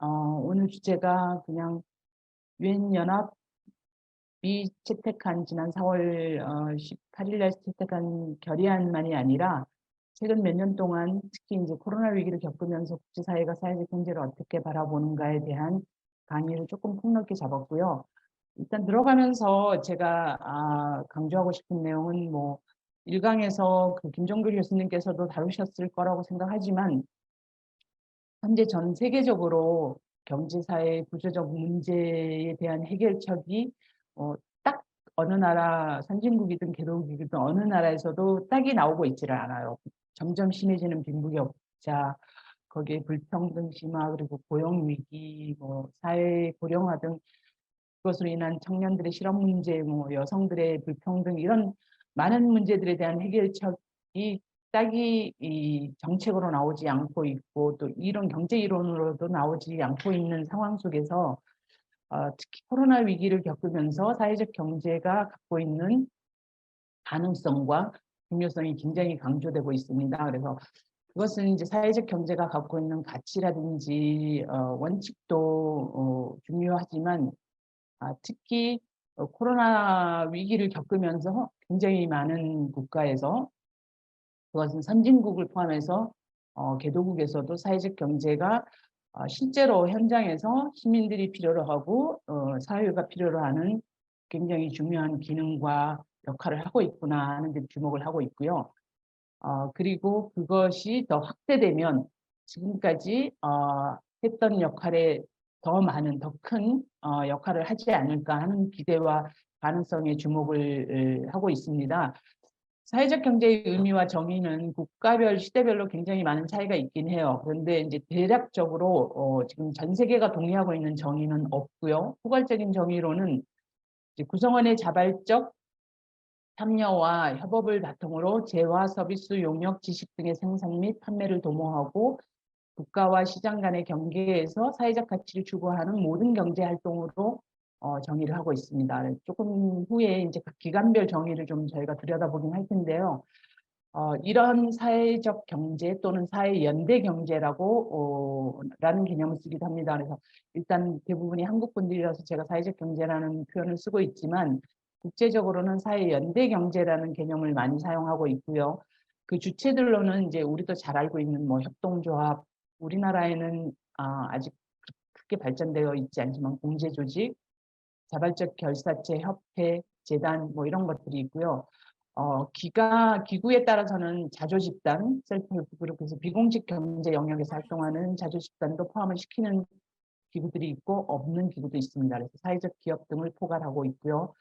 오늘 주제가 그냥 유엔 연합이 채택한 지난 4월 18일 날 채택한 결의안만이 아니라 최근 몇 년 동안 특히 이제 코로나 위기를 겪으면서 국제사회가 사회적 경제를 어떻게 바라보는가에 대한 강의를 조금 폭넓게 잡았고요. 일단 들어가면서 제가 강조하고 싶은 내용은 뭐 1강에서 그 김종필 교수님께서도 다루셨을 거라고 생각하지만 현재 전 세계적으로 경제사회 구조적 문제에 대한 해결책이 딱 어느 나라 선진국이든 개도국이든 어느 나라에서도 딱이 나오고 있지를 않아요. 점점 심해지는 빈부격차, 거기에 불평등 심화, 그리고 고용 위기, 뭐 사회 고령화 등 그것으로 인한 청년들의 실업 문제, 뭐 여성들의 불평등 이런 많은 문제들에 대한 해결책이 딱이 이 정책으로 나오지 않고 있고 또 이런 경제 이론으로도 나오지 않고 있는 상황 속에서 특히 코로나 위기를 겪으면서 사회적 경제가 갖고 있는 가능성과 중요성이 굉장히 강조되고 있습니다. 그래서 그것은 이제 사회적 경제가 갖고 있는 가치라든지 원칙도 중요하지만 특히 코로나 위기를 겪으면서 굉장히 많은 국가에서 그것은 선진국을 포함해서 개도국에서도 사회적 경제가 실제로 현장에서 시민들이 필요로 하고 사회가 필요로 하는 굉장히 중요한 기능과 역할을 하고 있구나 하는 데 주목을 하고 있고요. 그리고 그것이 더 확대되면 지금까지 했던 역할에 더 많은, 더 큰 역할을 하지 않을까 하는 기대와 가능성에 주목을 하고 있습니다. 사회적 경제의 의미와 정의는 국가별, 시대별로 굉장히 많은 차이가 있긴 해요. 그런데 이제 대략적으로 지금 전 세계가 동의하고 있는 정의는 없고요. 포괄적인 정의로는 이제 구성원의 자발적 참여와 협업을 바탕으로 재화, 서비스, 용역, 지식 등의 생산 및 판매를 도모하고 국가와 시장 간의 경계에서 사회적 가치를 추구하는 모든 경제 활동으로 정의를 하고 있습니다. 조금 후에 이제 각 기관별 정의를 좀 저희가 들여다보긴 할 텐데요. 이런 사회적 경제 또는 사회 연대 경제라고 라는 개념을 쓰기도 합니다. 그래서 일단 대부분이 한국 분들이라서 제가 사회적 경제라는 표현을 쓰고 있지만 국제적으로는 사회 연대 경제라는 개념을 많이 사용하고 있고요. 그 주체들로는 이제 우리도 잘 알고 있는 뭐 협동조합, 우리나라에는 아직 크게 발전되어 있지 않지만 공제조직, 자발적 결사체, 협회, 재단 뭐 이런 것들이 있고요. 기구에 따라서는 자조집단, 셀프헬프 그룹에서 비공식 경제 영역에서 활동하는 자조집단도 포함을 시키는 기구들이 있고 없는 기구도 있습니다. 그래서 사회적 기업 등을 포괄하고 있고요.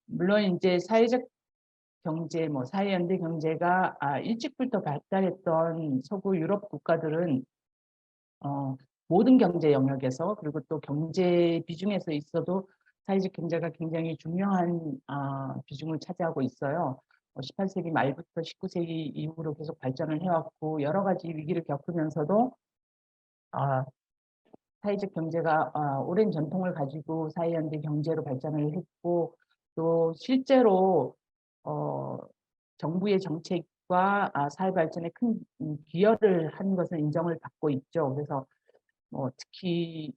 물론 이제 사회적 경제, 뭐 사회연대 경제가 일찍부터 발달했던 서구 유럽 국가들은 모든 경제 영역에서 그리고 또 경제 비중에서 있어도 사회적 경제가 굉장히 중요한 비중을 차지하고 있어요. 18세기 말부터 19세기 이후로 계속 발전을 해왔고 여러 가지 위기를 겪으면서도 아, 사회적 경제가 오랜 전통을 가지고 사회연대 경제로 발전을 했고 또 실제로 어, 정부의 정책과 사회 발전에 큰 기여를 한 것은 인정을 받고 있죠. 그래서 특히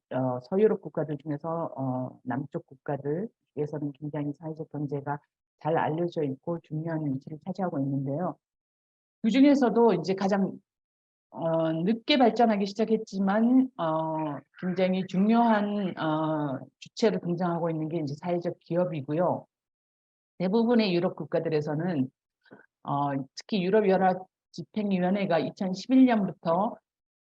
서유럽 국가들 중에서 남쪽 국가들에서는 굉장히 사회적 경제가 잘 알려져 있고 중요한 위치를 차지하고 있는데요. 그 중에서도 이제 가장 늦게 발전하기 시작했지만 굉장히 중요한 주체로 등장하고 있는 게 이제 사회적 기업이고요. 대부분의 유럽 국가들에서는 특히 유럽연합 집행위원회가 2011년부터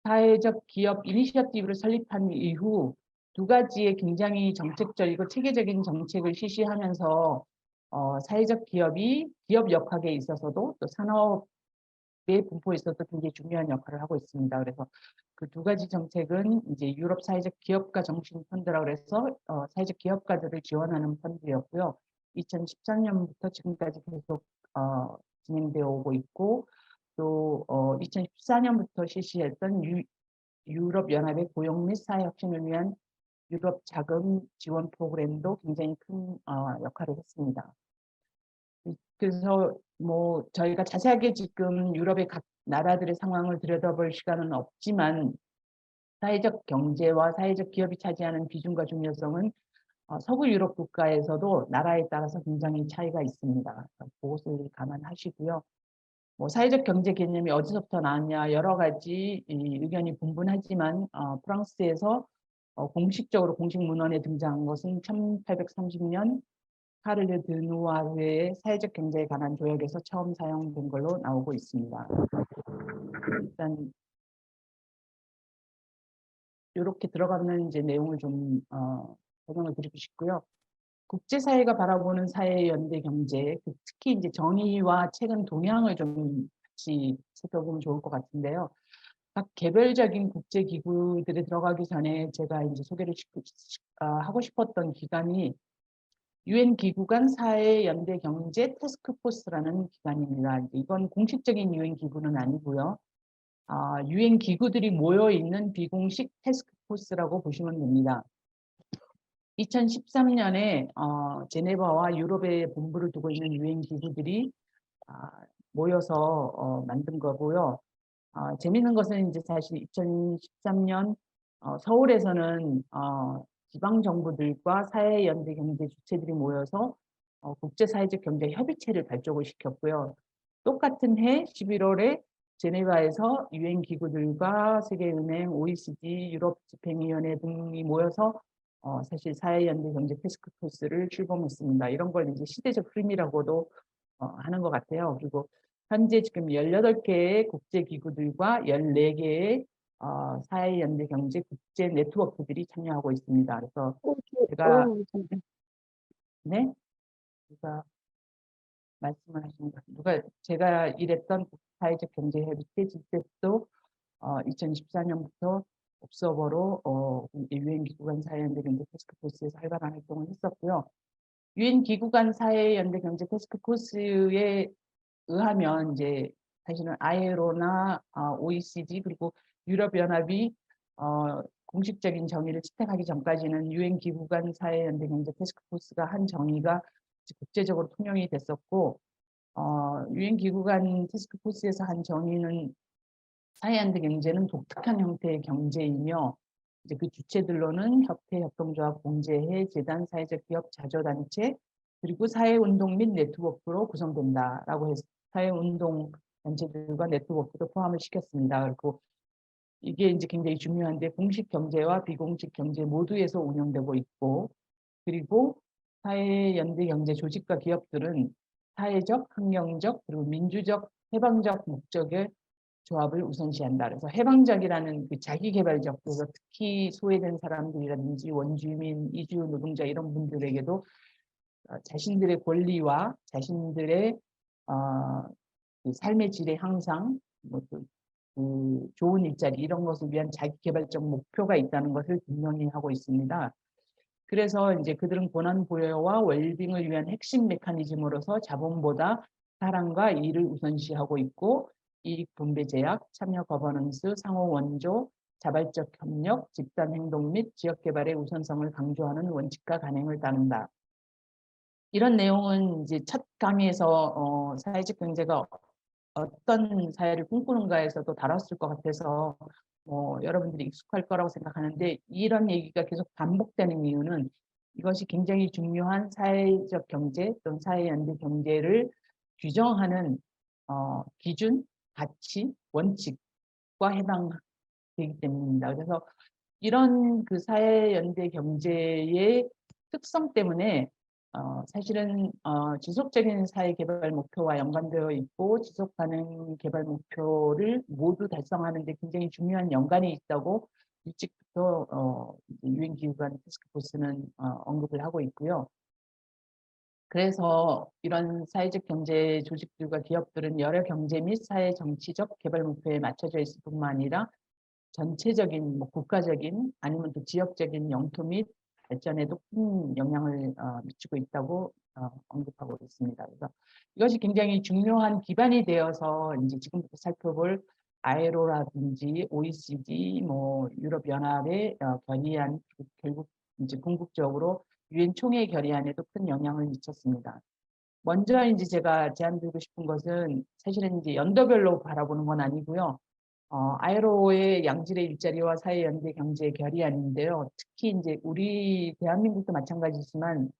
사회적 기업 이니셔티브를 설립한 이후 두 가지의 굉장히 정책적이고 체계적인 정책을 실시하면서 사회적 기업이 기업 역학에 있어서도 또 산업의 분포에 있어서도 굉장히 중요한 역할을 하고 있습니다. 그래서 그 두 가지 정책은 이제 유럽 사회적 기업가 정신 펀드라고 해서 사회적 기업가들을 지원하는 펀드였고요. 2013년부터 지금까지 계속 진행되어 오고 있고 또 2014년부터 실시했던 유럽연합의 고용 및 사회 혁신을 위한 유럽 자금 지원 프로그램도 굉장히 큰 역할을 했습니다. 그래서 뭐 저희가 자세하게 지금 유럽의 각 나라들의 상황을 들여다볼 시간은 없지만 사회적 경제와 사회적 기업이 차지하는 비중과 중요성은 서구 유럽 국가에서도 나라에 따라서 굉장히 차이가 있습니다. 그것을 감안하시고요. 뭐 사회적 경제 개념이 어디서부터 나왔냐 여러 가지 의견이 분분하지만 프랑스에서 공식적으로 공식 문헌에 등장한 것은 1830년 카를르 드누아르의 사회적 경제에 관한 조약에서 처음 사용된 걸로 나오고 있습니다. 일단 이렇게 들어가는 이제 내용을 좀 설명을 드리고 싶고요. 국제사회가 바라보는 사회 연대 경제, 특히 이제 정의와 최근 동향을 좀 같이 살펴보면 좋을 것 같은데요. 각 개별적인 국제기구들에 들어가기 전에 제가 이제 소개를 하고 싶었던 기관이 유엔 기구 간 사회 연대 경제 태스크포스라는 기관입니다. 이건 공식적인 유엔 기구는 아니고요. 유엔 기구들이 모여 있는 비공식 태스크포스라고 보시면 됩니다. 2013년에 제네바와 유럽에 본부를 두고 있는 유엔 기구들이 모여서 만든 거고요. 재미있는 것은 이제 사실 2013년 서울에서는 지방 정부들과 사회연대 경제 주체들이 모여서 국제사회적 경제 협의체를 발족을 시켰고요. 똑같은 해 11월에 제네바에서 유엔 기구들과 세계은행, OECD, 유럽집행위원회 등이 모여서 사실 사회연대 경제 태스크포스를 출범했습니다. 이런 걸 이제 시대적 흐름이라고도 하는 것 같아요. 그리고 현재 지금 18개의 국제기구들과 14개의 사회연대 경제 국제 네트워크들이 참여하고 있습니다. 그래서 제가 네, 누가 말씀을 하시는 것 누가 제가 일했던 사회적 경제 협의체 집회도 2014년부터 옵서버로 유엔 기구 간 사회연대 경제 태스크포스에서 활발한 활동을 했었고요. 유엔 기구 간 사회연대 경제 태스크포스에 의하면 이제 사실은 ILO나 OECD 그리고 유럽연합이 공식적인 정의를 채택하기 전까지는 유엔 기구 간 사회연대 경제 태스크포스가 한 정의가 국제적으로 통용이 됐었고 유엔 기구 간 태스크포스에서 한 정의는 사회연대 경제는 독특한 형태의 경제이며 이제 그 주체들로는 협회, 협동조합, 공제회, 재단, 사회적 기업, 자조단체 그리고 사회운동 및 네트워크로 구성된다라고 해서 사회운동 단체들과 네트워크도 포함을 시켰습니다. 그리고 이게 이제 굉장히 중요한데 공식 경제와 비공식 경제 모두에서 운영되고 있고 그리고 사회연대 경제 조직과 기업들은 사회적, 환경적 그리고 민주적, 해방적 목적의 조합을 우선시한다. 그래서 해방적이라는 그 자기개발적, 그래서 특히 소외된 사람들이라든지 원주민, 이주 노동자 이런 분들에게도 자신들의 권리와 자신들의 그 삶의 질의 향상, 그 좋은 일자리 이런 것을 위한 자기개발적 목표가 있다는 것을 분명히 하고 있습니다. 그래서 이제 그들은 고난 보여와 웰빙을 위한 핵심 메커니즘으로서 자본보다 사랑과 이익을 우선시하고 있고 이익 분배 제약, 참여 거버넌스, 상호 원조, 자발적 협력, 집단 행동 및 지역 개발의 우선성을 강조하는 원칙과 간행을 따른다. 이런 내용은 이제 첫 강의에서 사회적 경제가 어떤 사회를 꿈꾸는가에서도 다뤘을 것 같아서 여러분들이 익숙할 거라고 생각하는데 이런 얘기가 계속 반복되는 이유는 이것이 굉장히 중요한 사회적 경제 또는 사회연대 경제를 규정하는 기준, 가치, 원칙과 해당되기 때문입니다. 그래서 이런 그 사회연대 경제의 특성 때문에 사실은 지속적인 사회개발 목표와 연관되어 있고 지속가능 개발 목표를 모두 달성하는 데 굉장히 중요한 연관이 있다고 일찍부터 유엔 기구간 태스크포스는 언급을 하고 있고요. 그래서 이런 사회적 경제 조직들과 기업들은 여러 경제 및 사회 정치적 개발 목표에 맞춰져 있을 뿐만 아니라 전체적인 뭐 국가적인 아니면 또 지역적인 영토 및 발전에도 큰 영향을 미치고 있다고 언급하고 있습니다. 그래서 이것이 굉장히 중요한 기반이 되어서 이제 지금부터 살펴볼 ILO라든지 OECD, 뭐 유럽연합의 결의안 결국 이제 궁극적으로 유엔 총회 결의안에도 큰 영향을 미쳤습니다. 먼저 이제 제가 제안드리고 싶은 것은 사실은 이제 연도별로 바라보는 건 아니고요. ILO의 양질의 일자리와 사회연대 경제 결의안인데요. 특히 이제 우리 대한민국도 마찬가지지만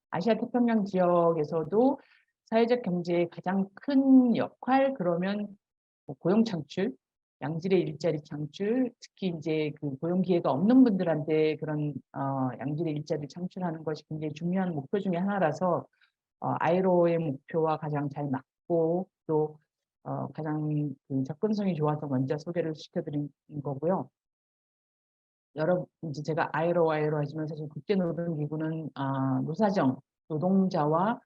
아시아 태평양 지역에서도 사회적 경제의 가장 큰 역할 그러면 뭐 고용 창출, 양질의 일자리 창출, 특히 이제 그 고용 기회가 없는 분들한테 그런 양질의 일자리를 창출하는 것이 굉장히 중요한 목표 중에 하나라서 ILO의 목표와 가장 잘 맞고 또 가장 그 접근성이 좋아서 먼저 소개를 시켜드린 거고요. 이제 제가 ILO 하지만 사실 국제노동기구는 노사정, 노동자와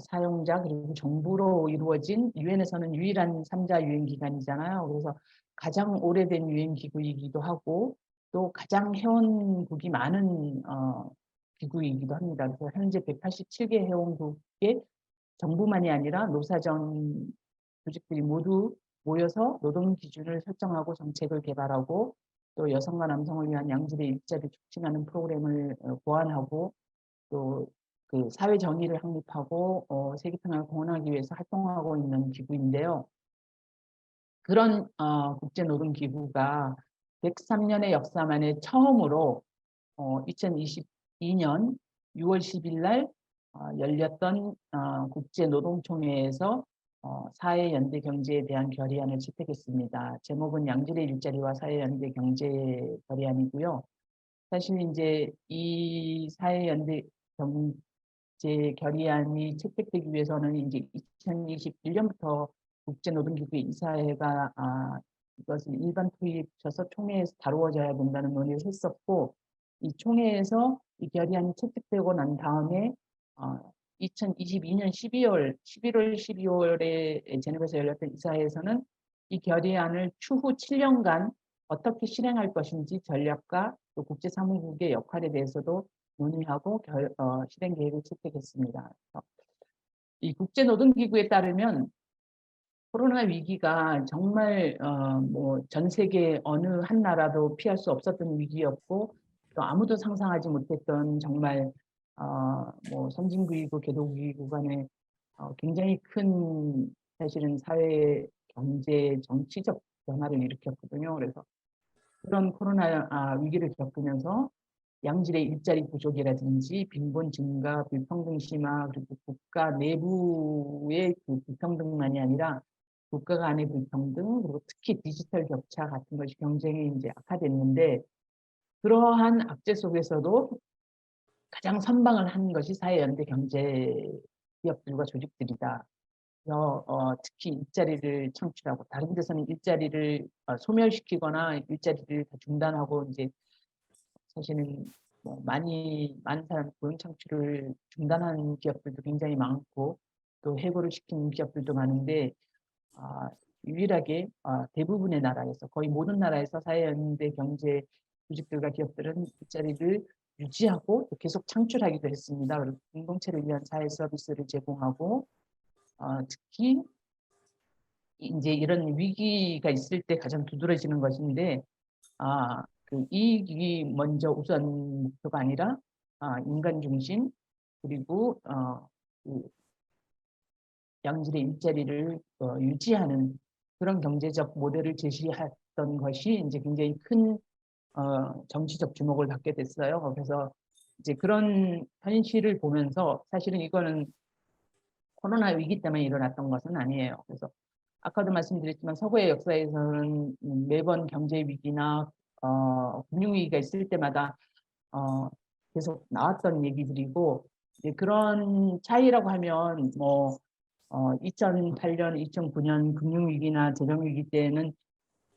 사용자 그리고 정부로 이루어진 유엔에서는 유일한 3자 유엔 기관이잖아요. 그래서 가장 오래된 유엔 기구이기도 하고 또 가장 회원국이 많은 기구이기도 합니다. 그래서 현재 187개 회원국의 정부만이 아니라 노사정 조직들이 모두 모여서 노동 기준을 설정하고 정책을 개발하고 또 여성과 남성을 위한 양질의 일자리를 촉진하는 프로그램을 고안하고 또 그 사회 정의를 확립하고 세계 평화를 공헌하기 위해서 활동하고 있는 기구인데요. 그런 국제노동기구가 103년의 역사 만에 처음으로 2022년 6월 10일 날 열렸던 국제노동총회에서 사회연대 경제에 대한 결의안을 채택했습니다. 제목은 양질의 일자리와 사회연대 경제 결의안이고요. 사실 이제 이 사회연대 경제 결의안이 채택되기 위해서는 이제 2021년부터 국제노동기구 이사회가 이것을 일반 투입해서 총회에서 다루어져야 된다는 논의를 했었고 이 총회에서 이 결의안이 채택되고 난 다음에 2022년 11월, 12월에 제네바에서 열렸던 이사회에서는 이 결의안을 추후 7년간 어떻게 실행할 것인지 전략과 또 국제사무국의 역할에 대해서도 논의하고 실행 계획을 채택했습니다. 이 국제노동기구에 따르면 코로나 위기가 정말 뭐 전 세계 어느 한 나라도 피할 수 없었던 위기였고 또 아무도 상상하지 못했던 정말 뭐 선진국이고 개도국이고 간에 굉장히 큰 사실은 사회, 경제, 정치적 변화를 일으켰거든요. 그래서 그런 코로나 위기를 겪으면서 양질의 일자리 부족이라든지 빈곤 증가, 불평등 심화, 그리고 국가 내부의 그 불평등만이 아니라 국가 간의 불평등, 그리고 특히 디지털 격차 같은 것이 경쟁이 이제 악화됐는데 그러한 악재 속에서도 가장 선방을 한 것이 사회연대 경제 기업들과 조직들이다. 특히 일자리를 창출하고 다른 데서는 일자리를 소멸시키거나 일자리를 다 중단하고 이제 사실은 뭐 많은 사람 고용 창출을 중단한 기업들도 굉장히 많고 또 해고를 시킨 기업들도 많은데 유일하게 대부분의 나라에서 거의 모든 나라에서 사회연대 경제 조직들과 기업들은 일자리를 유지하고 또 계속 창출하기도 했습니다. 그리고 공동체를 위한 사회 서비스를 제공하고 특히 이제 이런 위기가 있을 때 가장 두드러지는 것인데 그 이익이 먼저 우선 목표가 아니라 인간 중심 그리고 그 양질의 일자리를 유지하는 그런 경제적 모델을 제시했던 것이 이제 굉장히 큰 정치적 주목을 받게 됐어요. 그래서 이제 그런 현실을 보면서 사실은 이거는 코로나 위기 때문에 일어났던 것은 아니에요. 그래서 아까도 말씀드렸지만 서구의 역사에서는 매번 경제 위기나 금융 위기가 있을 때마다 계속 나왔던 얘기들이고 그런 차이라고 하면 뭐 2008년, 2009년 금융위기나 재정위기 때는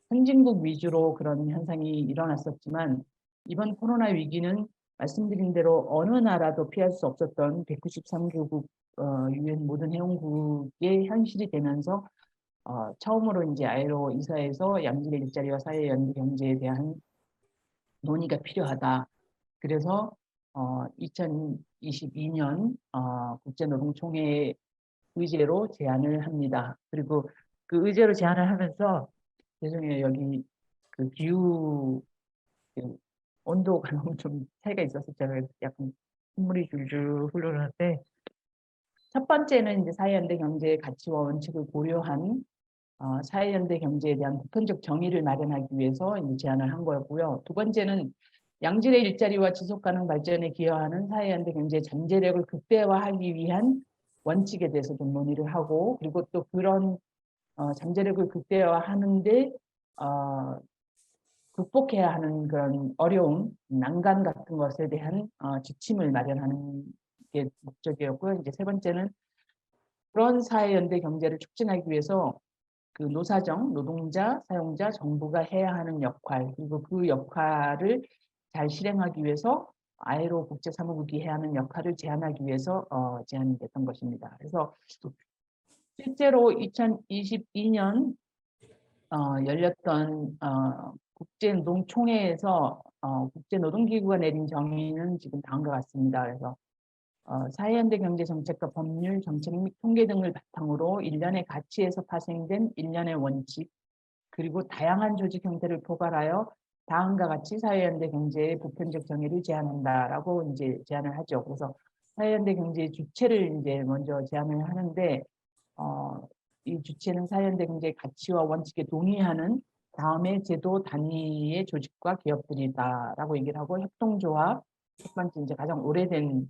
선진국 위주로 그런 현상이 일어났었지만 이번 코로나 위기는 말씀드린 대로 어느 나라도 피할 수 없었던 193개국 유엔 모든 회원국의 현실이 되면서 처음으로 이제 ILO 이사에서 양질의 일자리와 사회 연계 경제에 대한 논의가 필요하다. 그래서 2022년 국제노동총회 의제로 제안을 합니다. 그리고 그 의제로 제안을 하면서 죄송해요. 여기 그 기후 그 온도가 너무 좀 차이가 있어서 제가 약간 콧물이 줄줄 흐르는데 첫 번째는 이제 사회연대 경제의 가치와 원칙을 고려한 사회연대 경제에 대한 보편적 정의를 마련하기 위해서 이제 제안을 한 거였고요. 두 번째는 양질의 일자리와 지속가능 발전에 기여하는 사회연대 경제의 잠재력을 극대화하기 위한 원칙에 대해서 좀 논의를 하고, 그리고 또 그런 잠재력을 극대화하는데 극복해야 하는 그런 어려움, 난관 같은 것에 대한 지침을 마련하는 게 목적이었고요. 이제 세 번째는 그런 사회연대 경제를 촉진하기 위해서 그 노사정, 노동자, 사용자, 정부가 해야 하는 역할, 그리고 그 역할을 잘 실행하기 위해서 ILO 국제사무국이 해야 하는 역할을 제안하기 위해서 제안이 됐던 것입니다. 그래서 실제로 2022년 열렸던 국제노동총회에서 국제노동기구가 내린 정의는 지금 다음과 같습니다. 그래서 사회연대 경제정책과 법률, 정책 및 통계 등을 바탕으로 일련의 가치에서 파생된 일련의 원칙, 그리고 다양한 조직 형태를 포괄하여 다음과 같이 사회연대 경제의 보편적 정의를 제안한다라고 이제 제안을 하죠. 그래서 사회연대 경제의 주체를 이제 먼저 제안을 하는데, 이 주체는 사회연대 경제의 가치와 원칙에 동의하는 다음의 제도 단위의 조직과 기업들이다라고 얘기를 하고, 협동조합, 첫 번째 이제 가장 오래된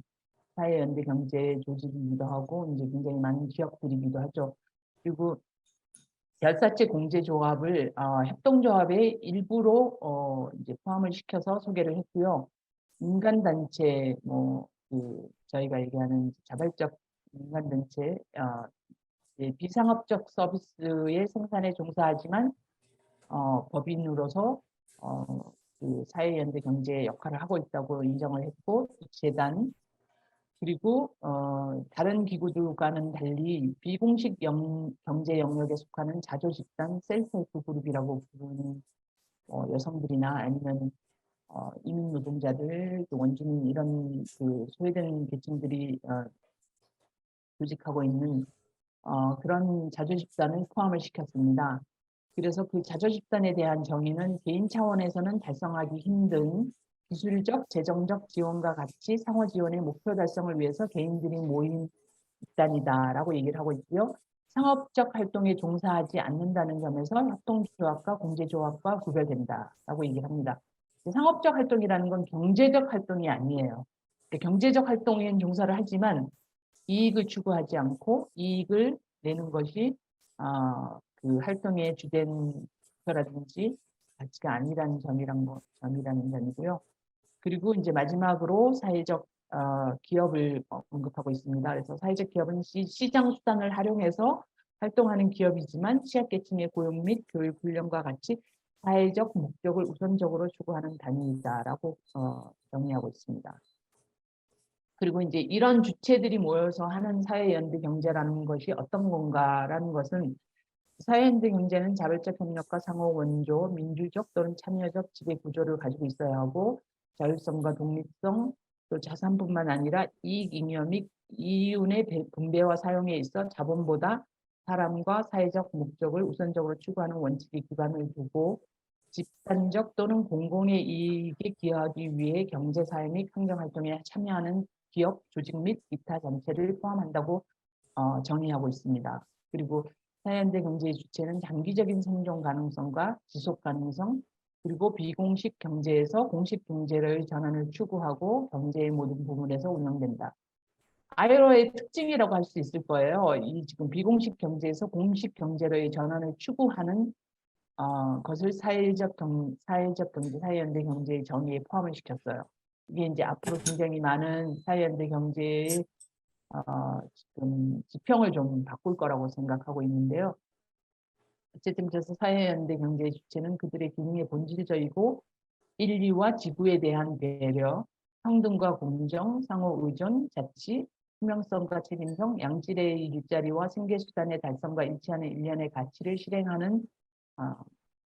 사회연대 경제 조직이기도 하고 이제 굉장히 많은 기업들이기도 하죠. 그리고 별사채 공제조합을 협동조합의 일부로 이제 포함을 시켜서 소개를 했고요. 민간단체 그 저희가 얘기하는 자발적 민간단체 비상업적 서비스의 생산에 종사하지만 법인으로서 그 사회연대 경제의 역할을 하고 있다고 인정을 했고, 재단, 그리고 다른 기구들과는 달리 비공식 경제 영역에 속하는 자조집단 셀프헬프 그룹이라고 부르는 여성들이나 아니면 이민 노동자들, 또 원주민 이런 그 소외된 계층들이 조직하고 있는 그런 자조집단을 포함을 시켰습니다. 그래서 그 자조집단에 대한 정의는 개인 차원에서는 달성하기 힘든 기술적, 재정적 지원과 같이 상호 지원의 목표 달성을 위해서 개인들이 모인 집단이다라고 얘기를 하고 있고요. 상업적 활동에 종사하지 않는다는 점에서 협동조합과 공제조합과 구별된다라고 얘기를 합니다. 상업적 활동이라는 건 경제적 활동이 아니에요. 경제적 활동에 종사를 하지만 이익을 추구하지 않고 이익을 내는 것이 그 활동의 주된 목표라든지 가치가 아니라는 점이라는 점이고요. 그리고 이제 마지막으로 사회적 기업을 언급하고 있습니다. 그래서 사회적 기업은 시장 수단을 활용해서 활동하는 기업이지만 취약계층의 고용 및 교육 훈련과 같이 사회적 목적을 우선적으로 추구하는 단위이다라고 정의하고 있습니다. 그리고 이제 이런 주체들이 모여서 하는 사회연대 경제라는 것이 어떤 건가라는 것은, 사회연대 경제는 자발적 협력과 상호 원조, 민주적 또는 참여적 지배 구조를 가지고 있어야 하고, 자율성과 독립성, 또 자산뿐만 아니라 이익 잉여 및 이윤의 분배와 사용에 있어 자본보다 사람과 사회적 목적을 우선적으로 추구하는 원칙에 기반을 두고 집단적 또는 공공의 이익에 기여하기 위해 경제사회 및 환경활동에 참여하는 기업, 조직 및 기타 단체를 포함한다고 정의하고 있습니다. 그리고 사회연대 경제의 주체는 장기적인 생존 가능성과 지속 가능성, 그리고 비공식 경제에서 공식 경제의 전환을 추구하고 경제의 모든 부분에서 운영된다. ILO의 특징이라고 할 수 있을 거예요. 이 지금 비공식 경제에서 공식 경제의 전환을 추구하는 것을 사회적 경제, 사회연대 경제의 정의에 포함을 시켰어요. 이게 이제 앞으로 굉장히 많은 사회연대 경제의 지금 지평을 좀 바꿀 거라고 생각하고 있는데요. 어쨌든 그래서 사회연대 경제의 주체는 그들의 기능의 본질적이고 인류와 지구에 대한 배려, 평등과 공정, 상호 의존, 자치, 투명성과 책임성, 양질의 일자리와 생계수단의 달성과 일치하는 일련의 가치를 실행하는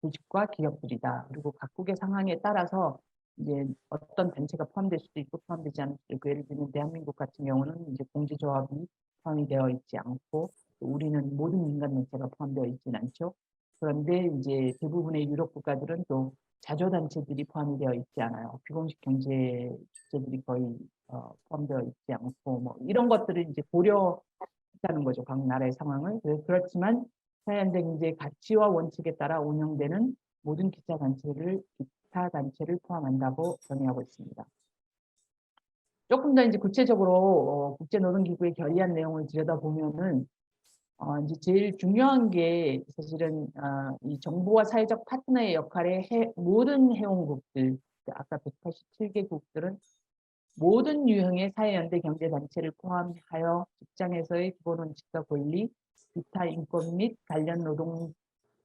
조직과 기업들이다. 그리고 각국의 상황에 따라서 이제 어떤 단체가 포함될 수도 있고 포함되지 않을 수도 있고, 예를 들면 대한민국 같은 경우는 이제 공제조합이 포함이 되어 있지 않고, 또 우리는 모든 민간 단체가 포함되어 있지는 않죠. 그런데 이제 대부분의 유럽 국가들은 또 자조단체들이 포함이 되어 있지 않아요. 비공식 경제 주체들이 거의 포함되어 있지 않고, 뭐 이런 것들을 이제 고려했다는 거죠. 각 나라의 상황을. 그렇지만 사회연대 경제의 가치와 원칙에 따라 운영되는 모든 기타 단체를 포함한다고 정의하고 있습니다. 조금 더 이제 구체적으로 국제노동기구의 결의안 내용을 들여다보면은 이제 제일 중요한 게 사실은 이 정부와 사회적 파트너의 역할에 모든 회원국들, 아까 187개국들은 모든 유형의 사회연대 경제단체를 포함하여 직장에서의 기본 원칙과 권리, 기타 인권 및 관련 노동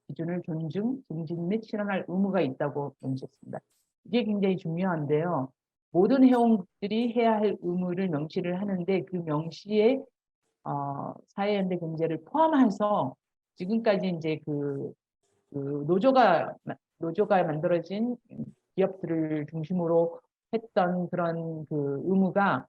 기준을 존중, 증진 및 실현할 의무가 있다고 명시했습니다. 이게 굉장히 중요한데요. 모든 회원국들이 해야 할 의무를 명시를 하는데 그 명시에 사회연대 경제를 포함해서 지금까지 이제 그 노조가 만들어진 기업들을 중심으로 했던 그런 그 의무가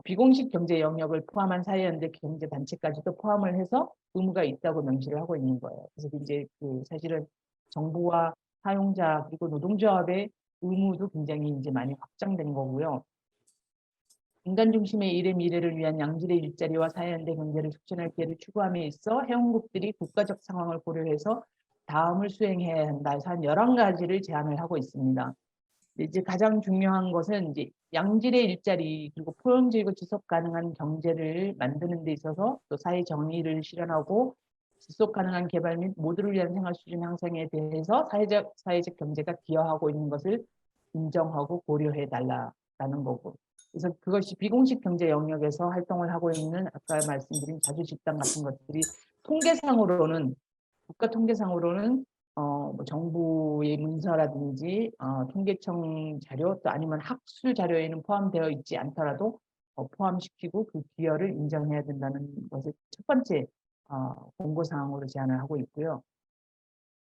비공식 경제 영역을 포함한 사회연대 경제 단체까지도 포함을 해서 의무가 있다고 명시를 하고 있는 거예요. 그래서 이제 그 사실은 정부와 사용자 그리고 노동조합의 의무도 굉장히 이제 많이 확장된 거고요. 인간 중심의 일의 미래를 위한 양질의 일자리와 사회연대 경제를 촉진할 기회를 추구함에 있어 회원국들이 국가적 상황을 고려해서 다음을 수행해야 한다 해서 한 11가지를 제안을 하고 있습니다. 이제 가장 중요한 것은 이제 양질의 일자리 그리고 포용적이고 지속 가능한 경제를 만드는 데 있어서 또 사회 정의를 실현하고 지속 가능한 개발 및 모두를 위한 생활 수준 향상에 대해서 사회적 경제가 기여하고 있는 것을 인정하고 고려해 달라라는 거고. 그래서 그것이 비공식 경제 영역에서 활동을 하고 있는 아까 말씀드린 자주식당 같은 것들이 통계상으로는 국가 통계상으로는 뭐 정부의 문서라든지 통계청 자료 또 아니면 학술 자료에는 포함되어 있지 않더라도 포함시키고 그 기여를 인정해야 된다는 것을 첫 번째 공고사항으로 제안을 하고 있고요.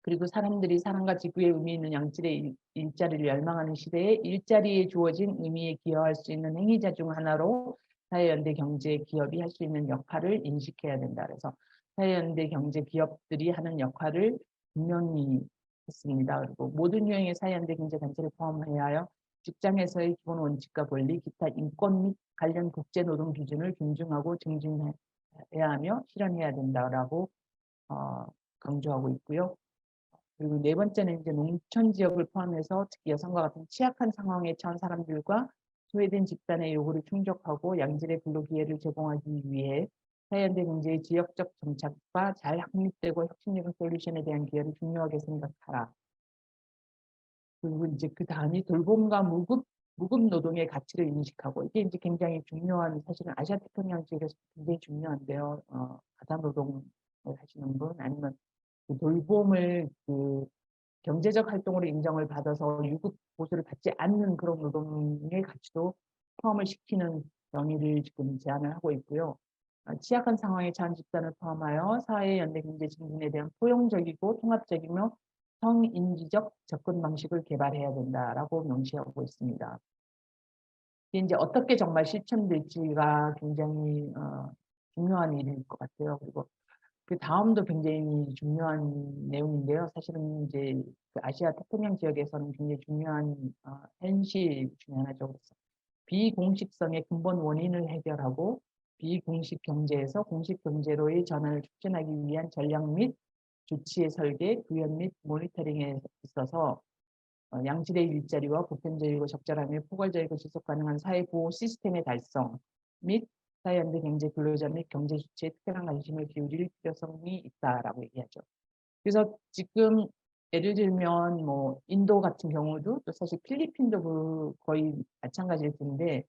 그리고 사람들이 사랑과 지구의 의미 있는 양질의 일자리를 열망하는 시대에 일자리에 주어진 의미에 기여할 수 있는 행위자 중 하나로 사회연대 경제 기업이 할 수 있는 역할을 인식해야 된다. 그래서 사회연대 경제 기업들이 하는 역할을 분명히 했습니다. 그리고 모든 유형의 사회연대 경제 단체를 포함하여 하여 직장에서의 기본 원칙과 권리, 기타 인권 및 관련 국제 노동 기준을 존중하고 증진해야 하며 실현해야 된다라고 강조하고 있고요. 그리고 네 번째는 이제 농촌 지역을 포함해서 특히 여성과 같은 취약한 상황에 처한 사람들과 소외된 집단의 요구를 충족하고 양질의 근로 기회를 제공하기 위해 사회연대 경제의 지역적 정착과 잘 확립되고 혁신적인 솔루션에 대한 기회를 중요하게 생각하라. 그리고 이제 그 다음이 돌봄과 무급 노동의 가치를 인식하고 이게 이제 굉장히 중요한 사실은 아시아 태평양 지역에서 굉장히 중요한데요. 가사 노동을 하시는 분 아니면 그 돌봄을 그 경제적 활동으로 인정을 받아서 유급 보수를 받지 않는 그런 노동의 가치도 포함을 시키는 정의를 지금 제안을 하고 있고요. 취약한 상황에 처한 집단을 포함하여 사회 연대 경제 증진에 대한 포용적이고 통합적이며 성인지적 접근 방식을 개발해야 된다라고 명시하고 있습니다. 이제 어떻게 정말 실천될지가 굉장히 중요한 일일 것 같아요. 그리고 그 다음도 굉장히 중요한 내용인데요. 사실은 이제 그 아시아 태평양 지역에서는 굉장히 중요한 현실 중에 하나죠. 그래서 비공식성의 근본 원인을 해결하고 비공식 경제에서 공식 경제로의 전환을 촉진하기 위한 전략 및 조치의 설계, 구현 및 모니터링에 있어서 양질의 일자리와 보편적이고 적절하며 포괄적이고 지속 가능한 사회보호 시스템의 달성 및 사회연대 경제 근로자 및 경제 주체에 특별한 관심을 기울일 필요성이 있다라고 얘기하죠. 그래서 지금 예를 들면 뭐 인도 같은 경우도 또 사실 필리핀도 거의 마찬가지일 텐데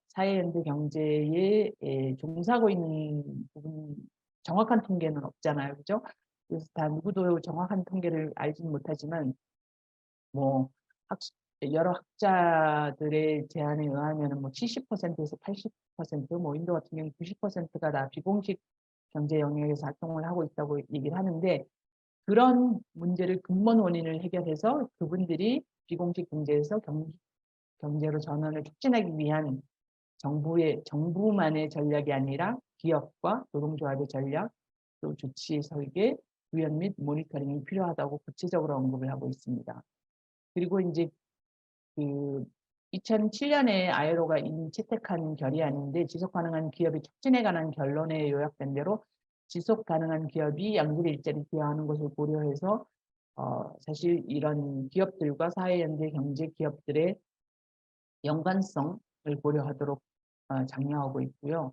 사회연대 경제에 종사하고 있는 부분 정확한 통계는 없잖아요, 그죠? 그래서 다 누구도 정확한 통계를 알지는 못하지만 뭐 여러 학자들의 제안에 의하면 뭐 70%에서 80%, 뭐 인도 같은 경우는 90%가 다 비공식 경제 영역에서 활동을 하고 있다고 얘기를 하는데 그런 문제를 근본 원인을 해결해서 그분들이 비공식 경제에서 경제로 전환을 촉진하기 위한 정부만의 전략이 아니라 기업과 노동조합의 전략, 또 조치 설계, 구현 및 모니터링이 필요하다고 구체적으로 언급을 하고 있습니다. 그리고 이제 그 2007년에 ILO가 채택한 결의안인데 지속 가능한 기업의 촉진에 관한 결론에 요약된 대로 지속 가능한 기업이 양질의 일자리 기여하는 것을 고려해서 사실 이런 기업들과 사회연대 경제 기업들의 연관성을 고려하도록 장려하고 있고요.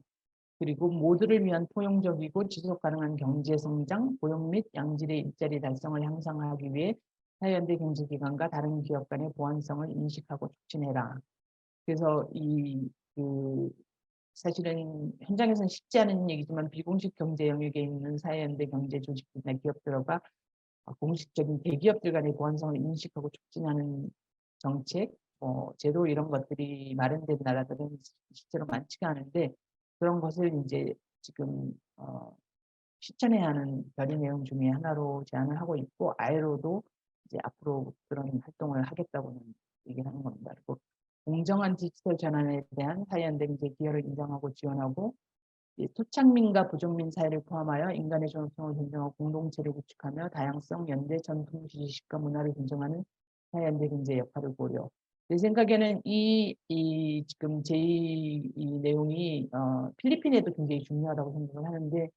그리고 모두를 위한 포용적이고 지속 가능한 경제 성장, 고용 및 양질의 일자리 달성을 향상하기 위해 사회연대 경제기관과 다른 기업 간의 보완성을 인식하고 촉진해라. 그래서 사실은 현장에서는 쉽지 않은 얘기지만 비공식 경제 영역에 있는 사회연대 경제 조직이나 기업들과 공식적인 대기업들 간의 보완성을 인식하고 촉진하는 정책, 제도 이런 것들이 마련된 나라들은 실제로 많지가 않은데 그런 것을 이제 지금 실천해야 하는 결의 내용 중에 하나로 제안을 하고 있고 아이로도 이제 앞으로 그런 활동을 하겠다고는 얘기를 하는 겁니다. 그리고 공정한 디지털 전환에 대한 사회연대 경제 기여를 인정하고 지원하고 토착민과 부족민 사회를 포함하여 인간의 존엄성을 존중하고 공동체를 구축하며 다양성, 연대, 전통, 지식과 문화를 존중하는 사회연대 경제의 역할을 고려. 제 생각에는 지금 이 내용이 필리핀에도 굉장히 중요하다고 생각을 하는데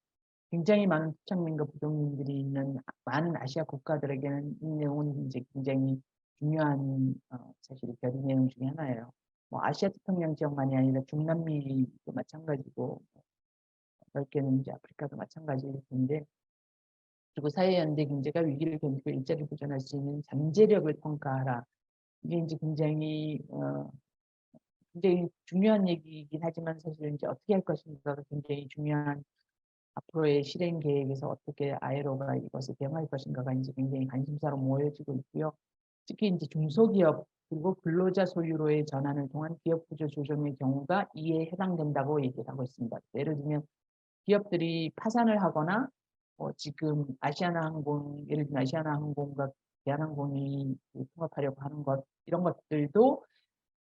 굉장히 많은 토착민과 부족민들이 있는 많은 아시아 국가들에게는 이 내용은 이제 굉장히 중요한 사실 결의 내용 중에 하나예요. 뭐 아시아 태평양 지역만이 아니라 중남미도 마찬가지고 넓게는 이제 아프리카도 마찬가지일 텐데 그리고 사회연대 경제가 위기를 견디고 일자리를 보존할 수 있는 잠재력을 평가하라. 이게 이제 굉장히 중요한 얘기이긴 하지만 사실 이제 어떻게 할 것인가가 굉장히 중요한 앞으로의 실행 계획에서 어떻게 아이로가 이것을 대응할 것인가가 이제 굉장히 관심사로 모여지고 있고요. 특히 이제 중소기업 그리고 근로자 소유로의 전환을 통한 기업 구조 조정의 경우가 이에 해당된다고 얘기를 하고 있습니다. 예를 들면 기업들이 파산을 하거나 지금 예를 들면 아시아나항공과 대한항공이 통합하려고 하는 것 이런 것들도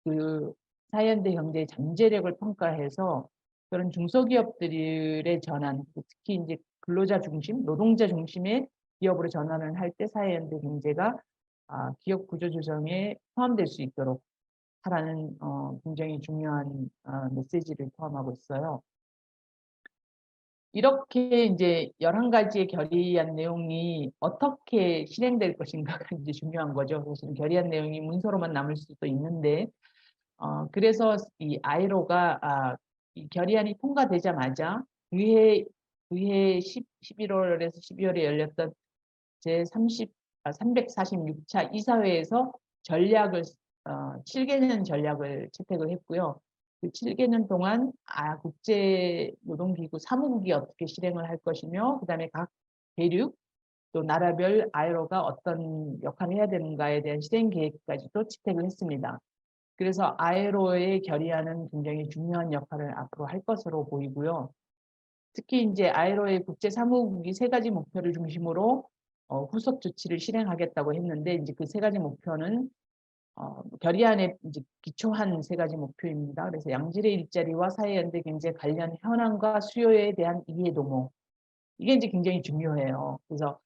그 사회연대 경제의 잠재력을 평가해서 그런 중소기업들의 전환, 특히 이제 근로자 중심, 노동자 중심의 기업으로 전환을 할 때 사회연대 경제가 기업 구조 조정에 포함될 수 있도록 하라는 굉장히 중요한 메시지를 포함하고 있어요. 이렇게 이제 11가지의 결의안 내용이 어떻게 실행될 것인가가 이제 중요한 거죠. 사실은 결의안 내용이 문서로만 남을 수도 있는데, 그래서 이 아이로가 이 결의안이 통과되자마자 그해 11월에서 12월에 열렸던 제 346차 이사회에서 7개년 전략을 채택을 했고요. 그 7개년 동안 국제노동기구 사무국이 어떻게 실행을 할 것이며 그다음에 각 대륙 또 나라별 아이로가 어떤 역할을 해야 되는가에 대한 실행 계획까지도 채택을 했습니다. 그래서 아이로의 결의안은 굉장히 중요한 역할을 앞으로 할 것으로 보이고요. 특히 이제 아이로의 국제사무국이 3가지 목표를 중심으로 후속 조치를 실행하겠다고 했는데 이제 그 3가지 목표는 결의안에 이제 기초한 3가지 목표입니다. 그래서 양질의 일자리와 사회연대 경제 관련 현황과 수요에 대한 이해도모 이게 이제 굉장히 중요해요. 그래서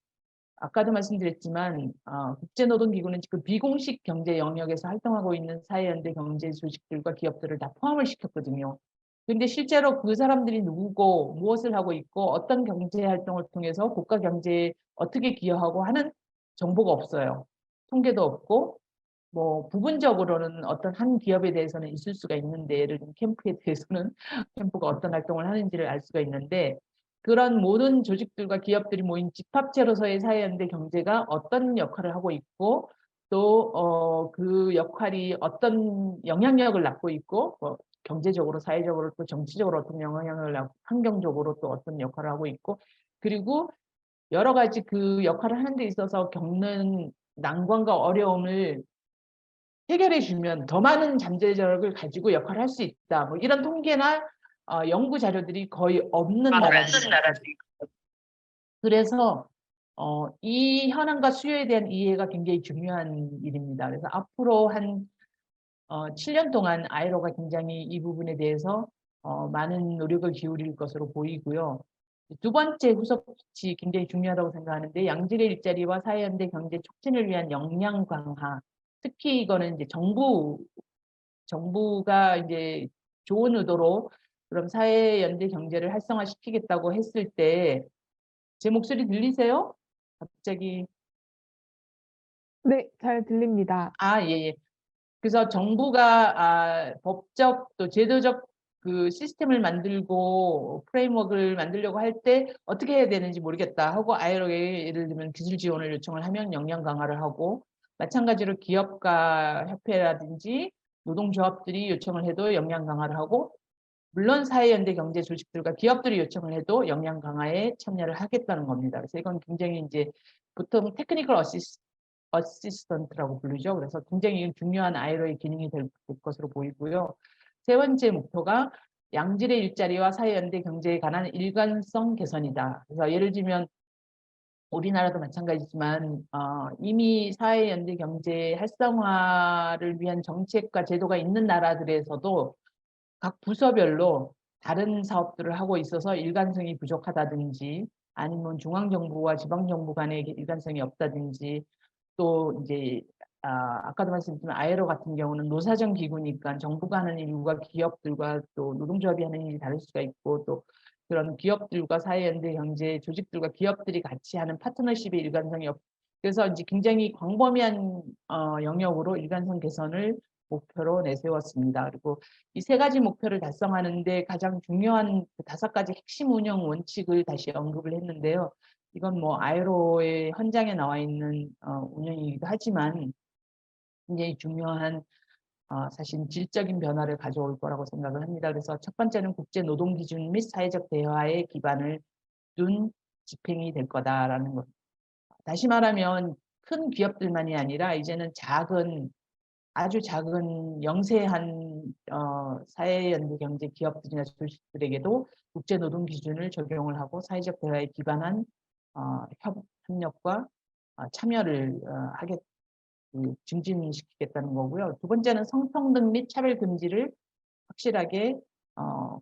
아까도 말씀드렸지만 국제노동기구는 지금 비공식 경제 영역에서 활동하고 있는 사회연대 경제 조직들과 기업들을 다 포함을 시켰거든요. 근데 실제로 그 사람들이 누구고 무엇을 하고 있고 어떤 경제 활동을 통해서 국가 경제에 어떻게 기여하고 하는 정보가 없어요. 통계도 없고 뭐 부분적으로는 어떤 한 기업에 대해서는 있을 수가 있는데 예를 들면 캠프에 대해서는 캠프가 어떤 활동을 하는지를 알 수가 있는데 그런 모든 조직들과 기업들이 모인 집합체로서의 사회연대 경제가 어떤 역할을 하고 있고 또 그 역할이 어떤 영향력을 낳고 있고 경제적으로 사회적으로 또 정치적으로 어떤 영향을 낳고 환경적으로 또 어떤 역할을 하고 있고 그리고 여러 가지 그 역할을 하는 데 있어서 겪는 난관과 어려움을 해결해 주면 더 많은 잠재력을 가지고 역할을 할 수 있다. 뭐 이런 통계나 연구 자료들이 거의 없는 나라들입니다. 그래서 이 현황과 수요에 대한 이해가 굉장히 중요한 일입니다. 그래서 앞으로 한 7년 동안 아이로가 굉장히 이 부분에 대해서 많은 노력을 기울일 것으로 보이고요. 두 번째 후속 조치 굉장히 중요하다고 생각하는데 양질의 일자리와 사회연대 경제 촉진을 위한 역량 강화. 특히 이거는 이제 정부가 이제 좋은 의도로 그럼 사회연대 경제를 활성화시키겠다고 했을 때 제 목소리 들리세요? 갑자기. 네, 잘 들립니다. 예예. 그래서 정부가 법적 또 제도적 그 시스템을 만들고 프레임워크를 만들려고 할 때 어떻게 해야 되는지 모르겠다 하고 아이로에 예를 들면 기술 지원을 요청을 하면 역량 강화를 하고, 마찬가지로 기업가 협회라든지 노동조합들이 요청을 해도 역량 강화를 하고, 물론 사회연대 경제 조직들과 기업들이 요청을 해도 역량 강화에 참여를 하겠다는 겁니다. 그래서 이건 굉장히 이제 보통 테크니컬 어시스턴트라고 부르죠. 그래서 굉장히 중요한 ILO의 기능이 될 것으로 보이고요. 세 번째 목표가 양질의 일자리와 사회연대 경제에 관한 일관성 개선이다. 그래서 예를 들면 우리나라도 마찬가지지만 이미 사회연대 경제 활성화를 위한 정책과 제도가 있는 나라들에서도 각 부서별로 다른 사업들을 하고 있어서 일관성이 부족하다든지, 아니면 중앙정부와 지방정부 간의 일관성이 없다든지, 또 이제 아까도 말씀드린 아이로 같은 경우는 노사정 기구니까 정부가 하는 일과 기업들과 또 노동조합이 하는 일이 다를 수가 있고, 또 그런 기업들과 사회연대 경제 조직들과 기업들이 같이 하는 파트너십의 일관성이 그래서 이제 굉장히 광범위한 영역으로 일관성 개선을 목표로 내세웠습니다. 그리고 이 세 가지 목표를 달성하는데 가장 중요한 그 5가지 핵심 운영 원칙을 다시 언급을 했는데요. 이건 뭐 아이로의 헌장에 나와 있는 운영이기도 하지만 굉장히 중요한 사실 질적인 변화를 가져올 거라고 생각을 합니다. 그래서 첫 번째는 국제 노동 기준 및 사회적 대화에 기반을 둔 집행이 될 거다라는 것. 다시 말하면 큰 기업들만이 아니라 이제는 아주 작은 영세한 사회연대 경제 기업들이나 조직들에게도 국제 노동 기준을 적용을 하고 사회적 대화에 기반한 협력과 참여를 증진시키겠다는 거고요. 두 번째는 성평등 및 차별 금지를 확실하게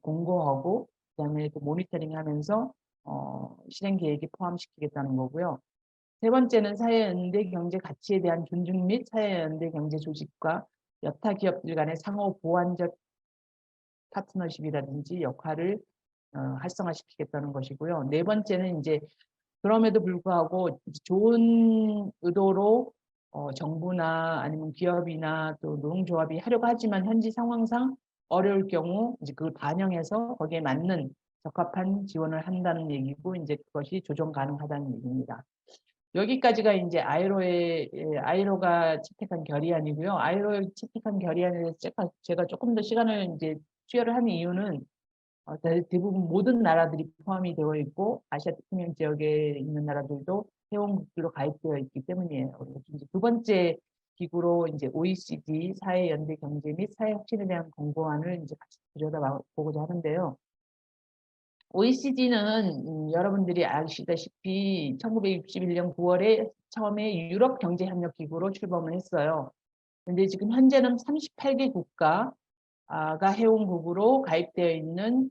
공고하고, 그다음에 또 모니터링하면서 실행 계획에 포함시키겠다는 거고요. 세 번째는 사회연대 경제 가치에 대한 존중 및 사회연대 경제 조직과 여타 기업들 간의 상호 보완적 파트너십이라든지 역할을 활성화시키겠다는 것이고요. 네 번째는 이제 그럼에도 불구하고 좋은 의도로 정부나 아니면 기업이나 또 노동조합이 하려고 하지만 현지 상황상 어려울 경우 이제 그걸 반영해서 거기에 맞는 적합한 지원을 한다는 얘기고, 이제 그것이 조정 가능하다는 얘기입니다. 여기까지가 이제 아이로가 채택한 결의안이고요. 아이로가 채택한 결의안에 대해서 제가 조금 더 시간을 이제 투여를 한 이유는 대부분 모든 나라들이 포함이 되어 있고 아시아 태평양 지역에 있는 나라들도 회원국들로 가입되어 있기 때문이에요. 그래서 이제 두 번째 기구로 이제 OECD 사회연대 경제 및 사회혁신에 대한 권고안을 이제 같이 들여다보고자 하는데요. OECD는 여러분들이 아시다시피 1961년 9월에 처음에 유럽 경제협력기구로 출범을 했어요. 근데 지금 현재는 38개 국가가 회원국으로 가입되어 있는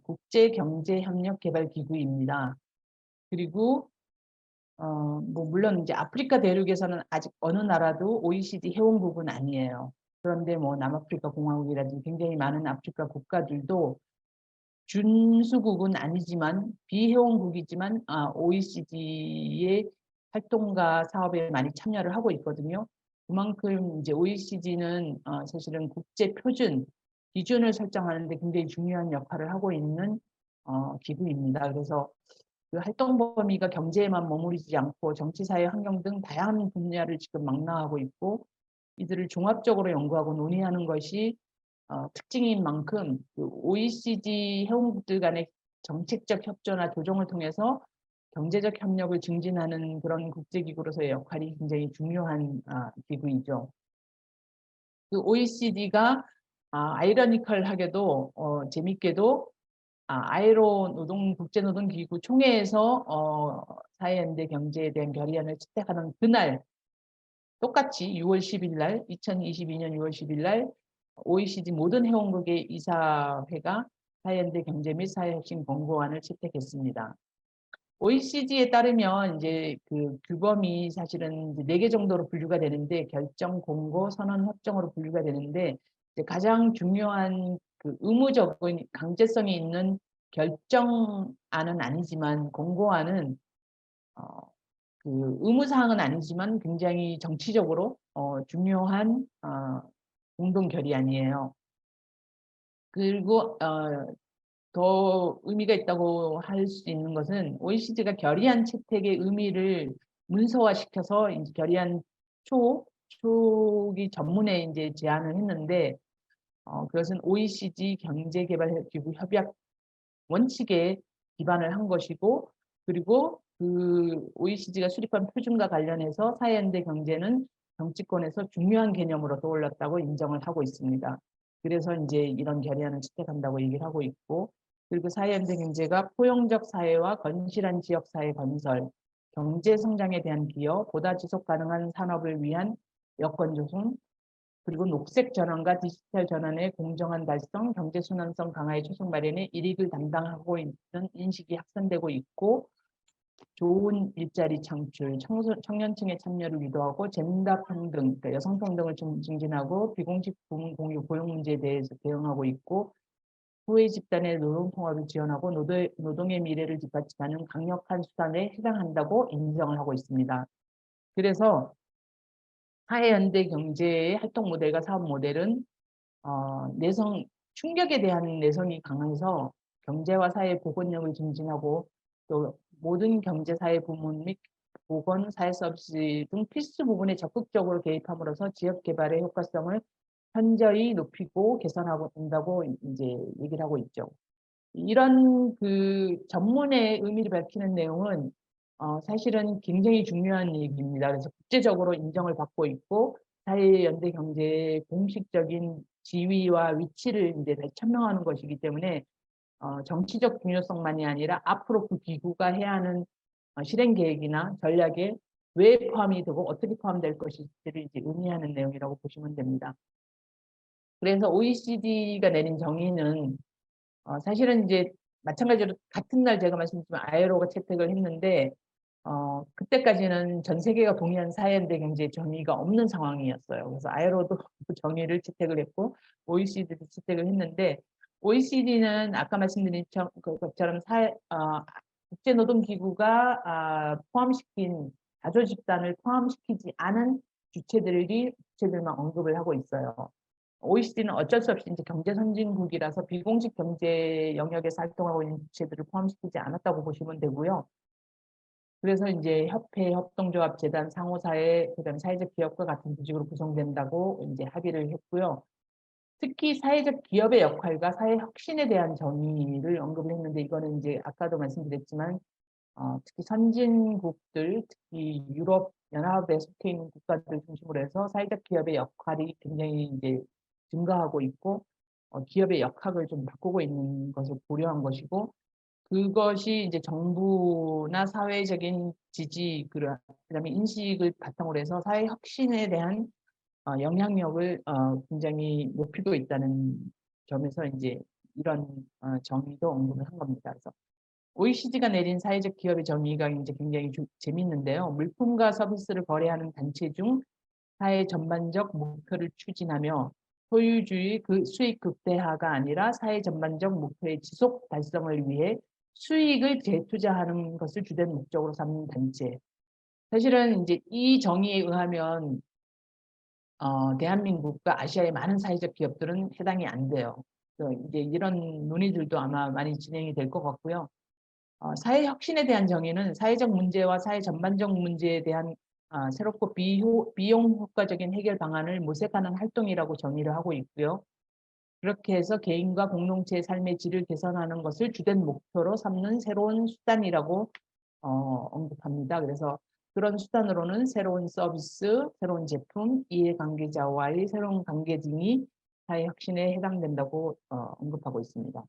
국제경제협력개발기구입니다. 그리고 뭐 물론 이제 아프리카 대륙에서는 아직 어느 나라도 OECD 회원국은 아니에요. 그런데 뭐 남아프리카 공화국이라든지 굉장히 많은 아프리카 국가들도 준수국은 아니지만 비회원국이지만 OECD의 활동과 사업에 많이 참여를 하고 있거든요. 그만큼 이제 OECD는 사실은 국제 표준 기준을 설정하는데 굉장히 중요한 역할을 하고 있는 기구입니다. 그래서 그 활동 범위가 경제에만 머무르지 않고 정치, 사회, 환경 등 다양한 분야를 지금 망라하고 있고, 이들을 종합적으로 연구하고 논의하는 것이 특징인 만큼 그 OECD 회원국들 간의 정책적 협조나 조정을 통해서 경제적 협력을 증진하는 그런 국제기구로서의 역할이 굉장히 중요한 기구이죠. 그 OECD가 아이러니컬하게도 재밌게도 아이로 국제노동기구 총회에서 사회연대 경제에 대한 결의안을 채택하는 그날 똑같이 6월 10일 날 2022년 6월 10일 날 OECD 모든 회원국의 이사회가 사회연대 경제 및 사회혁신 권고안을 채택했습니다. OECD에 따르면 이제 그 규범이 사실은 이제 4개 정도로 분류가 되는데, 결정, 공고, 선언, 협정으로 분류가 되는데, 이제 가장 중요한 그 의무적인 강제성이 있는 결정안은 아니지만 공고안은 그 의무사항은 아니지만 굉장히 정치적으로 중요한 공동 결의안이에요. 그리고 더 의미가 있다고 할 수 있는 것은 OECD가 결의안 채택의 의미를 문서화시켜서 이제 결의안 초기 전문에 이제 제안을 했는데 그것은 OECD 경제개발기구 협약 원칙에 기반을 한 것이고, 그리고 그 OECD가 수립한 표준과 관련해서 사회연대 경제는 정치권에서 중요한 개념으로 떠올랐다고 인정을 하고 있습니다. 그래서 이제 이런 결의안을 채택한다고 얘기를 하고 있고, 그리고 사회연대 경제가 포용적 사회와 건실한 지역사회 건설, 경제 성장에 대한 기여, 보다 지속 가능한 산업을 위한 여건 조성, 그리고 녹색 전환과 디지털 전환의 공정한 달성, 경제 순환성 강화의 초석 마련에 일익을 담당하고 있는 인식이 확산되고 있고, 좋은 일자리 창출, 청년층의 참여를 유도하고 젠더 평등, 그러니까 여성 평등을 증진하고 비공식 부문 공유 고용 문제에 대해서 대응하고 있고, 소외 집단의 노동 통합을 지원하고 노동의 미래를 뒷받침하는 강력한 수단에 해당한다고 인정을 하고 있습니다. 그래서 사회연대 경제의 활동 모델과 사업 모델은 충격에 대한 내성이 강해서 경제와 사회 복원력을 증진하고, 또 모든 경제 사회 부문 및 보건 사회 서비스 등 필수 부분에 적극적으로 개입함으로써 지역 개발의 효과성을 현저히 높이고 개선하고 된다고 이제 얘기를 하고 있죠. 이런 그 전문의 의미를 밝히는 내용은 사실은 굉장히 중요한 얘기입니다. 그래서 국제적으로 인정을 받고 있고, 사회연대 경제의 공식적인 지위와 위치를 이제 천명하는 것이기 때문에 정치적 중요성만이 아니라 앞으로 그 기구가 해야 하는 실행 계획이나 전략에 왜 포함이 되고 어떻게 포함될 것인지를 이제 의미하는 내용이라고 보시면 됩니다. 그래서 OECD가 내린 정의는 사실은 이제 마찬가지로 같은 날 제가 말씀드렸지만 ILO가 채택을 했는데 그때까지는 전 세계가 동의한 사회연대 경제 정의가 없는 상황이었어요. 그래서 ILO도 그 정의를 채택을 했고 OECD도 채택을 했는데, OECD는 아까 말씀드린 것처럼 국제노동기구가 포함시킨 다조 집단을 포함시키지 않은 주체들만 언급을 하고 있어요. OECD는 어쩔 수 없이 이제 경제 선진국이라서 비공식 경제 영역에서 활동하고 있는 주체들을 포함시키지 않았다고 보시면 되고요. 그래서 이제 협회, 협동조합, 재단, 상호사회, 그다음에 사회적 기업과 같은 조직으로 구성된다고 이제 합의를 했고요. 특히 사회적 기업의 역할과 사회 혁신에 대한 정의를 언급을 했는데, 이거는 이제 아까도 말씀드렸지만 특히 선진국들, 특히 유럽 연합에 속해 있는 국가들 중심으로 해서 사회적 기업의 역할이 굉장히 이제 증가하고 있고, 기업의 역학을 좀 바꾸고 있는 것을 고려한 것이고, 그것이 이제 정부나 사회적인 지지, 그다음에 인식을 바탕으로 해서 사회 혁신에 대한 영향력을 굉장히 높이고 있다는 점에서 이제 이런 정의도 언급을 한 겁니다. 그래서 OECD가 내린 사회적 기업의 정의가 이제 굉장히 재밌는데요. 물품과 서비스를 거래하는 단체 중 사회 전반적 목표를 추진하며 소유주의 그 수익 극대화가 아니라 사회 전반적 목표의 지속 달성을 위해 수익을 재투자하는 것을 주된 목적으로 삼는 단체. 사실은 이제 이 정의에 의하면 대한민국과 아시아의 많은 사회적 기업들은 해당이 안 돼요. 이제 이런 논의들도 아마 많이 진행이 될 것 같고요. 사회 혁신에 대한 정의는 사회적 문제와 사회 전반적 문제에 대한 새롭고 비용 효과적인 해결 방안을 모색하는 활동이라고 정의를 하고 있고요. 그렇게 해서 개인과 공동체의 삶의 질을 개선하는 것을 주된 목표로 삼는 새로운 수단이라고 언급합니다. 그래서 그런 수단으로는 새로운 서비스, 새로운 제품, 이해관계자와의 새로운 관계 등이 사회 혁신에 해당된다고 언급하고 있습니다.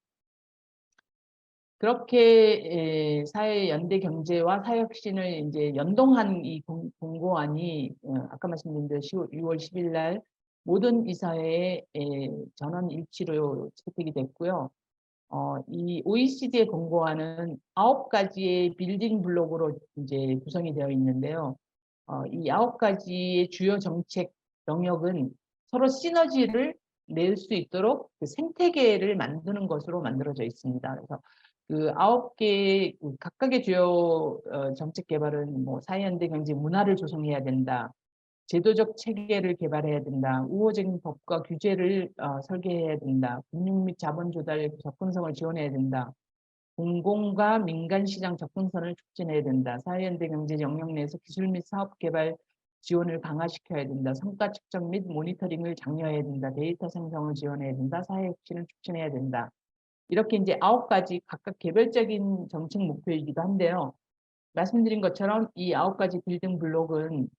그렇게 사회 연대 경제와 사회 혁신을 이제 연동한 이 공고안이 아까 말씀드린 대로 6월 10일 날 모든 이사회에 전원 일치로 채택이 됐고요. 이 OECD의 공고안은 9가지의 빌딩 블록으로 이제 구성이 되어 있는데요. 이 9가지의 주요 정책 영역은 서로 시너지를 낼 수 있도록 그 생태계를 만드는 것으로 만들어져 있습니다. 그래서 그 9개 각각의 주요 정책 개발은 뭐 사회연대 경제 문화를 조성해야 된다. 제도적 체계를 개발해야 된다. 우호적인 법과 규제를 설계해야 된다. 금융 및 자본 조달 접근성을 지원해야 된다. 공공과 민간 시장 접근성을 촉진해야 된다. 사회연대 경제 영역 내에서 기술 및 사업 개발 지원을 강화시켜야 된다. 성과 측정 및 모니터링을 장려해야 된다. 데이터 생성을 지원해야 된다. 사회 혁신을 촉진해야 된다. 이렇게 이제 9가지 각각 개별적인 정책 목표이기도 한데요. 말씀드린 것처럼 이 9가지 빌딩 블록은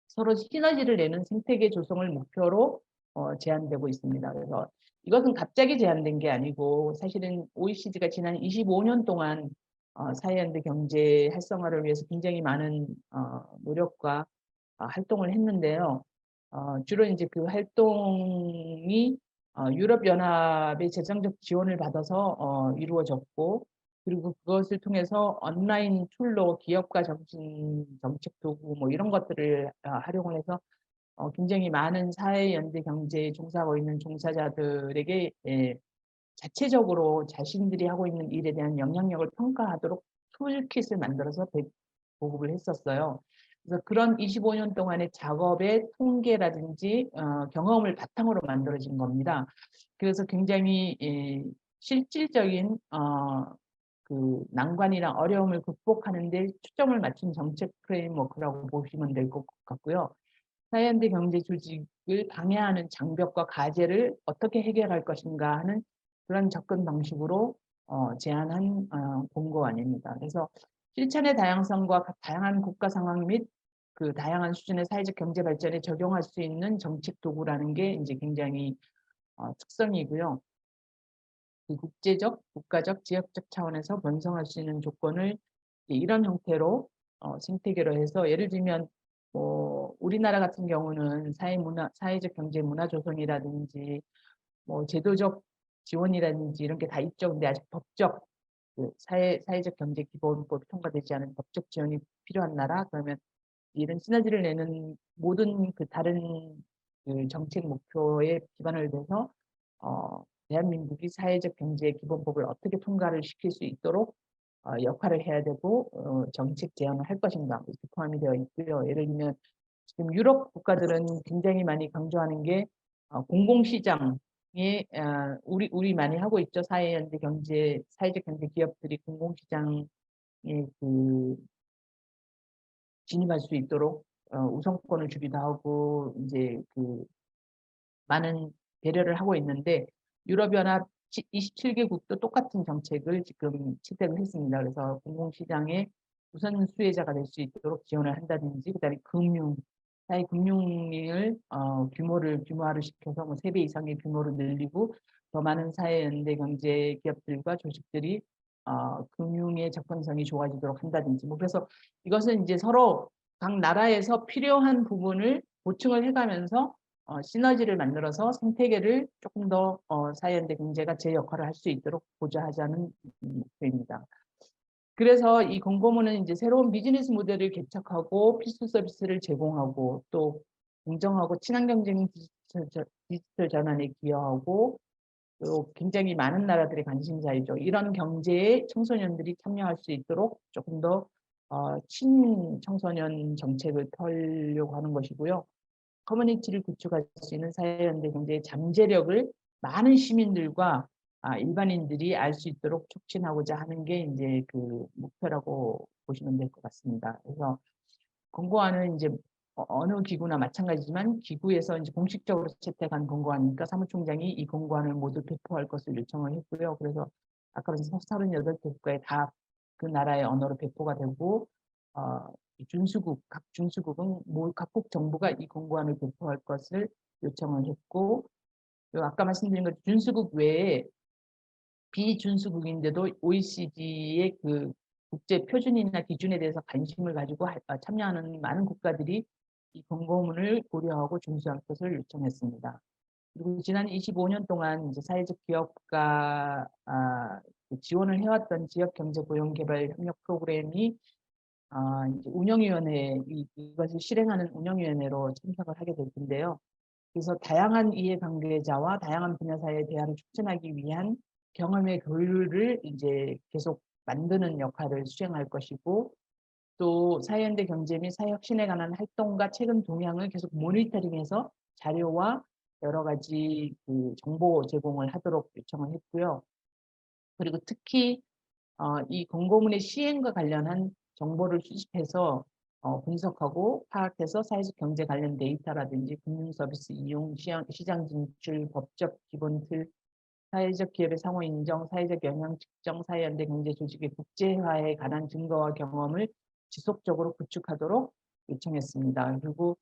서로 시너지를 내는 생태계 조성을 목표로 제안되고 있습니다. 그래서 이것은 갑자기 제안된 게 아니고 사실은 OECD가 지난 25년 동안 사회연대 경제 활성화를 위해서 굉장히 많은 노력과 활동을 했는데요. 주로 이제 그 활동이 유럽연합의 재정적 지원을 받아서 이루어졌고, 그리고 그것을 통해서 온라인 툴로 기업과 정책 도구 뭐 이런 것들을 활용을 해서 굉장히 많은 사회연대 경제에 종사하고 있는 종사자들에게 자체적으로 자신들이 하고 있는 일에 대한 영향력을 평가하도록 툴킷을 만들어서 보급을 했었어요. 그래서 그런 25년 동안의 작업의 통계라든지 경험을 바탕으로 만들어진 겁니다. 그래서 굉장히 실질적인 그 난관이나 어려움을 극복하는 데 초점을 맞춘 정책 프레임워크라고 보시면 될 것 같고요. 사회연대 경제 조직을 방해하는 장벽과 과제를 어떻게 해결할 것인가 하는 그런 접근 방식으로 제안한 공고안입니다. 그래서 실천의 다양성과 다양한 국가 상황 및 그 다양한 수준의 사회적 경제 발전에 적용할 수 있는 정책 도구라는 게 이제 굉장히 특성이고요. 그 국제적, 국가적, 지역적 차원에서 번성할 수 있는 조건을 이런 형태로 생태계로 해서 예를 들면 뭐 우리나라 같은 경우는 사회적 경제 문화 조성이라든지 뭐 제도적 지원이라든지 이런 게 다 있죠. 근데 아직 법적 그 사회적 경제 기본법이 통과되지 않은 법적 지원이 필요한 나라 그러면 이런 시너지를 내는 모든 그 다른 그 정책 목표에 기반을 둬서 대한민국이 사회적 경제 기본법을 어떻게 통과를 시킬 수 있도록 역할을 해야 되고 정책 제안을 할 것인가 이렇게 포함이 되어 있고요. 예를 들면 지금 유럽 국가들은 굉장히 많이 강조하는 게 공공시장에 우리 많이 하고 있죠. 사회연대 경제 사회적 경제 기업들이 공공시장에 그 진입할 수 있도록 우선권을 주기도 하고 이제 그 많은 배려를 하고 있는데 유럽연합 27개국도 똑같은 정책을 지금 채택을 했습니다. 그래서 공공시장의 우선 수혜자가 될 수 있도록 지원을 한다든지 그다음에 사회 금융을 규모화를 시켜서 뭐 3배 이상의 규모를 늘리고 더 많은 사회연대 경제 기업들과 조직들이 금융의 접근성이 좋아지도록 한다든지 뭐 그래서 이것은 이제 서로 각 나라에서 필요한 부분을 보충을 해가면서 시너지를 만들어서 생태계를 조금 더 사회연대 경제가 제 역할을 할 수 있도록 보좌하자는 목표입니다. 그래서 이 공고문은 이제 새로운 비즈니스 모델을 개척하고 필수 서비스를 제공하고 또 공정하고 친환경적인 디지털 전환에 기여하고 또 굉장히 많은 나라들의 관심사이죠. 이런 경제에 청소년들이 참여할 수 있도록 조금 더 친청소년 정책을 펴려고 하는 것이고요. 커뮤니티를 구축할 수 있는 사회연대 경제의 잠재력을 많은 시민들과 일반인들이 알 수 있도록 촉진하고자 하는 게 이제 그 목표라고 보시면 될 것 같습니다. 그래서 권고안은 이제 어느 기구나 마찬가지지만 기구에서 이제 공식적으로 채택한 권고안이니까 사무총장이 이 권고안을 모두 배포할 것을 요청을 했고요. 그래서 아까 말씀 38개 국가에 다 그 나라의 언어로 배포가 되고 각 준수국은 각국 정부가 이 권고안을 배포할 것을 요청을 했고 그리고 아까 말씀드린 것 준수국 외에 비준수국인데도 OECD의 그 국제 표준이나 기준에 대해서 관심을 가지고 참여하는 많은 국가들이 이 권고문을 고려하고 준수할 것을 요청했습니다. 그리고 지난 25년 동안 이제 사회적 기업과 그 지원을 해왔던 지역경제고용개발협력 프로그램이 이제 이것을 실행하는 운영위원회로 참석을 하게 될 텐데요. 그래서 다양한 이해관계자와 다양한 분야사의 대화를 촉진하기 위한 경험의 교류를 이제 계속 만드는 역할을 수행할 것이고, 또 사회연대 경제 및 사회혁신에 관한 활동과 최근 동향을 계속 모니터링해서 자료와 여러 가지 그 정보 제공을 하도록 요청을 했고요. 그리고 특히 이 공고문의 시행과 관련한 정보를 수집해서 분석하고 파악해서 사회적 경제 관련 데이터라든지 금융 서비스 이용, 시장 진출, 법적 기본 틀, 사회적 기업의 상호 인정, 사회적 영향 측정, 사회연대 경제 조직의 국제화에 관한 증거와 경험을 지속적으로 구축하도록 요청했습니다. 그리고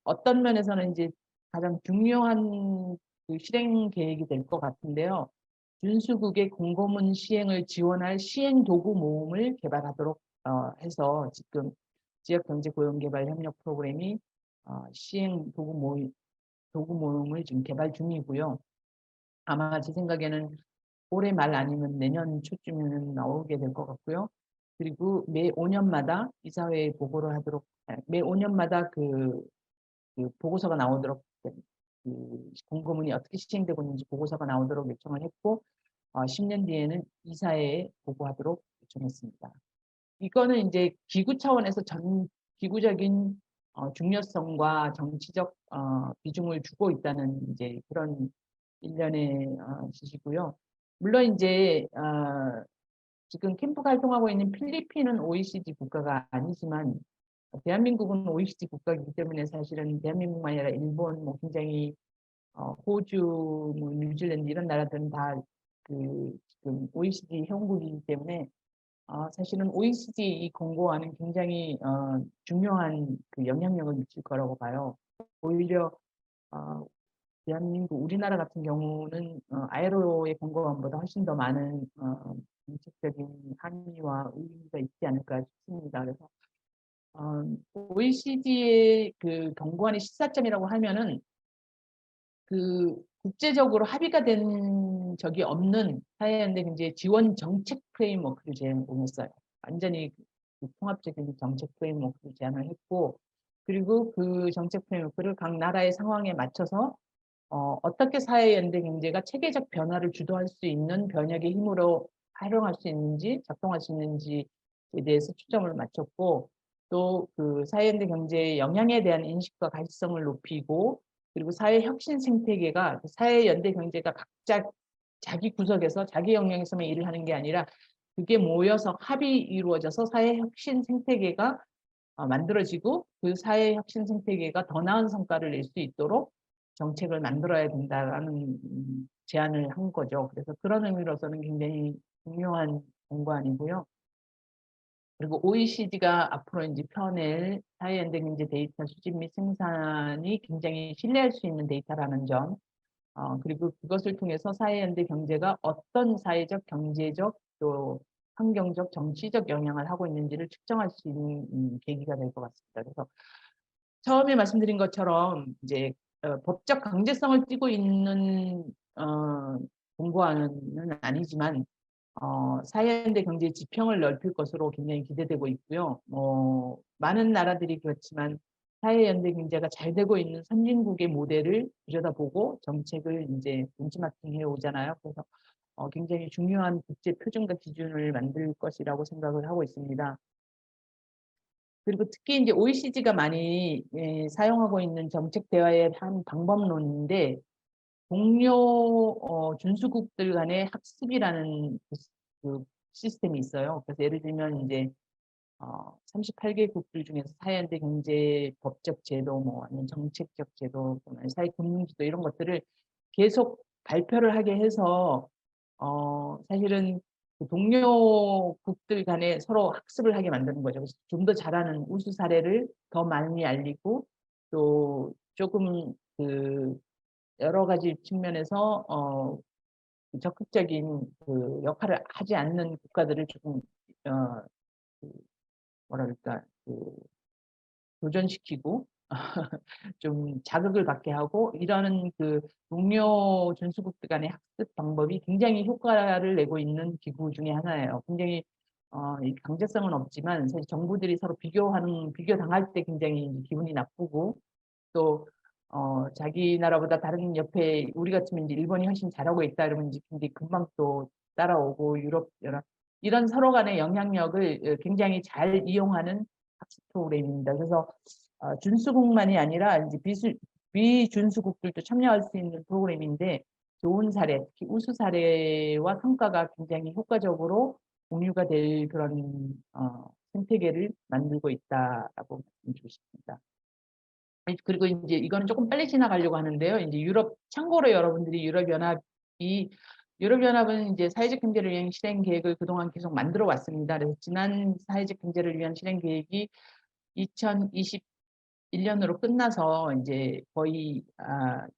어떤 면에서는 이제 가장 중요한 그 실행 계획이 될 것 같은데요. 준수국의 공고문 시행을 지원할 시행 도구 모음을 개발하도록 해서 지금 지역경제고용개발협력 프로그램이 시행 도구 모음을 지금 개발 중이고요. 아마 제 생각에는 올해 말 아니면 내년 초쯤에는 나오게 될 것 같고요. 그리고 매 5년마다 이사회에 보고를 하도록, 매 5년마다 그 보고서가 나오도록, 그 공고문이 어떻게 시행되고 있는지 보고서가 나오도록 요청을 했고, 10년 뒤에는 이사회에 보고하도록 요청했습니다. 이거는 이제 기구 차원에서 기구적인 중요성과 정치적 비중을 주고 있다는 이제 그런 일련의 지시고요. 물론 이제 지금 캠프 활동하고 있는 필리핀은 OECD 국가가 아니지만 대한민국은 OECD 국가이기 때문에 사실은 대한민국만 아니라 일본, 뭐 굉장히 호주, 뭐 뉴질랜드 이런 나라들은 다 지금 OECD 회원국이기 때문에 사실은 OECD 이 공고안은 굉장히 중요한 그 영향력을 미칠 거라고 봐요. 오히려 어, 대한민국 우리나라 같은 경우는 아이로의 공고안보다 훨씬 더 많은 정책적인 함의와 의미가 있지 않을까 싶습니다. 그래서 OECD의 그 경고안의 시사점이라고 하면은 그 국제적으로 합의가 된 적이 없는 사회연대 경제 지원 정책 프레임워크를 제안했어요. 완전히 그 통합적인 정책 프레임워크를 제안을 했고, 그리고 그 정책 프레임워크를 각 나라의 상황에 맞춰서 어떻게 사회연대 경제가 체계적 변화를 주도할 수 있는 변혁의 힘으로 활용할 수 있는지, 작동할 수 있는지에 대해서 초점을 맞췄고, 또 그 사회연대 경제의 영향에 대한 인식과 가시성을 높이고, 그리고 사회 혁신 생태계가 사회연대 경제가 각자 자기 구석에서 자기 영역에서만 일을 하는 게 아니라 그게 모여서 합이 이루어져서 사회 혁신 생태계가 만들어지고 그 사회 혁신 생태계가 더 나은 성과를 낼 수 있도록 정책을 만들어야 된다라는 제안을 한 거죠. 그래서 그런 의미로서는 굉장히 중요한 공고안이고요. 그리고 OECD가 앞으로 이제 펴낼 사회연대 경제 데이터 수집 및 생산이 굉장히 신뢰할 수 있는 데이터라는 점, 그리고 그것을 통해서 사회연대 경제가 어떤 사회적, 경제적, 또 환경적, 정치적 영향을 하고 있는지를 측정할 수 있는 계기가 될 것 같습니다. 그래서 처음에 말씀드린 것처럼 이제 법적 강제성을 띠고 있는 공고안은 아니지만 사회연대 경제 지평을 넓힐 것으로 굉장히 기대되고 있고요. 많은 나라들이 그렇지만 사회연대 경제가 잘 되고 있는 선진국의 모델을 들여다보고 정책을 이제 벤치마킹해 오잖아요. 그래서 굉장히 중요한 국제 표준과 기준을 만들 것이라고 생각을 하고 있습니다. 그리고 특히 이제 OECD가 많이 사용하고 있는 정책 대화의 한 방법론인데 동료 준수국들 간의 학습이라는 그 시스템이 있어요. 그래서 예를 들면 이제 38개국들 중에서 사회연대 경제 법적 제도, 뭐 아니면 정책적 제도, 사회금융지도 이런 것들을 계속 발표를 하게 해서 사실은 그 동료국들 간에 서로 학습을 하게 만드는 거죠. 그래서 좀 더 잘하는 우수 사례를 더 많이 알리고 또 조금 그 여러 가지 측면에서 적극적인 그 역할을 하지 않는 국가들을 조금 어, 그 뭐라 그럴까 도전시키고 좀 자극을 받게 하고 이러는 그 동료 준수국들 간의 학습 방법이 굉장히 효과를 내고 있는 기구 중에 하나예요. 굉장히 이 강제성은 없지만 사실 정부들이 서로 비교 당할 때 굉장히 기분이 나쁘고 또 자기 나라보다 다른 옆에 우리 같으면 이제 일본이 훨씬 잘하고 있다 이러면 이제 굉장히 금방 또 따라오고 유럽 연합 이런 서로 간의 영향력을 굉장히 잘 이용하는 학습 프로그램입니다. 그래서 준수국만이 아니라 이제 비준수국들도 참여할 수 있는 프로그램인데 좋은 사례, 특히 우수 사례와 성과가 굉장히 효과적으로 공유가 될 그런 생태계를 만들고 있다라고 말씀드리고 싶습니다. 그리고 이제 이거는 조금 빨리 지나가려고 하는데요. 이제 참고로 여러분들이 유럽연합은 이제 사회적 경제를 위한 실행 계획을 그동안 계속 만들어 왔습니다. 그래서 지난 사회적 경제를 위한 실행 계획이 2021년으로 끝나서 이제 거의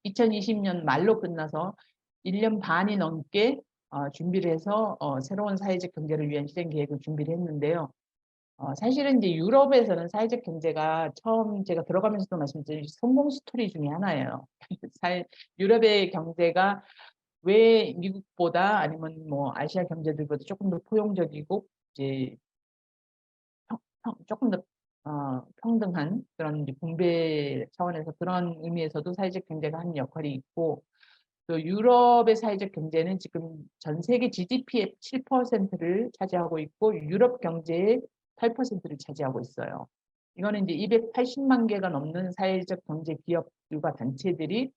2020년 말로 끝나서 1년 반이 넘게 준비를 해서 새로운 사회적 경제를 위한 실행 계획을 준비를 했는데요. 사실은 이제 유럽에서는 사회적 경제가 처음 제가 들어가면서도 말씀드린 성공 스토리 중에 하나예요. 유럽의 경제가 왜 미국보다 아니면 뭐 아시아 경제들보다 조금 더 포용적이고 이제 조금 더 평등한 그런 이제 분배 차원에서 그런 의미에서도 사회적 경제가 하는 역할이 있고 또 유럽의 사회적 경제는 지금 전 세계 GDP의 7%를 차지하고 있고 유럽 경제의 8%를 차지하고 있어요. 이거는 이제 280만 개가 넘는 사회적 경제 기업들과 단체들이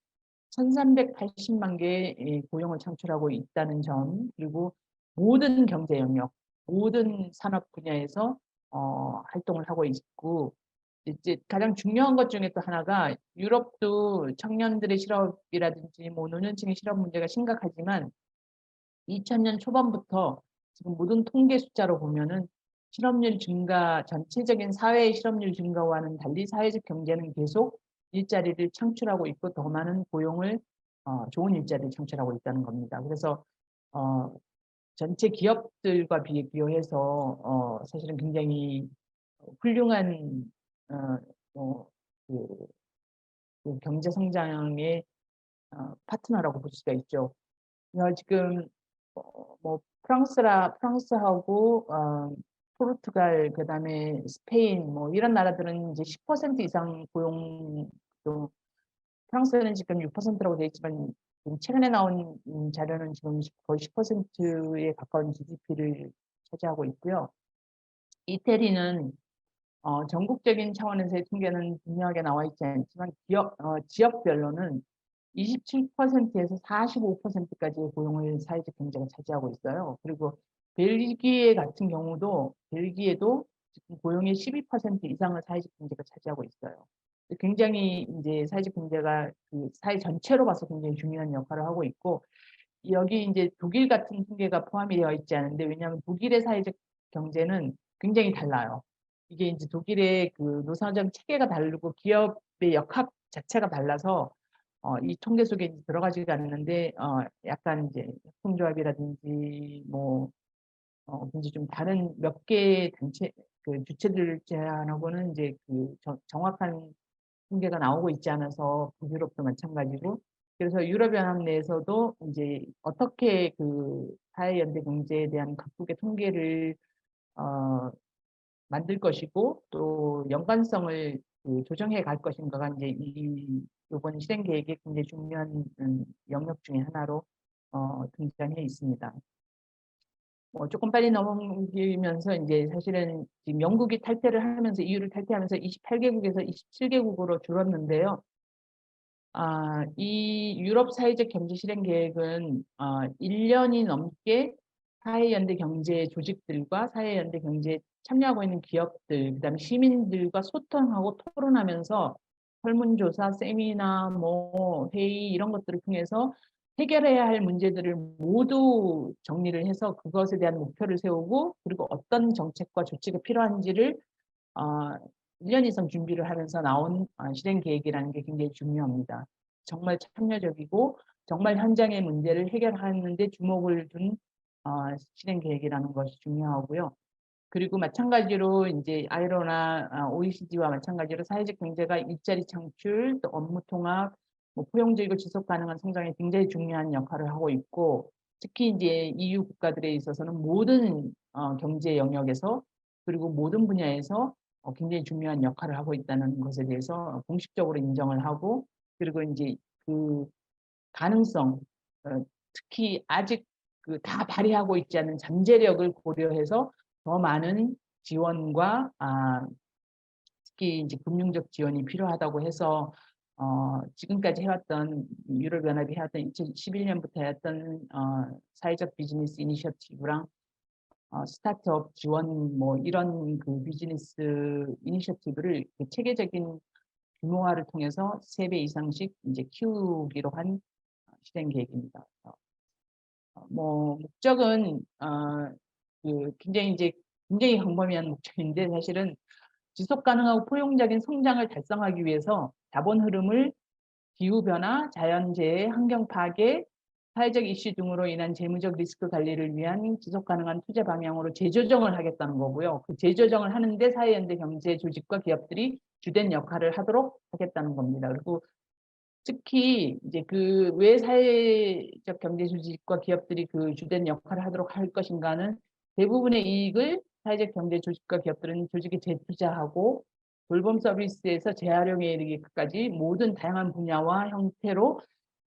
1380만 개의 고용을 창출하고 있다는 점, 그리고 모든 경제 영역, 모든 산업 분야에서 활동을 하고 있고, 이제 가장 중요한 것 중에 또 하나가 유럽도 청년들의 실업이라든지 뭐 노년층의 실업 문제가 심각하지만 2000년 초반부터 지금 모든 통계 숫자로 보면은 실업률 증가, 전체적인 사회의 실업률 증가와는 달리 사회적 경제는 계속 일자리를 창출하고 있고 더 많은 고용을 좋은 일자리를 창출하고 있다는 겁니다. 그래서 어, 전체 기업들과 비교해서 사실은 굉장히 훌륭한 어, 어, 그, 그 경제 성장의 파트너라고 볼 수가 있죠. 지금 뭐 프랑스하고 포르투갈 그다음에 스페인 뭐 이런 나라들은 이제 10% 이상 고용 또 프랑스는 지금 6%라고 되어 있지만 최근에 나온 자료는 지금 거의 10%에 가까운 GDP를 차지하고 있고요. 이태리는 전국적인 차원에서의 통계는 분명하게 나와 있지 않지만 지역별로는 27%에서 45%까지의 고용을 사회적 경제가 차지하고 있어요. 그리고 벨기에 같은 경우도 벨기에도 지금 고용의 12% 이상을 사회적 경제가 차지하고 있어요. 굉장히 이제 사회적 경제가 그 사회 전체로 봐서 굉장히 중요한 역할을 하고 있고 여기 이제 독일 같은 통계가 포함이 되어 있지 않은데 왜냐하면 독일의 사회적 경제는 굉장히 달라요. 이게 이제 독일의 그 노사정 체계가 다르고 기업의 역학 자체가 달라서 이 통계 속에 들어가지가 않는데 약간 이제 협동조합이라든지 뭐 이제 좀 다른 몇 개의 단체 그 주체들 제한하고는 이제 그 정확한 통계가 나오고 있지 않아서 북유럽도 마찬가지고 그래서 유럽연합 내에서도 이제 어떻게 그 사회연대 경제에 대한 각국의 통계를 어, 만들 것이고 또 연관성을 그 조정해 갈 것인가가 이제 이번 실행 계획의 굉장히 중요한 영역 중에 하나로 등장해 있습니다. 조금 빨리 넘기면서 이제 사실은 지금 영국이 탈퇴를 하면서 EU를 탈퇴하면서 28개국에서 27개국으로 줄었는데요. 이 유럽 사회적 경제 실행 계획은 1년이 넘게 사회연대 경제 조직들과 사회연대 경제에 참여하고 있는 기업들, 그다음에 시민들과 소통하고 토론하면서 설문조사, 세미나, 뭐 회의 이런 것들을 통해서 해결해야 할 문제들을 모두 정리를 해서 그것에 대한 목표를 세우고 그리고 어떤 정책과 조치가 필요한지를 1년 이상 준비를 하면서 나온 실행 계획이라는 게 굉장히 중요합니다. 정말 참여적이고 정말 현장의 문제를 해결하는 데 주목을 둔 실행 계획이라는 것이 중요하고요. 그리고 마찬가지로 이제 아이로나 OECD와 마찬가지로 사회적 경제가 일자리 창출, 또 업무 통합, 뭐 포용적이고 지속 가능한 성장에 굉장히 중요한 역할을 하고 있고 특히 이제 EU 국가들에 있어서는 모든 경제 영역에서 그리고 모든 분야에서 굉장히 중요한 역할을 하고 있다는 것에 대해서 공식적으로 인정을 하고 그리고 이제 그 가능성, 특히 아직 그 다 발휘하고 있지 않은 잠재력을 고려해서 더 많은 지원과 특히 이제 금융적 지원이 필요하다고 해서 지금까지 해왔던 유럽연합이 해왔던 2011년부터 해왔던 사회적 비즈니스 이니셔티브랑 스타트업 지원 뭐 이런 그 비즈니스 이니셔티브를 그 체계적인 규모화를 통해서 3배 이상씩 이제 키우기로 한 실행 계획입니다. 뭐 목적은 그 굉장히 광범위한 목적인데 사실은 지속 가능하고 포용적인 성장을 달성하기 위해서 자본 흐름을 기후 변화, 자연재해, 환경 파괴, 사회적 이슈 등으로 인한 재무적 리스크 관리를 위한 지속 가능한 투자 방향으로 재조정을 하겠다는 거고요. 그 재조정을 하는데 사회연대 경제 조직과 기업들이 주된 역할을 하도록 하겠다는 겁니다. 그리고 특히 이제 그 왜 사회적 경제 조직과 기업들이 그 주된 역할을 하도록 할 것인가는 대부분의 이익을 사회적 경제 조직과 기업들은 조직에 재투자하고 돌봄 서비스에서 재활용에 이르기까지 모든 다양한 분야와 형태로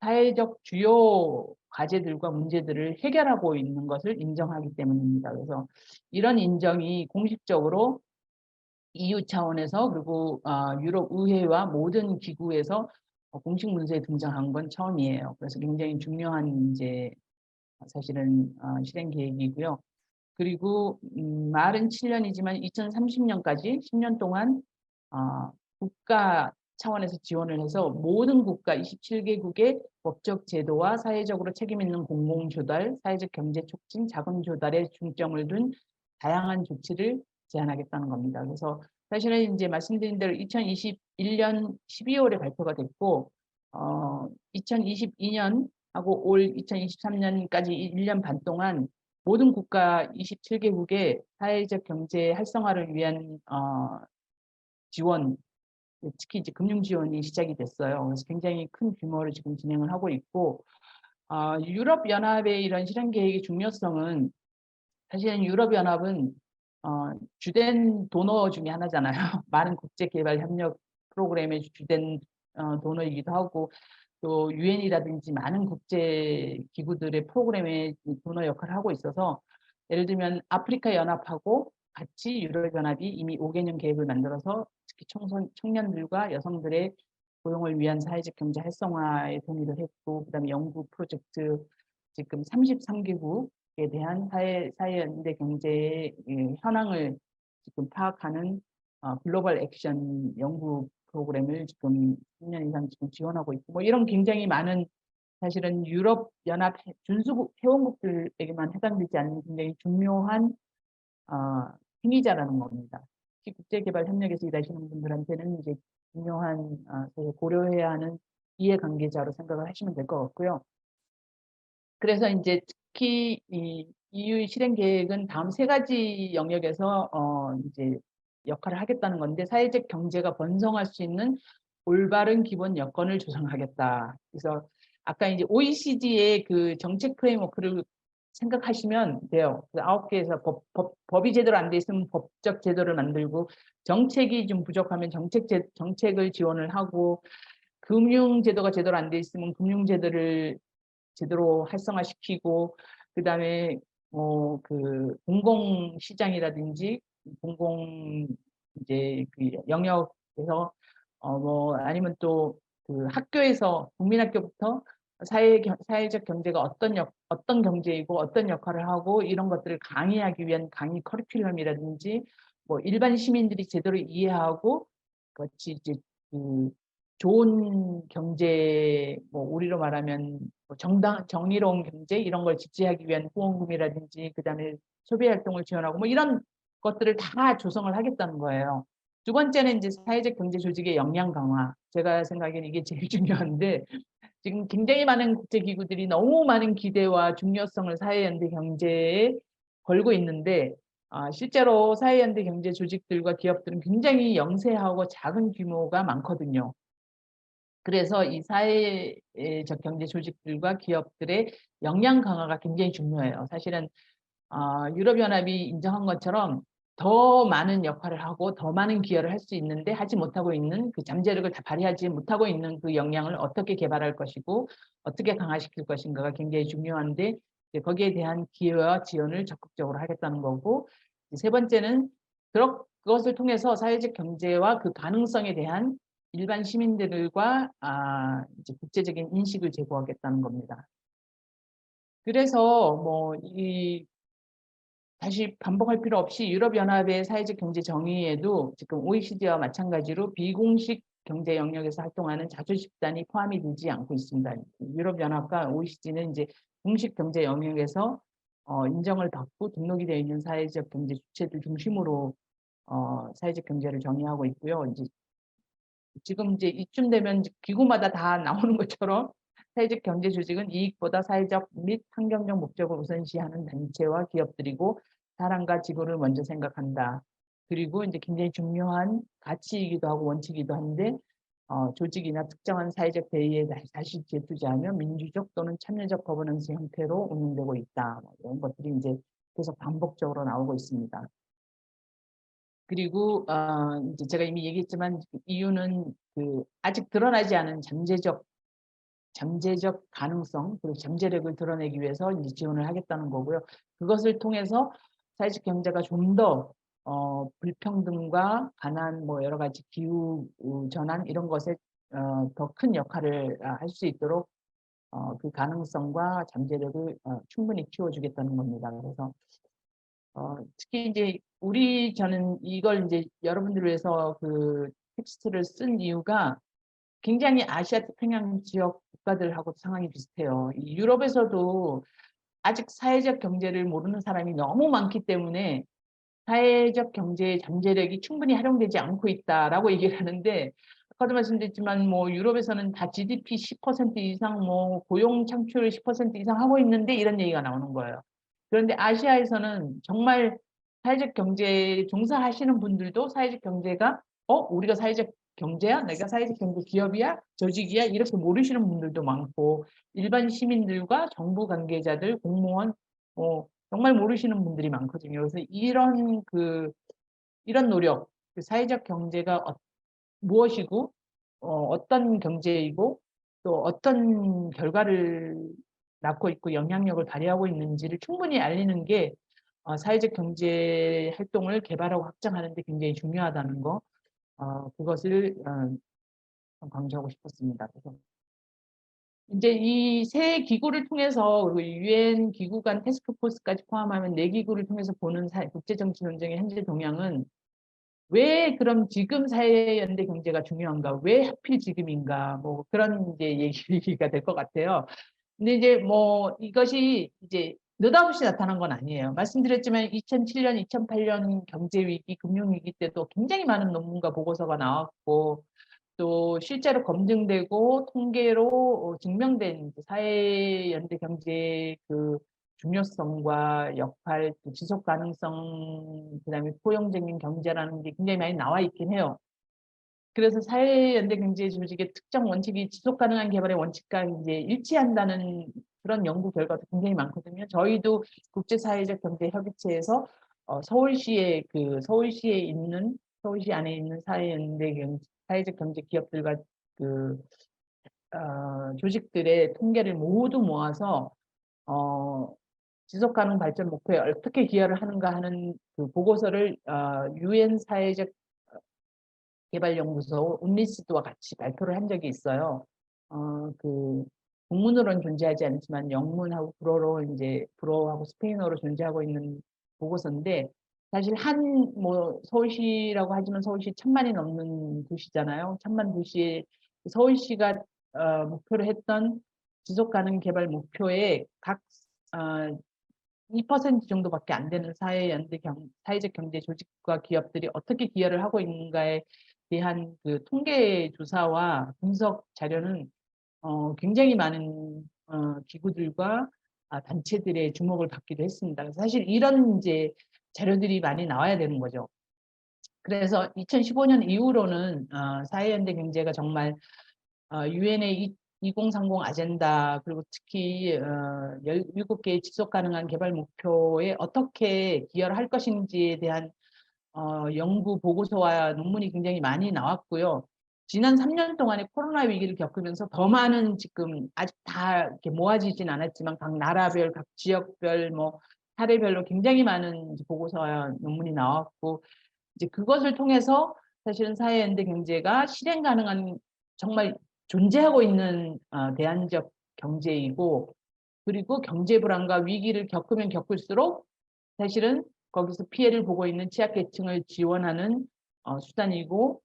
사회적 주요 과제들과 문제들을 해결하고 있는 것을 인정하기 때문입니다. 그래서 이런 인정이 공식적으로 EU 차원에서 그리고 유럽 의회와 모든 기구에서 공식 문서에 등장한 건 처음이에요. 그래서 굉장히 중요한 이제 사실은 실행 계획이고요. 그리고 말은 7년이지만 2030년까지 10년 동안 국가 차원에서 지원을 해서 모든 국가 27개국의 법적 제도와 사회적으로 책임 있는 공공 조달, 사회적 경제 촉진, 자금 조달에 중점을 둔 다양한 조치를 제안하겠다는 겁니다. 그래서 사실은 이제 말씀드린 대로 2021년 12월에 발표가 됐고 2022년하고 올 2023년까지 1년 반 동안 모든 국가 27개국의 사회적 경제 활성화를 위한 지원, 특히 이제 금융 지원이 시작이 됐어요. 그래서 굉장히 큰 규모를 지금 진행을 하고 있고, 유럽 연합의 이런 실행 계획의 중요성은 사실은 유럽 연합은 주된 도너 중에 하나잖아요. 많은 국제 개발 협력 프로그램의 주된 도너이기도 하고 또 유엔이라든지 많은 국제 기구들의 프로그램의 도너 역할을 하고 있어서 예를 들면 아프리카 연합하고 같이 유럽 연합이 이미 5개년 계획을 만들어서 특히 청년들과 여성들의 고용을 위한 사회적 경제 활성화에 동의를 했고 그다음에 연구 프로젝트 지금 33개국에 대한 사회연대 경제의 현황을 지금 파악하는 글로벌 액션 연구 프로그램을 지금 10년 이상 지금 지원하고 있고 뭐 이런 굉장히 많은 사실은 유럽 연합 준수국 회원국들에게만 해당되지 않는 굉장히 중요한 행위자라는 겁니다. 특히 국제개발 협력에서 일하시는 분들한테는 이제 중요한 고려해야 하는 이해관계자로 생각을 하시면 될 것 같고요. 그래서 이제 특히 이 EU 실행 계획은 다음 3가지 영역에서 이제 역할을 하겠다는 건데 사회적 경제가 번성할 수 있는 올바른 기본 여건을 조성하겠다. 그래서 아까 이제 OECD의 그 정책 프레임워크를 생각하시면 돼요. 그 9개에서 법이 제대로 안 돼 있으면 법적 제도를 만들고 정책이 좀 부족하면 정책을 지원을 하고 금융제도가 제대로 안 돼 있으면 금융제도를 제대로 활성화시키고 그다음에 그 공공 시장이라든지 공공 이제 그 영역에서 뭐 아니면 또 그 학교에서 국민학교부터 사회적 경제가 어떤 경제이고 어떤 역할을 하고 이런 것들을 강의하기 위한 강의 커리큘럼이라든지 뭐 일반 시민들이 제대로 이해하고 같이 이제 그 좋은 경제 뭐 우리로 말하면 뭐 정의로운 경제 이런 걸 지지하기 위한 후원금이라든지 그다음에 소비 활동을 지원하고 뭐 이런 것들을 다 조성을 하겠다는 거예요. 두 번째는 이제 사회적 경제 조직의 역량 강화. 제가 생각에는 이게 제일 중요한데 지금 굉장히 많은 국제기구들이 너무 많은 기대와 중요성을 사회연대 경제에 걸고 있는데 실제로 사회연대 경제 조직들과 기업들은 굉장히 영세하고 작은 규모가 많거든요. 그래서 이 사회적 경제 조직들과 기업들의 역량 강화가 굉장히 중요해요. 사실은 유럽연합이 인정한 것처럼 더 많은 역할을 하고 더 많은 기여를 할 수 있는데 하지 못하고 있는 그 잠재력을 다 발휘하지 못하고 있는 그 역량을 어떻게 개발할 것이고 어떻게 강화시킬 것인가가 굉장히 중요한데 거기에 대한 기여와 지원을 적극적으로 하겠다는 거고 세 번째는 그것을 통해서 사회적 경제와 그 가능성에 대한 일반 시민들과 이제 국제적인 인식을 제고하겠다는 겁니다. 그래서 다시 반복할 필요 없이 유럽연합의 사회적 경제 정의에도 지금 OECD와 마찬가지로 비공식 경제 영역에서 활동하는 자주집단이 포함이 되지 않고 있습니다. 유럽연합과 OECD는 이제 공식 경제 영역에서 인정을 받고 등록이 되어 있는 사회적 경제 주체들 중심으로 사회적 경제를 정의하고 있고요. 이제 지금 이제 이쯤 되면 기구마다 다 나오는 것처럼 사회적 경제 조직은 이익보다 사회적 및 환경적 목적을 우선시하는 단체와 기업들이고 사람과 지구를 먼저 생각한다. 그리고 이제 굉장히 중요한 가치이기도 하고 원칙이기도 한데 조직이나 특정한 사회적 대의에 다시 재투자하며 민주적 또는 참여적 거버넌스 형태로 운영되고 있다. 이런 것들이 이제 계속 반복적으로 나오고 있습니다. 그리고 이제 제가 이미 얘기했지만 이유는 그 아직 드러나지 않은 잠재적 가능성 그리고 잠재력을 드러내기 위해서 이제 지원을 하겠다는 거고요. 그것을 통해서 사회적 경제가 좀 더 불평등과 가난 여러 가지 기후 전환 이런 것에 더 큰 역할을 할 수 있도록 그 가능성과 잠재력을 충분히 키워주겠다는 겁니다. 그래서 특히 이제 저는 이걸 이제 여러분들을 위해서 그 텍스트를 쓴 이유가 굉장히 아시아 태평양 지역 국가들하고 상황이 비슷해요. 유럽에서도 아직 사회적 경제를 모르는 사람이 너무 많기 때문에 사회적 경제의 잠재력이 충분히 활용되지 않고 있다라고 얘기를 하는데 아까도 말씀드렸지만 유럽에서는 다 GDP 10% 이상 고용 창출 10% 이상 하고 있는데 이런 얘기가 나오는 거예요. 그런데 아시아에서는 정말 사회적 경제에 종사하시는 분들도 사회적 경제가 우리가 사회적 경제야? 내가 사회적 경제 기업이야? 조직이야? 이렇게 모르시는 분들도 많고 일반 시민들과 정부 관계자들, 공무원 정말 모르시는 분들이 많거든요. 그래서 이런 노력, 그 사회적 경제가 무엇이고, 어떤 경제이고, 또 어떤 결과를 낳고 있고 영향력을 발휘하고 있는지를 충분히 알리는 게 사회적 경제 활동을 개발하고 확장하는 데 굉장히 중요하다는 거, 그것을 강조하고 싶었습니다. 그래서 이제 이 세 기구를 통해서 그리고 유엔 기구 간 태스크포스까지 포함하면 네 기구를 통해서 보는 국제정치 논쟁의 현재 동향은 왜 그럼 지금 사회연대 경제가 중요한가? 왜 하필 지금인가? 그런 이제 얘기가 될 것 같아요. 근데 이제 이것이 이제 느닷없이 나타난 건 아니에요. 말씀드렸지만 2007년, 2008년 경제 위기, 금융 위기 때도 굉장히 많은 논문과 보고서가 나왔고 또 실제로 검증되고 통계로 증명된 사회연대 경제의 그 중요성과 역할, 또 지속 가능성, 그다음에 포용적인 경제라는 게 굉장히 많이 나와 있긴 해요. 그래서 사회연대 경제 조직의 특정 원칙이 지속 가능한 개발의 원칙과 이제 일치한다는 그런 연구 결과도 굉장히 많거든요. 저희도 국제사회적 경제 협의체에서 서울시 안에 있는 사회적 경제 기업들과 그 조직들의 통계를 모두 모아서 지속 가능 발전 목표에 어떻게 기여를 하는가 하는 그 보고서를 유엔 사회적 개발연구소 운리스드와 같이 발표를 한 적이 있어요. 그 공문으로는 존재하지 않지만 영문하고 불어하고 스페인어로 존재하고 있는 보고서인데 사실 서울시라고 하지만 서울시 1000만이 넘는 도시잖아요. 1000만 도시에 서울시가 목표로 했던 지속 가능 개발 목표에 각 2% 정도밖에 안 되는 사회적 경제 조직과 기업들이 어떻게 기여를 하고 있는가에 대한 그 통계 조사와 분석 자료는 굉장히 많은 기구들과 단체들의 주목을 받기도 했습니다. 사실 이런 이제 자료들이 많이 나와야 되는 거죠. 그래서 2015년 이후로는 사회연대 경제가 정말 유엔의 2030 아젠다 그리고 특히 17개의 지속 가능한 개발 목표에 어떻게 기여를 할 것인지에 대한 연구 보고서와 논문이 굉장히 많이 나왔고요. 지난 3년 동안에 코로나 위기를 겪으면서 더 많은 지금 아직 다 이렇게 모아지진 않았지만 각 나라별, 각 지역별, 뭐 사례별로 굉장히 많은 보고서와 논문이 나왔고 이제 그것을 통해서 사실은 사회연대 경제가 실행 가능한 정말 존재하고 있는 대안적 경제이고 그리고 경제 불안과 위기를 겪으면 겪을수록 사실은 거기서 피해를 보고 있는 취약계층을 지원하는 수단이고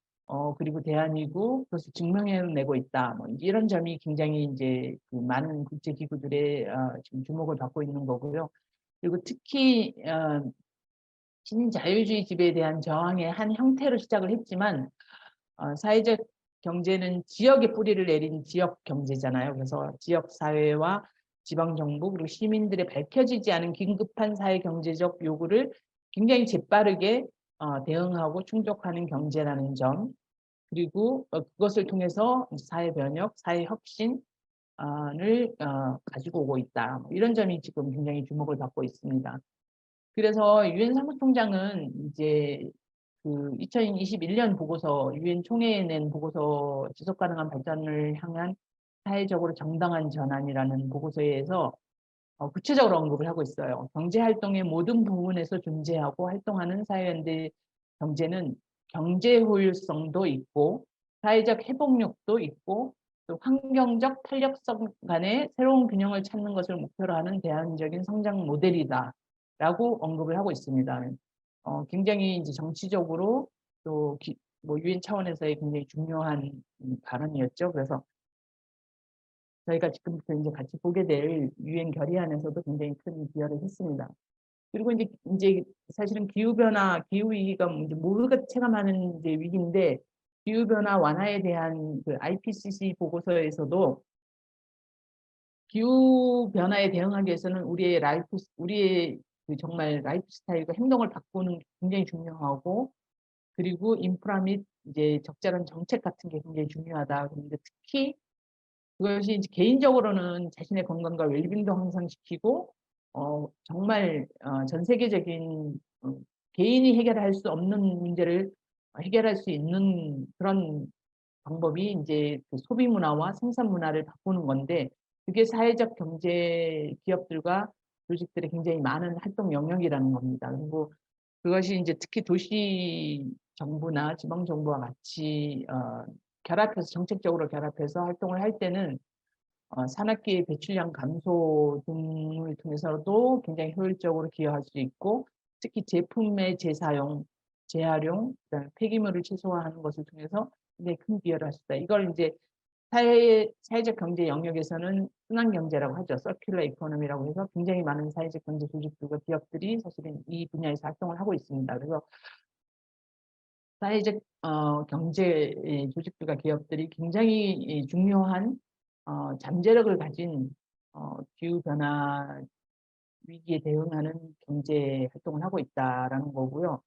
그리고 대안이고 그것을 증명해내고 있다. 뭐 이런 점이 굉장히 이제 그 많은 국제기구들의 지금 주목을 받고 있는 거고요. 그리고 특히 신자유주의 지배에 대한 저항의 한 형태로 시작을 했지만 사회적 경제는 지역에 뿌리를 내린 지역 경제잖아요. 그래서 지역 사회와 지방 정부 그리고 시민들의 밝혀지지 않은 긴급한 사회 경제적 요구를 굉장히 재빠르게 대응하고 충족하는 경제라는 점 그리고 그것을 통해서 사회 변혁, 사회 혁신을 가지고 오고 있다. 뭐 이런 점이 지금 굉장히 주목을 받고 있습니다. 그래서 유엔 사무총장은 이제 그 2021년 보고서 유엔 총회에 낸 보고서 지속 가능한 발전을 향한 사회적으로 정당한 전환이라는 보고서에서 구체적으로 언급을 하고 있어요. 경제 활동의 모든 부분에서 존재하고 활동하는 사회연대 경제는 경제 효율성도 있고 사회적 회복력도 있고 또 환경적 탄력성 간의 새로운 균형을 찾는 것을 목표로 하는 대안적인 성장 모델이다라고 언급을 하고 있습니다. 굉장히 이제 정치적으로 또 뭐 유엔 차원에서의 굉장히 중요한 발언이었죠. 그래서 저희가 지금부터 이제 같이 보게 될 유엔 결의안에서도 굉장히 큰 기여를 했습니다. 그리고 이제 사실은 기후 변화, 기후 위기가 이제 모두가 체감하는 이제 위기인데 기후 변화 완화에 대한 그 IPCC 보고서에서도 기후 변화에 대응하기 위해서는 우리의 그 정말 라이프 스타일과 행동을 바꾸는 게 굉장히 중요하고 그리고 인프라 및 이제 적절한 정책 같은 게 굉장히 중요하다. 그런데 특히 그것이 이제 개인적으로는 자신의 건강과 웰빙도 향상시키고 정말 전 세계적인 개인이 해결할 수 없는 문제를 해결할 수 있는 그런 방법이 이제 그 소비 문화와 생산 문화를 바꾸는 건데 그게 사회적 경제 기업들과 조직들의 굉장히 많은 활동 영역이라는 겁니다. 그리고 그것이 이제 특히 도시 정부나 지방 정부와 같이 결합해서 정책적으로 결합해서 활동을 할 때는 산업기의 배출량 감소 등을 통해서도 굉장히 효율적으로 기여할 수 있고 특히 제품의 재사용, 재활용, 그다음에 폐기물을 최소화하는 것을 통해서 굉장히 큰 기여를 할 수 있다. 이걸 이제 사회적 경제 영역에서는 순환 경제라고 하죠. 서큘러 이코노미라고 해서 굉장히 많은 사회적 경제 조직들과 기업들이 사실은 이 분야에서 활동을 하고 있습니다. 그래서 사회적 경제 조직들과 기업들이 굉장히 중요한 잠재력을 가진 기후 변화 위기에 대응하는 경제 활동을 하고 있다라는 거고요.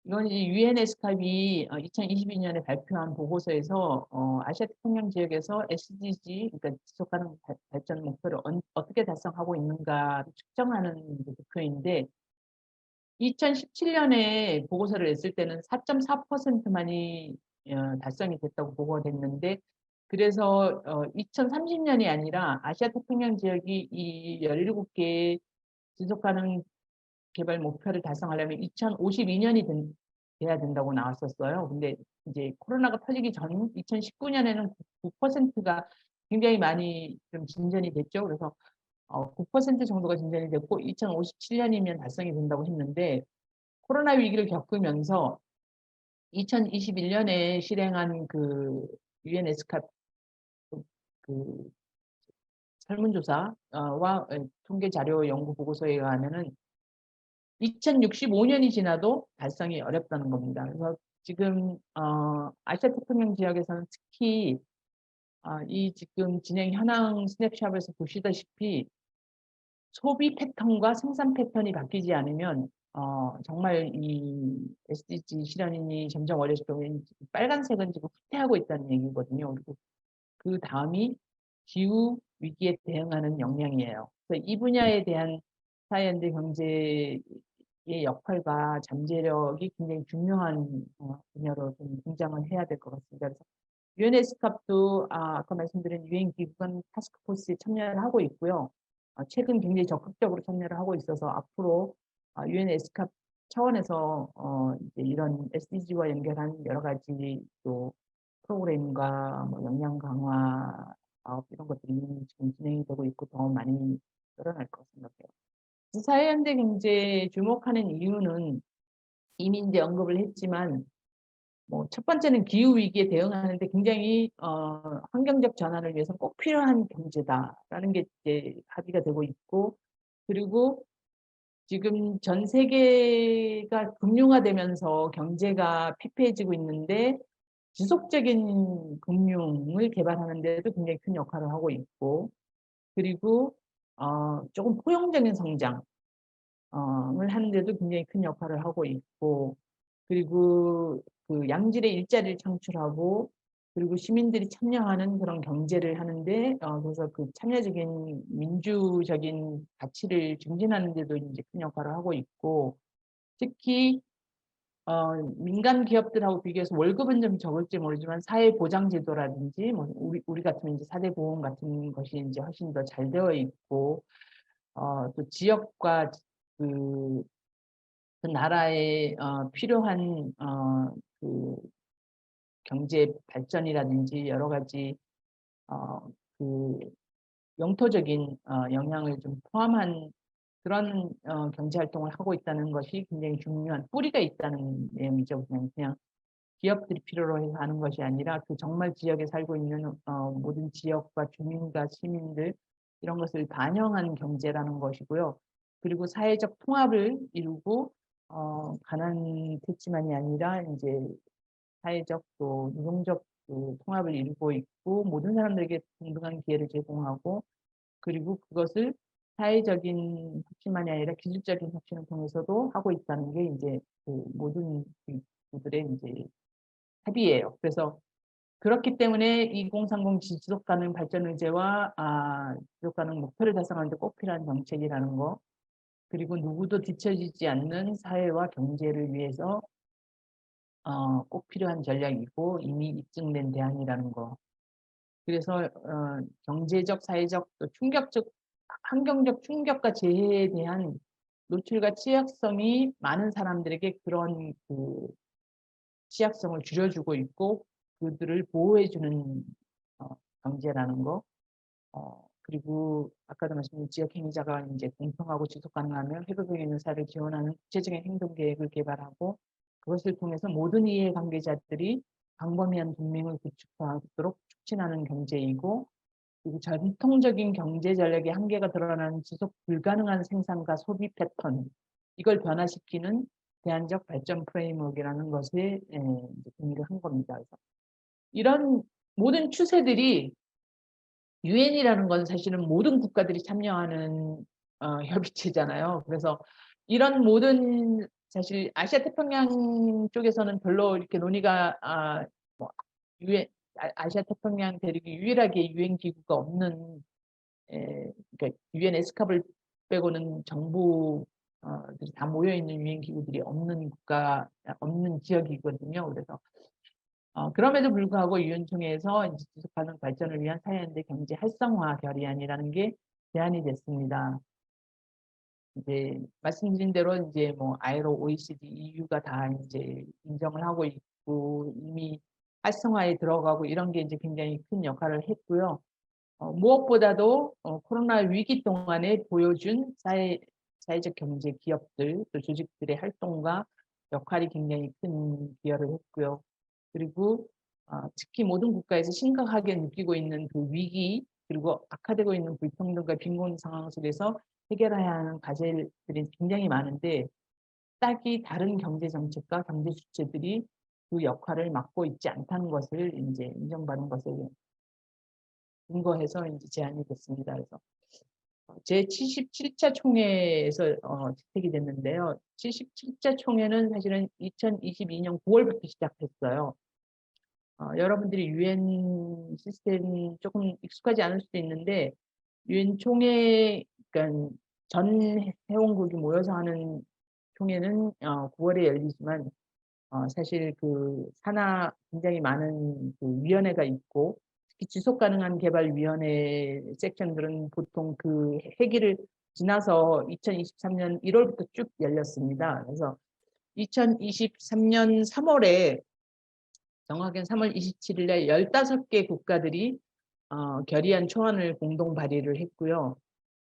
이건 이제 유엔 에스캅이 2022년에 발표한 보고서에서 아시아 태평양 지역에서 SDG, 그러니까 지속 가능 발전 목표를 어떻게 달성하고 있는가를 측정하는 목표인데 2017년에 보고서를 냈을 때는 4.4%만이 달성이 됐다고 보고가 됐는데 그래서 2030년이 아니라 아시아 태평양 지역이 이 17개의 지속 가능 개발 목표를 달성하려면 2052년이 돼야 된다고 나왔었어요. 근데 이제 코로나가 터지기 전 2019년에는 9%가 굉장히 많이 좀 진전이 됐죠. 그래서 9% 정도가 진전이 됐고 2057년이면 달성이 된다고 했는데 코로나 위기를 겪으면서 2021년에 실행한 그 유엔 에스캅 그 설문조사와 통계 자료 연구 보고서에 의하면은 2065년이 지나도 달성이 어렵다는 겁니다. 그래서 지금 아시아 태평양 지역에서는 특히 이 지금 진행 현황 스냅샷에서 보시다시피 소비 패턴과 생산 패턴이 바뀌지 않으면 정말 이 SDG 실현이 점점 어려질 경우에 빨간색은 지금 후퇴하고 있다는 얘기거든요. 그리고 그 다음이 기후 위기에 대응하는 역량이에요. 그래서 이 분야에 대한 사회연대 경제 역할과 잠재력이 굉장히 중요한 분야로 좀 등장을 해야 될 것 같습니다. 그래서 유엔 에스캅도 아까 말씀드린 유엔 기구간 타스크포스에 참여를 하고 있고요. 최근 굉장히 적극적으로 참여를 하고 있어서 앞으로 유엔 에스캅 차원에서 이제 이런 SDG와 연결한 여러 가지 또 프로그램과 뭐 역량 강화 사업 이런 것들이 지금 진행이 되고 있고 더 많이 늘어날 것 생각해요. 사회현대 경제에 주목하는 이유는 이미 이제 언급을 했지만 뭐 첫 번째는 기후 위기에 대응하는데 굉장히 환경적 전환을 위해서 꼭 필요한 경제다라는 게 이제 합의가 되고 있고, 그리고 지금 전 세계가 금융화되면서 경제가 피폐해지고 있는데 지속적인 금융을 개발하는 데도 굉장히 큰 역할을 하고 있고, 그리고 조금 포용적인 성장 을 하는데도 굉장히 큰 역할을 하고 있고, 그리고 그 양질의 일자리를 창출하고, 그리고 시민들이 참여하는 그런 경제를 하는데 그래서 그 참여적인 민주적인 가치를 증진하는 데도 이제 큰 역할을 하고 있고, 특히 민간 기업들하고 비교해서 월급은 좀 적을지 모르지만 사회보장제도라든지 뭐 우리 같으면 이제 4대 보험 같은 것이 이제 훨씬 더 잘 되어 있고, 또 지역과 그 나라에 필요한 그 경제 발전이라든지 여러 가지 그 영토적인 영향을 좀 포함한 그런 경제 활동을 하고 있다는 것이 굉장히 중요한 뿌리가 있다는 내용이죠. 그냥 기업들이 필요로 해서 하는 것이 아니라 그 정말 지역에 살고 있는 모든 지역과 주민과 시민들 이런 것을 반영한 경제라는 것이고요. 그리고 사회적 통합을 이루고 가난했지만이 아니라 이제 사회적 또 유동적 그 통합을 이루고 있고, 모든 사람들에게 동등한 기회를 제공하고, 그리고 그것을 사회적인 혁신만이 아니라 기술적인 혁신을 통해서도 하고 있다는 게 이제 그 모든 기구들의 이제 합의예요. 그래서 그렇기 때문에 2030 지속 가능 발전 의제와 지속 가능 목표를 달성하는 데 꼭 필요한 정책이라는 거, 그리고 누구도 뒤처지지 않는 사회와 경제를 위해서 꼭 필요한 전략이고 이미 입증된 대안이라는 거. 그래서 경제적, 사회적, 또 충격적, 환경적 충격과 재해에 대한 노출과 취약성이 많은 사람들에게 그런 그 취약성을 줄여주고 있고 그들을 보호해주는 경제라는 거. 그리고 아까도 말씀드린 지역 행위자가 이제 공평하고 지속 가능하면 회복에 있는 사회를 지원하는 구체적인 행동 계획을 개발하고, 그것을 통해서 모든 이해 관계자들이 광범위한 동맹을 구축하도록 촉진하는 경제이고, 그리고 전통적인 경제 전략의 한계가 드러나는 지속 불가능한 생산과 소비 패턴, 이걸 변화시키는 대안적 발전 프레임워크라는 것에 이제 동의를 한 겁니다. 그래서 이런 모든 추세들이 유엔이라는 건 사실은 모든 국가들이 참여하는 협의체잖아요. 그래서 이런 모든 사실 아시아 태평양 쪽에서는 별로 이렇게 논의가 뭐 유엔 아시아 태평양 대륙이 유일하게 유엔 기구가 없는 그러니까 유엔 에스캅을 빼고는 정부 들이 다 모여 있는 유엔 기구들이 없는 국가 없는 지역이거든요. 그래서 그럼에도 불구하고 유엔 총회에서 이제 지속가능 발전을 위한 사회연대 경제 활성화 결의안이라는 게 제안이 됐습니다. 이제 말씀드린 대로 이제 뭐 ILO, OECD, EU가 다 이제 인정을 하고 있고 이미 활성화에 들어가고 이런 게 이제 굉장히 큰 역할을 했고요. 무엇보다도 코로나 위기 동안에 보여준 사회적 경제 기업들 또 조직들의 활동과 역할이 굉장히 큰 기여를 했고요. 그리고 특히 모든 국가에서 심각하게 느끼고 있는 그 위기, 그리고 악화되고 있는 불평등과 빈곤 상황 속에서 해결해야 하는 과제들이 굉장히 많은데 딱히 다른 경제 정책과 경제 주체들이 그 역할을 맡고 있지 않다는 것을 이제 인정받은 것을 근거해서 이제 제안이 됐습니다. 그래서 제 77차 총회에서 채택이 됐는데요. 77차 총회는 사실은 2022년 9월부터 시작했어요. 여러분들이 유엔 시스템이 조금 익숙하지 않을 수도 있는데 유엔 총회, 그러니까 전 회원국이 모여서 하는 총회는 9월에 열리지만 사실 그 산하 굉장히 많은 그 위원회가 있고 특히 지속 가능한 개발 위원회 섹션들은 보통 그 회기를 지나서 2023년 1월부터 쭉 열렸습니다. 그래서 2023년 3월에 정확하게 3월 27일에 15개 국가들이 결의안 초안을 공동 발의를 했고요.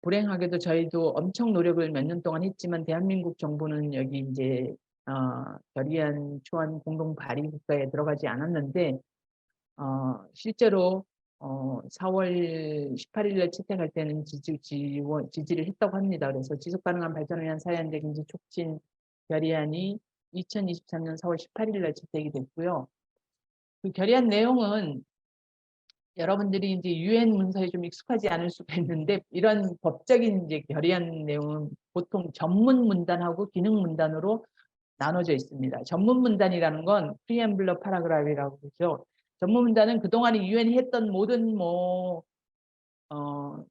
불행하게도 저희도 엄청 노력을 몇 년 동안 했지만 대한민국 정부는 여기 이제 결의안 초안 공동 발의 국가에 들어가지 않았는데 실제로 4월 18일에 채택할 때는 지지를 했다고 합니다. 그래서 지속 가능한 발전을 위한 사회안대 경제 촉진 결의안이 2023년 4월 18일에 채택이 됐고요. 그 결의안 내용은 여러분들이 이제 유엔 문서에 좀 익숙하지 않을 수가 있는데 이런 법적인 이제 결의안 내용은 보통 전문 문단하고 기능 문단으로 나눠져 있습니다. 전문 문단이라는 건 프리앰블러 파라그라프라고 그러죠. 전문 문단은 그동안에 유엔이 했던 모든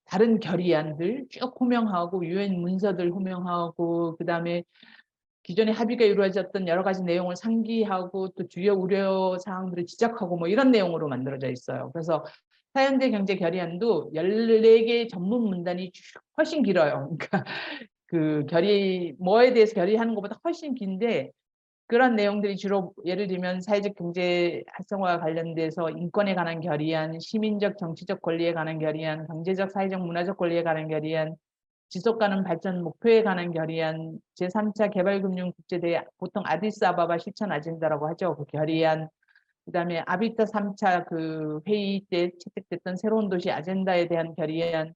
다른 결의안들 쭉 호명하고 유엔 문서들 호명하고 그다음에 기존에 합의가 이루어졌던 여러 가지 내용을 상기하고 또 주요 우려 사항들을 지적하고 뭐 이런 내용으로 만들어져 있어요. 그래서 사연대 경제 결의안도 14개 전문 문단이 훨씬 길어요. 그러니까 그 뭐에 대해서 결의하는 것보다 훨씬 긴데 그런 내용들이 주로 예를 들면 사회적 경제 활성화와 관련돼서 인권에 관한 결의안, 시민적 정치적 권리에 관한 결의안, 경제적 사회적 문화적 권리에 관한 결의안, 지속가능 발전 목표에 관한 결의안, 제3차 개발금융국제대회 보통 아디스아바바 실천 아젠다라고 하죠. 그 결의안, 그다음에 아비타 3차 그 회의 때 채택됐던 새로운 도시 아젠다에 대한 결의안,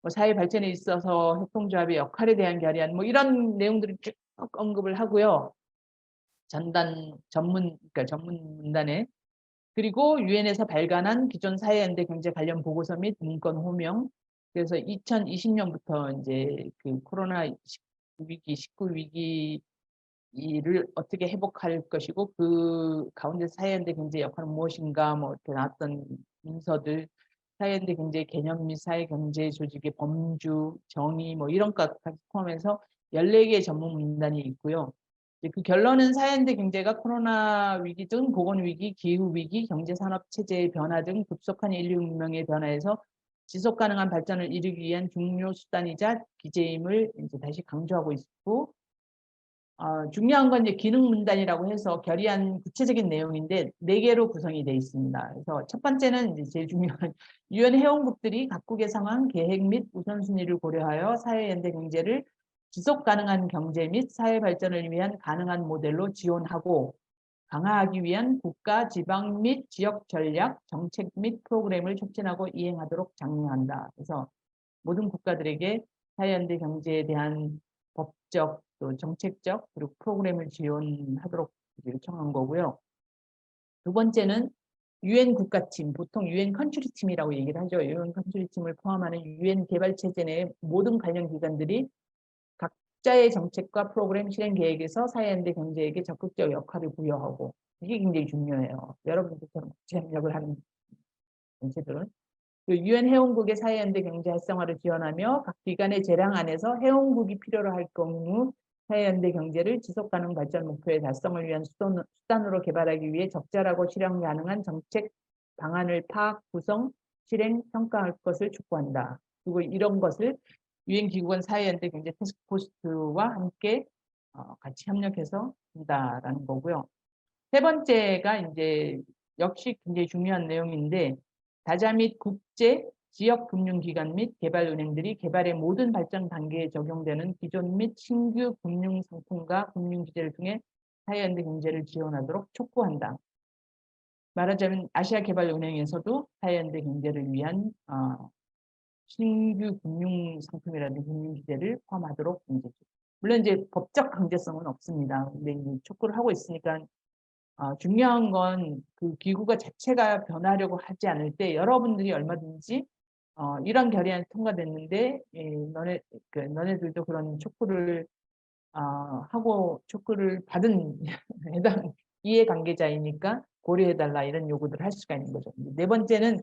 뭐 사회 발전에 있어서 협동조합의 역할에 대한 결의안, 뭐 이런 내용들을 쭉 언급을 하고요. 그러니까 전문 문단에 그리고 유엔에서 발간한 기존 사회연대 경제 관련 보고서 및 문건 호명. 그래서 2020년부터 이제 그 코로나 19 위기를 어떻게 회복할 것이고 그 가운데 사회연대 경제 역할은 무엇인가 뭐 이렇게 나왔던 문서들, 사회연대 경제 개념 및 사회경제 조직의 범주, 정의 뭐 이런 것까지 포함해서 14개의 전문 문단이 있고요. 그 결론은 사회연대 경제가 코로나 위기 등 보건위기, 기후위기, 경제산업 체제의 변화 등 급속한 인류 문명의 변화에서 지속 가능한 발전을 이루기 위한 중요 수단이자 기제임을 이제 다시 강조하고 있고, 중요한 건 이제 기능 문단이라고 해서 결의안 구체적인 내용인데 4개로 구성이 되어 있습니다. 그래서 첫 번째는 이제 제일 중요한 유엔 회원국들이 각국의 상황, 계획 및 우선순위를 고려하여 사회연대 경제를 지속 가능한 경제 및 사회 발전을 위한 가능한 모델로 지원하고 강화하기 위한 국가, 지방 및 지역 전략, 정책 및 프로그램을 촉진하고 이행하도록 장려한다. 그래서 모든 국가들에게 사회연대 경제에 대한 법적 또 정책적 그리고 프로그램을 지원하도록 요청한 거고요. 두 번째는 유엔 국가팀, 보통 유엔 컨트리 팀이라고 얘기를 하죠. 유엔 컨트리 팀을 포함하는 유엔 개발 체제 내 모든 관련 기관들이 각자의 정책과 프로그램 실행 계획에서 사회연대 경제에게 적극적 역할을 부여하고 이게 굉장히 중요해요. 여러분들처럼 국제 협력을 하는 단체들은 유엔 회원국의 사회연대 경제 활성화를 지원하며 각 기관의 재량 안에서 회원국이 필요로 할 경우 사회연대 경제를 지속가능 발전 목표의 달성을 위한 수단으로 개발하기 위해 적절하고 실현 가능한 정책 방안을 파악, 구성, 실행, 평가할 것을 촉구한다. 그리고 이런 것을 유엔 기구간 사회연대 경제 태스크포스와 함께 같이 협력해서 한다라는 거고요. 세 번째가 이제 역시 굉장히 중요한 내용인데 다자 및 국제, 지역 금융기관 및 개발은행들이 개발의 모든 발전 단계에 적용되는 기존 및 신규 금융 상품과 금융 기제를 통해 사회연대 경제를 지원하도록 촉구한다. 말하자면 아시아개발은행에서도 사회연대 경제를 위한 신규 금융 상품이라든지 금융 기제를 포함하도록 이제 물론 이제 법적 강제성은 없습니다. 근데 이제 촉구를 하고 있으니까 중요한 건 그 기구가 자체가 변하려고 하지 않을 때 여러분들이 얼마든지 이런 결의안이 통과됐는데 너네들도 그런 촉구를 하고 촉구를 받은 해당 이해관계자이니까 고려해달라 이런 요구들을 할 수가 있는 거죠. 네 번째는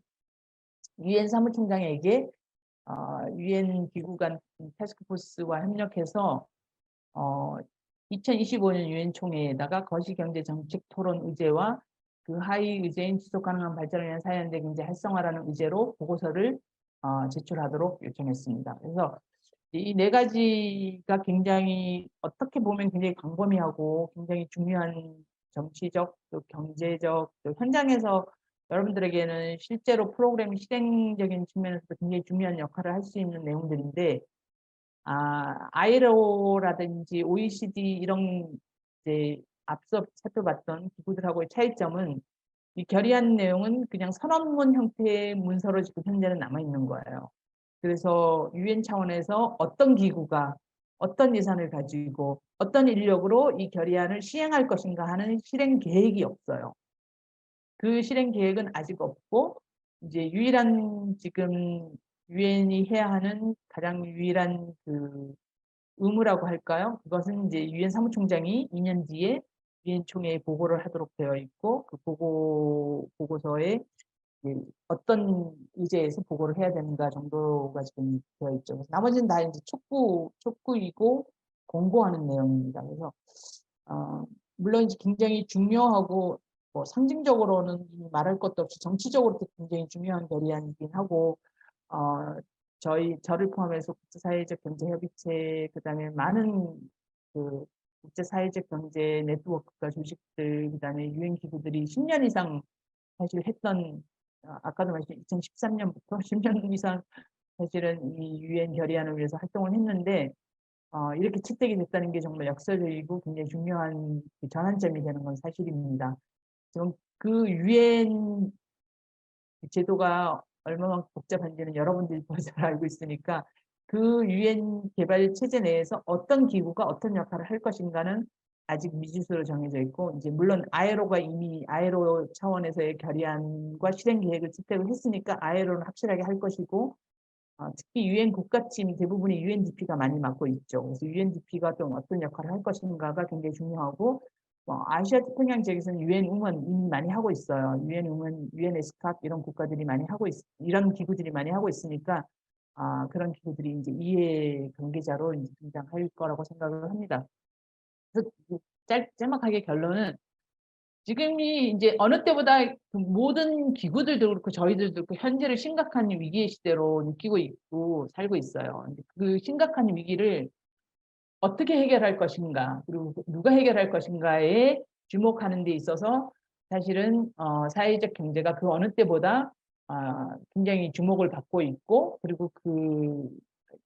유엔 사무총장에게 유엔 기구 간 태스크포스와 협력해서 2025년 유엔 총회에다가 거시경제정책토론 의제와 그 하위 의제인 지속가능한 발전을 위한 사회연대 경제 활성화라는 의제로 보고서를 제출하도록 요청했습니다. 그래서 이 네 가지가 굉장히 어떻게 보면 굉장히 광범위하고 굉장히 중요한 정치적 또 경제적 또 현장에서 여러분들에게는 실제로 프로그램 실행적인 측면에서도 굉장히 중요한 역할을 할 수 있는 내용들인데 ILO라든지 OECD 이런 이제 앞서 살펴봤던 기구들하고의 차이점은 이 결의안 내용은 그냥 선언문 형태의 문서로 지금 현재는 남아 있는 거예요. 그래서 유엔 차원에서 어떤 기구가 어떤 예산을 가지고 어떤 인력으로 이 결의안을 시행할 것인가 하는 실행 계획이 없어요. 그 실행 계획은 아직 없고 이제 유일한 지금 유엔이 해야 하는 가장 유일한 그 의무라고 할까요? 그것은 이제 유엔 사무총장이 2년 뒤에 유엔 총회에 보고를 하도록 되어 있고 그 보고서에 어떤 의제에서 보고를 해야 되는가 정도가 지금 되어 있죠. 그래서 나머지는 다 이제 촉구이고 공고하는 내용입니다. 그래서 물론 이제 굉장히 중요하고 뭐 상징적으로는 말할 것도 없이 정치적으로도 굉장히 중요한 결의안이긴 하고 저를 포함해서 국제사회적 경제협의체 그다음에 많은 그 국제사회적 경제 네트워크가 조직들 그다음에 유엔 기구들이 10년 이상 사실 했던 아까도 말씀드린 2013년부터 10년 이상 사실은 이 유엔 결의안을 위해서 활동을 했는데 이렇게 채택이 됐다는 게 정말 역사적이고 굉장히 중요한 전환점이 되는 건 사실입니다. 지금 그 유엔 제도가 얼마나 복잡한지는 여러분들이 더 잘 알고 있으니까 그 유엔 개발 체제 내에서 어떤 기구가 어떤 역할을 할 것인가는 아직 미지수로 정해져 있고 이제 물론 ILO가 이미 ILO 차원에서의 결의안과 실행 계획을 채택을 했으니까 ILO는 확실하게 할 것이고 특히 유엔 국가팀 대부분이 UNDP가 많이 맡고 있죠. 그래서 UNDP가 좀 어떤 역할을 할 것인가가 굉장히 중요하고 아시아 태평양 지역에서는 유엔 우먼 이미 많이 하고 있어요. 유엔 우먼, 유엔 에스캅 이런 국가들이 많이 하고 이런 기구들이 많이 하고 있으니까 그런 기구들이 이제 이해 관계자로 이제 등장할 거라고 생각을 합니다. 그래서 짤막하게 결론은 지금이 이제 어느 때보다 그 모든 기구들도 그렇고 저희들도 그렇고 현재를 심각한 위기의 시대로 느끼고 있고 살고 있어요. 그 심각한 위기를 어떻게 해결할 것인가 그리고 누가 해결할 것인가에 주목하는 데 있어서 사실은 사회적 경제가 그 어느 때보다 굉장히 주목을 받고 있고 그리고 그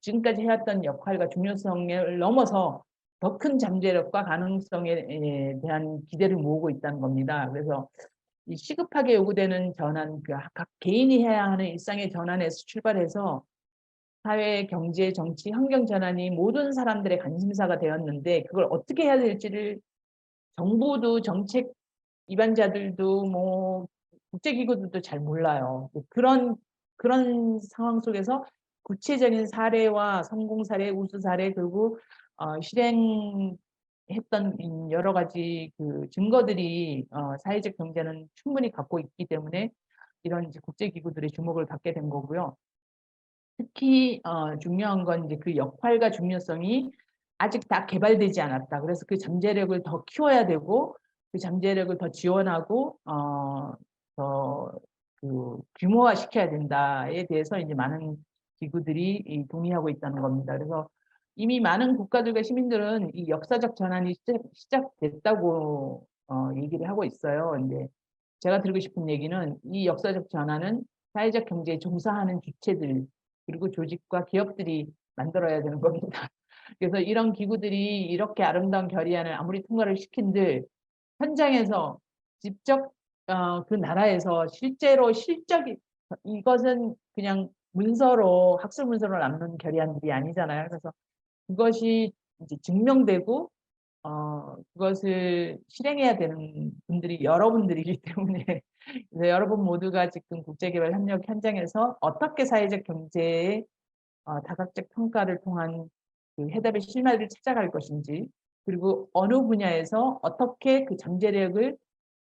지금까지 해왔던 역할과 중요성을 넘어서 더 큰 잠재력과 가능성에 대한 기대를 모으고 있다는 겁니다. 그래서 이 시급하게 요구되는 전환, 각 개인이 해야 하는 일상의 전환에서 출발해서 사회, 경제, 정치, 환경 전환이 모든 사람들의 관심사가 되었는데 그걸 어떻게 해야 될지를 정부도 정책 입안자들도 뭐 국제기구들도 잘 몰라요. 그런 상황 속에서 구체적인 사례와 성공 사례, 우수 사례 그리고 실행했던 여러 가지 그 증거들이 사회적 경제는 충분히 갖고 있기 때문에 이런 이제 국제기구들의 주목을 받게 된 거고요. 특히 중요한 건 이제 그 역할과 중요성이 아직 다 개발되지 않았다. 그래서 그 잠재력을 더 키워야 되고 그 잠재력을 더 지원하고 더 그 규모화시켜야 된다에 대해서 이제 많은 기구들이 동의하고 있다는 겁니다. 그래서 이미 많은 국가들과 시민들은 이 역사적 전환이 시작됐다고 얘기를 하고 있어요. 근데 제가 드리고 싶은 얘기는 이 역사적 전환은 사회적 경제에 종사하는 주체들 그리고 조직과 기업들이 만들어야 되는 겁니다. 그래서 이런 기구들이 이렇게 아름다운 결의안을 아무리 통과를 시킨들 현장에서 직접 그 나라에서 실제로 실적이 이것은 그냥 문서로 학술 문서로 남는 결의안들이 아니잖아요. 그래서 그것이 이제 증명되고 그것을 실행해야 되는 분들이 여러분들이기 때문에 그래서 여러분 모두가 지금 국제개발협력 현장에서 어떻게 사회적 경제의 다각적 평가를 통한 그 해답의 실마리를 찾아갈 것인지 그리고 어느 분야에서 어떻게 그 잠재력을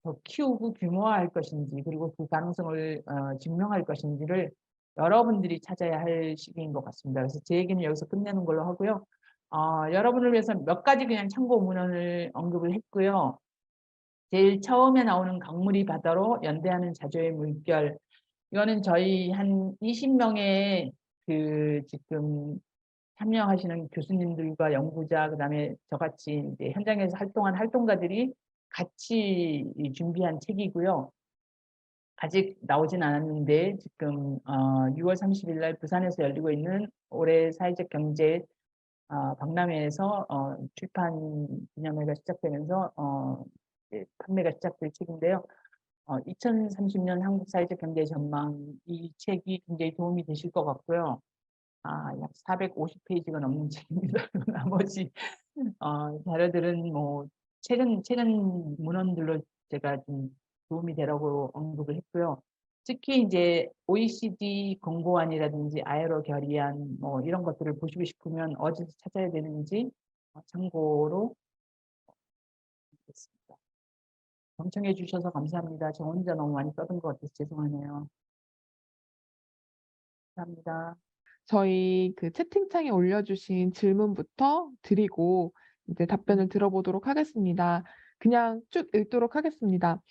더 키우고 규모화할 것인지 그리고 그 가능성을 증명할 것인지를 여러분들이 찾아야 할 시기인 것 같습니다. 그래서 제 얘기는 여기서 끝내는 걸로 하고요. 여러분을 위해서 몇 가지 그냥 참고 문헌을 언급을 했고요. 제일 처음에 나오는 강물이 바다로 연대하는 자조의 물결. 이거는 저희 한 20명의 그 지금 참여하시는 교수님들과 연구자, 그다음에 저같이 이제 현장에서 활동한 활동가들이 같이 준비한 책이고요. 아직 나오진 않았는데 지금 6월 30일 날 부산에서 열리고 있는 올해 사회적 경제 박람회에서 출판 기념회가 시작되면서 판매가 시작될 책인데요. 2030년 한국 사회적 경제 전망, 이 책이 굉장히 도움이 되실 것 같고요. 약 450페이지가 넘는 책입니다. 나머지 자료들은 뭐 최근 문헌들로 제가 좀 도움이 되라고 언급을 했고요. 특히 이제 OECD 공고안이라든지 ILO 결의안 뭐 이런 것들을 보시고 싶으면 어디서 찾아야 되는지 참고로 하겠습니다. 경청해 주셔서 감사합니다. 저 혼자 너무 많이 써둔 것 같아서 죄송하네요. 감사합니다. 저희 그 채팅창에 올려주신 질문부터 드리고 이제 답변을 들어보도록 하겠습니다. 그냥 쭉 읽도록 하겠습니다.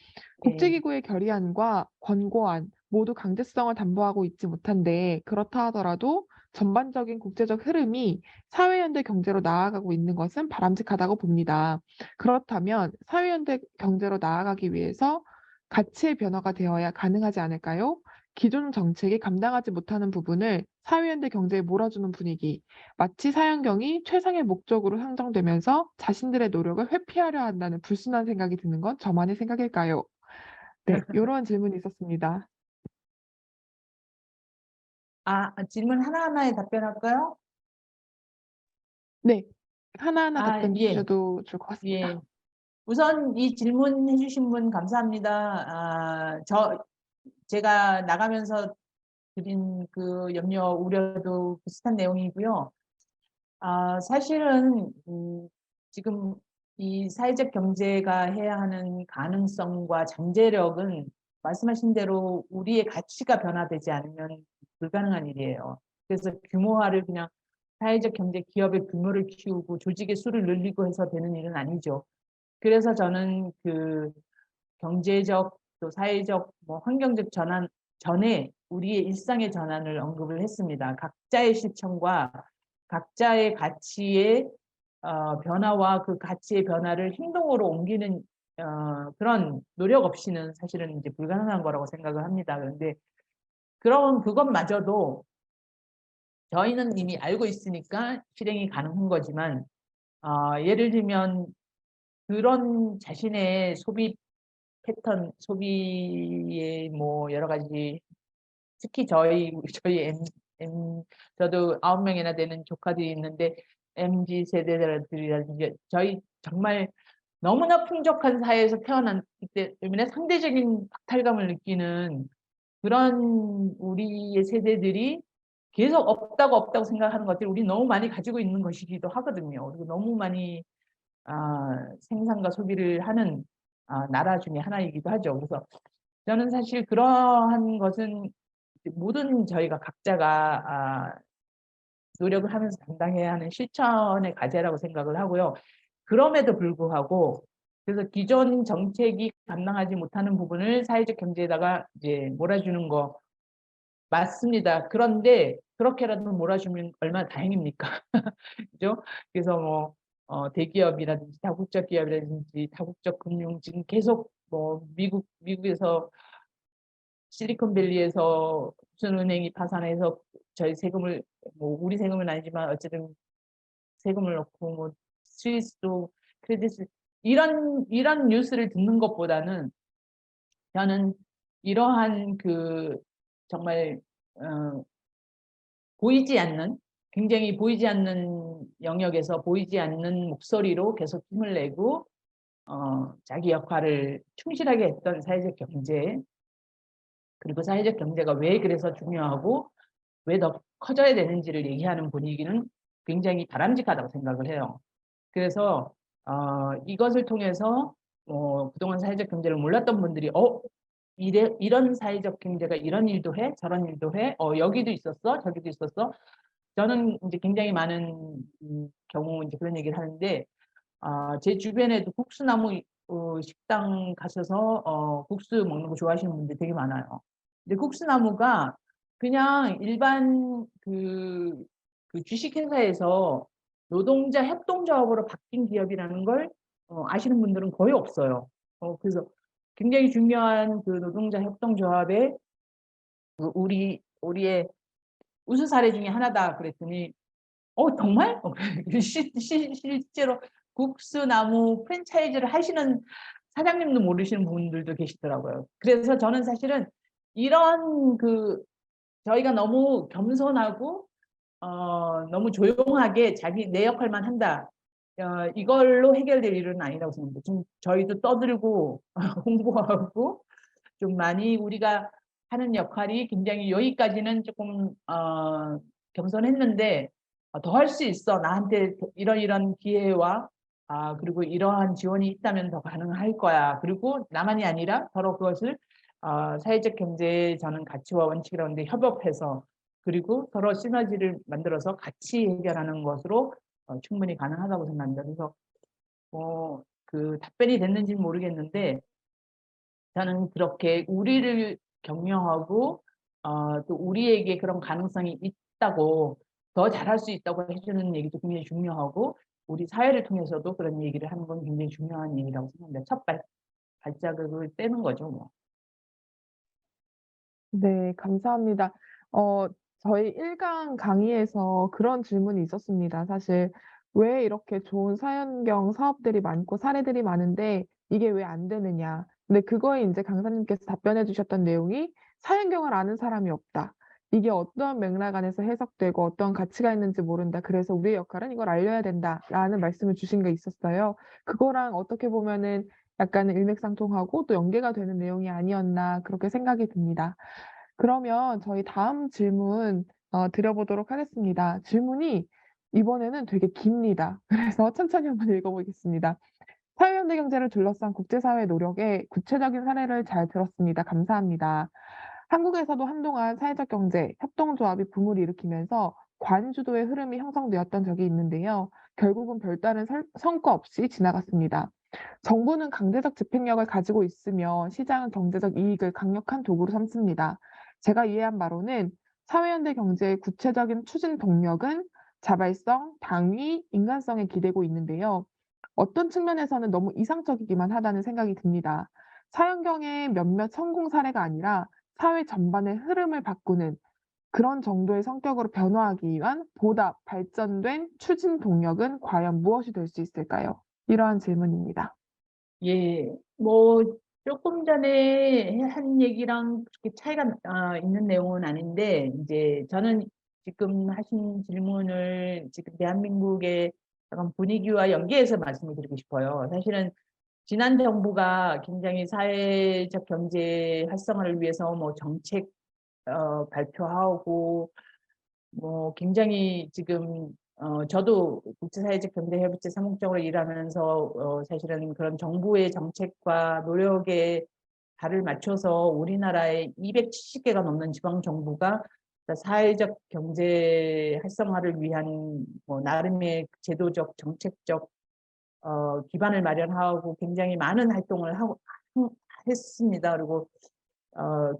예. 국제기구의 결의안과 권고안 모두 강제성을 담보하고 있지 못한데 그렇다 하더라도 전반적인 국제적 흐름이 사회연대 경제로 나아가고 있는 것은 바람직하다고 봅니다. 그렇다면 사회연대 경제로 나아가기 위해서 가치의 변화가 되어야 가능하지 않을까요? 기존 정책이 감당하지 못하는 부분을 사회연대 경제에 몰아주는 분위기, 마치 사연경이 최상의 목적으로 상정되면서 자신들의 노력을 회피하려 한다는 불순한 생각이 드는 건 저만의 생각일까요? 네, 요런 질문이 있었습니다. 질문 하나하나에 답변할까요? 네, 하나하나 답변 예, 주셔도 좋을 것 같습니다. 예. 우선 이 질문 해주신 분 감사합니다. 제가 나가면서 드린 그 염려, 우려도 비슷한 내용이고요. 사실은 지금 이 사회적 경제가 해야 하는 가능성과 잠재력은 말씀하신 대로 우리의 가치가 변화되지 않으면 불가능한 일이에요. 그래서 규모화를 그냥 사회적 경제 기업의 규모를 키우고 조직의 수를 늘리고 해서 되는 일은 아니죠. 그래서 저는 그 경제적 또 사회적 뭐 환경적 전환 전에 우리의 일상의 전환을 언급을 했습니다. 각자의 실천과 각자의 가치의 변화와 그 가치의 변화를 행동으로 옮기는 그런 노력 없이는 사실은 이제 불가능한 거라고 생각을 합니다. 그런데 그런 그것마저도 저희는 이미 알고 있으니까 실행이 가능한 거지만 예를 들면 그런 자신의 소비 패턴, 소비의 뭐 여러 가지 특히 저희 저도 9명이나 되는 조카들이 있는데 MZ 세대들이라든지 저희 정말 너무나 풍족한 사회에서 태어났기 때문에 상대적인 박탈감을 느끼는 그런 우리의 세대들이 계속 없다고 생각하는 것들이 우리 너무 많이 가지고 있는 것이기도 하거든요. 그리고 너무 많이 생산과 소비를 하는 나라 중에 하나이기도 하죠. 그래서 저는 사실 그러한 것은 모든 저희가 각자가 노력을 하면서 담당해야 하는 실천의 과제라고 생각을 하고요. 그럼에도 불구하고 그래서 기존 정책이 감당하지 못하는 부분을 사회적 경제에다가 이제 몰아주는 거 맞습니다. 그런데 그렇게라도 몰아주면 얼마나 다행입니까? 그죠? 그래서 뭐 대기업이라든지 다국적 기업이라든지 다국적 금융 지금 계속 뭐 미국에서 실리콘밸리에서 무슨 은행이 파산해서 저희 세금을 뭐 우리 세금은 아니지만 어쨌든 세금을 넣고 뭐 스위스도 크레딧 이런 뉴스를 듣는 것보다는 저는 이러한 그 정말 보이지 않는 굉장히 보이지 않는 영역에서 보이지 않는 목소리로 계속 힘을 내고 자기 역할을 충실하게 했던 사회적 경제 그리고 사회적 경제가 왜 그래서 중요하고 왜 더 커져야 되는지를 얘기하는 분위기는 굉장히 바람직하다고 생각을 해요. 그래서 이것을 통해서 그동안 사회적 경제를 몰랐던 분들이 이런 사회적 경제가 이런 일도 해 저런 일도 해 여기도 있었어 저기도 있었어 저는 이제 굉장히 많은 경우 이제 그런 얘기를 하는데, 제 주변에도 국수나무 식당 가셔서 국수 먹는 거 좋아하시는 분들이 되게 많아요. 근데 국수나무가 그냥 일반 그 주식회사에서 노동자 협동조합으로 바뀐 기업이라는 걸 아시는 분들은 거의 없어요. 그래서 굉장히 중요한 그 노동자 협동조합의 우리의 우수 사례 중에 하나다 그랬더니 정말? 실제로 국수나무 프랜차이즈를 하시는 사장님도 모르시는 분들도 계시더라고요. 그래서 저는 사실은 이런 저희가 너무 겸손하고 너무 조용하게 자기 내 역할만 한다. 이걸로 해결될 일은 아니라고 생각합니다. 좀 저희도 떠들고 홍보하고 좀 많이 우리가 하는 역할이 굉장히 여기까지는 조금 겸손했는데 더 할 수 있어. 나한테 이런 기회와 그리고 이러한 지원이 있다면 더 가능할 거야. 그리고 나만이 아니라 서로 그것을 사회적 경제의 저는 가치와 원칙이라고 하는데 협업해서 그리고 서로 시너지를 만들어서 같이 해결하는 것으로 충분히 가능하다고 생각합니다. 그래서 그 답변이 됐는지는 모르겠는데 저는 그렇게 우리를 격려하고 또 우리에게 그런 가능성이 있다고 더 잘할 수 있다고 해주는 얘기도 굉장히 중요하고 우리 사회를 통해서도 그런 얘기를 하는 건 굉장히 중요한 얘기라고 생각합니다. 첫 발자국을 떼는 거죠, 뭐. 네, 감사합니다. 어 저희 1강 강의에서 그런 질문이 있었습니다. 사실 "왜 이렇게 좋은 사연경 사업들이 많고 사례들이 많은데 이게 왜 안 되느냐." 근데 그거에 인제 강사님께서 답변해 주셨던 내용이 "사연경을 아는 사람이 없다. 이게 어떤 맥락 안에서 해석되고 어떤 가치가 있는지 모른다. 그래서 우리의 역할은 이걸 알려야 된다."라는 말씀을 주신 게 있었어요. 그거랑 어떻게 보면은 약간은 일맥상통하고 또 연계가 되는 내용이 아니었나 그렇게 생각이 듭니다. 그러면 저희 다음 질문 드려보도록 하겠습니다. 질문이 이번에는 되게 깁니다. 그래서 천천히 한번 읽어보겠습니다. "사회연대 경제를 둘러싼 국제사회 노력의 구체적인 사례를 잘 들었습니다. 감사합니다. 한국에서도 한동안 사회적 경제 협동조합이 붐을 일으키면서 관주도의 흐름이 형성되었던 적이 있는데요. 결국은 별다른 성과 없이 지나갔습니다. 정부는 강제적 집행력을 가지고 있으며 시장은 경제적 이익을 강력한 도구로 삼습니다. 제가 이해한 바로는 사회연대 경제의 구체적인 추진 동력은 자발성, 당위, 인간성에 기대고 있는데요. 어떤 측면에서는 너무 이상적이기만 하다는 생각이 듭니다. 사연경의 몇몇 성공 사례가 아니라 사회 전반의 흐름을 바꾸는 그런 정도의 성격으로 변화하기 위한 보다 발전된 추진 동력은 과연 무엇이 될 수 있을까요? 이러한 질문입니다. 예. 뭐 조금 전에 한 얘기랑 그렇게 차이가 있는 내용은 아닌데 이제 저는 지금 하신 질문을 지금 대한민국의 약간 분위기와 연계해서 말씀을 드리고 싶어요. 사실은 지난 정부가 굉장히 사회적 경제 활성화를 위해서 뭐 정책 발표하고 뭐 굉장히 지금 저도 국제사회적 경제협의체 사무국장으로 일하면서 사실은 그런 정부의 정책과 노력에 발을 맞춰서 우리나라의 270개가 넘는 지방 정부가 사회적 경제 활성화를 위한 뭐 나름의 제도적 정책적 기반을 마련하고 굉장히 많은 활동을 하고 했습니다. 그리고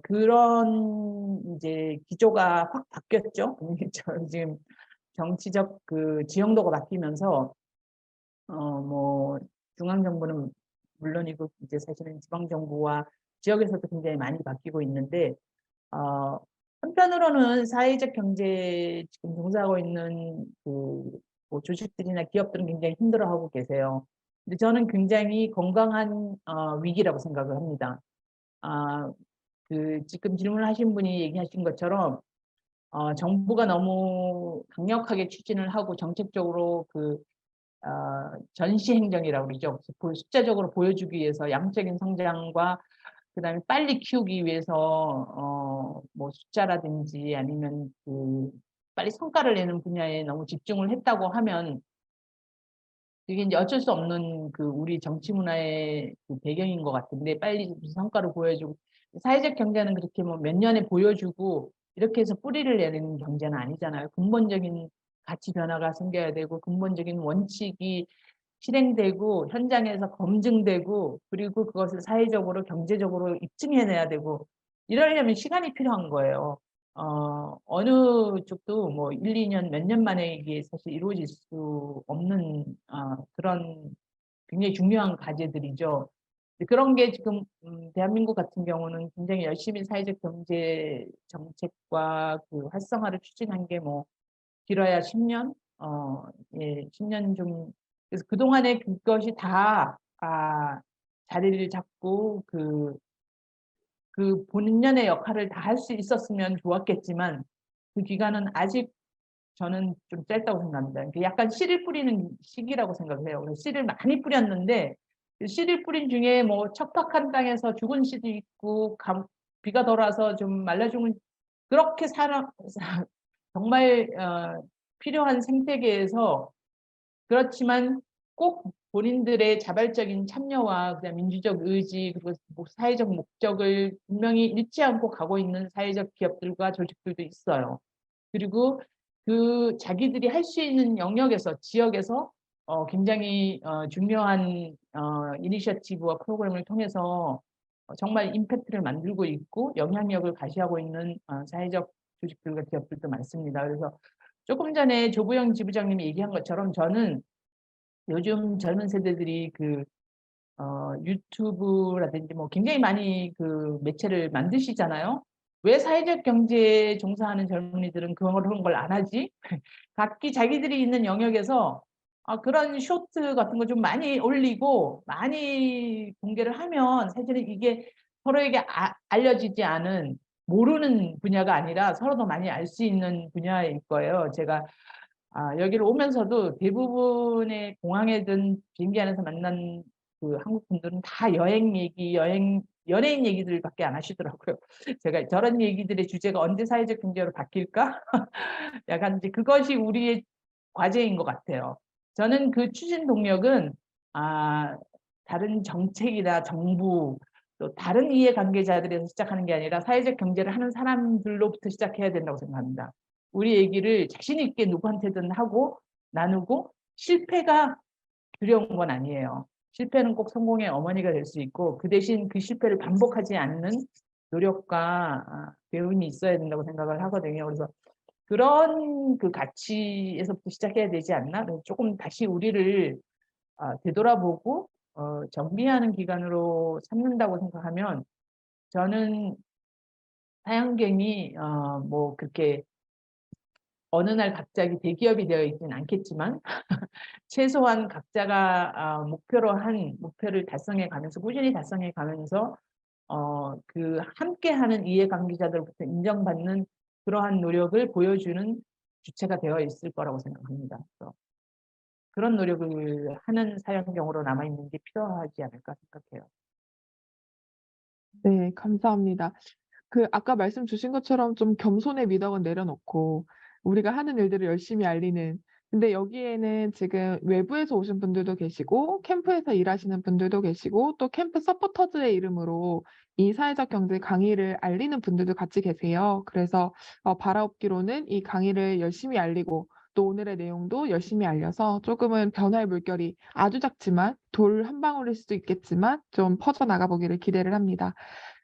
그런 이제 기조가 확 바뀌었죠. 지금 정치적 지형도가 바뀌면서 뭐 중앙 정부는 물론이고 이제 사실은 지방 정부와 지역에서도 굉장히 많이 바뀌고 있는데 어 한편으로는 사회적 경제에 지금 종사하고 있는 뭐 조직들이나 기업들은 굉장히 힘들어하고 계세요. 근데 저는 굉장히 건강한 위기라고 생각을 합니다. 아 지금 질문하신 분이 얘기하신 것처럼 정부가 너무 강력하게 추진을 하고 정책적으로 전시 행정이라고 그러죠. 숫자적으로 보여주기 위해서 양적인 성장과 그다음에 빨리 키우기 위해서 뭐 숫자라든지 아니면 빨리 성과를 내는 분야에 너무 집중을 했다고 하면 그게 인제 어쩔 수 없는 우리 정치 문화의 배경인 것 같은데 빨리 무슨 성과를 보여주고 사회적 경제는 그렇게 뭐 몇 년에 보여주고 이렇게 해서 뿌리를 내리는 경제는 아니잖아요. 근본적인 가치 변화가 생겨야 되고 근본적인 원칙이 실행되고 현장에서 검증되고 그리고 그것을 사회적으로 경제적으로 입증해내야 되고 이러려면 시간이 필요한 거예요. 어느 쪽도 뭐 1-2년 몇 년 만에 이게 사실 이루어질 수 없는 그런 굉장히 중요한 과제들이죠. 그런 게 지금 대한민국 같은 경우는 굉장히 열심히 사회적 경제 정책과 그 활성화를 추진한 게 뭐 길어야 10년? 예, 10년 좀. 그래서 그동안에 그것이 다 자리를 잡고 그 본연의 역할을 다 할 수 있었으면 좋았겠지만 그 기간은 아직 저는 좀 짧다고 생각합니다. 그러니까 약간 씨를 뿌리는 시기라고 생각을 해요. 그래서 씨를 많이 뿌렸는데 그 씨를 뿌린 중에 뭐 척박한 땅에서 죽은 씨도 있고 비가 덜 와서 좀 말라 죽은 그렇게 정말 필요한 생태계에서 그렇지만 꼭 본인들의 자발적인 참여와 그다음 민주적 의지 그리고 사회적 목적을 분명히 잃지 않고 가고 있는 사회적 기업들과 조직들도 있어요. 그리고 그 자기들이 할 수 있는 영역에서 지역에서 굉장히 중요한 이니셔티브와 프로그램을 통해서 정말 임팩트를 만들고 있고 영향력을 가시하고 있는 사회적 조직들과 기업들도 많습니다. 그래서 조금 전에 조부영 지부장님이 얘기한 것처럼 저는 요즘 젊은 세대들이 유튜브라든지 뭐 굉장히 많이 그 매체를 만드시잖아요. 왜 사회적 경제에 종사하는 젊은이들은 그런 걸 안 하지? 각기 자기들이 있는 영역에서 그런 쇼트 같은 거 좀 많이 올리고 많이 공개를 하면 사실은 이게 서로에게 알려지지 않은 모르는 분야가 아니라 서로 더 많이 알 수 있는 분야일 거예요. 제가 여기를 오면서도 대부분의 공항에든 비행기 안에서 만난 그 한국 분들은 다 여행 얘기, 연예인 얘기들밖에 안 하시더라고요. 제가 저런 얘기들의 주제가 언제 사회적 경제로 바뀔까? 약간 이제 그것이 우리의 과제인 것 같아요. 저는 그 추진 동력은 다른 정책이나 정부 또 다른 이해관계자들에서 시작하는 게 아니라 사회적 경제를 하는 사람들로부터 시작해야 된다고 생각합니다. 우리 얘기를 자신 있게 누구한테든 하고 나누고 실패가 두려운 건 아니에요. 실패는 꼭 성공의 어머니가 될 수 있고 그 대신 그 실패를 반복하지 않는 노력과 배움이 있어야 된다고 생각을 하거든요. 그래서 그런 그 가치에서부터 시작해야 되지 않나? 조금 다시 우리를 되돌아보고 정비하는 기간으로 삼는다고 생각하면 저는 사양경이 뭐 그렇게 어느 날 갑자기 대기업이 되어 있지는 않겠지만 최소한 각자가 목표를 달성해 가면서 꾸준히 달성해 가면서 그 함께하는 이해관계자들로부터 인정받는 그러한 노력을 보여주는 주체가 되어 있을 거라고 생각합니다. 그래서 그런 노력을 하는 사연경으로 남아있는 게 필요하지 않을까 생각해요. 네, 감사합니다. 아까 말씀 주신 것처럼 좀 겸손의 미덕은 내려놓고 우리가 하는 일들을 열심히 알리는, 근데 여기에는 지금 외부에서 오신 분들도 계시고 캠프에서 일하시는 분들도 계시고 또 캠프 서포터즈의 이름으로 이 사회적 경제 강의를 알리는 분들도 같이 계세요. 그래서 바라옵기로는 이 강의를 열심히 알리고 또 오늘의 내용도 열심히 알려서 조금은 변화의 물결이 아주 작지만 돌 한 방울일 수도 있겠지만 좀 퍼져나가 보기를 기대를 합니다.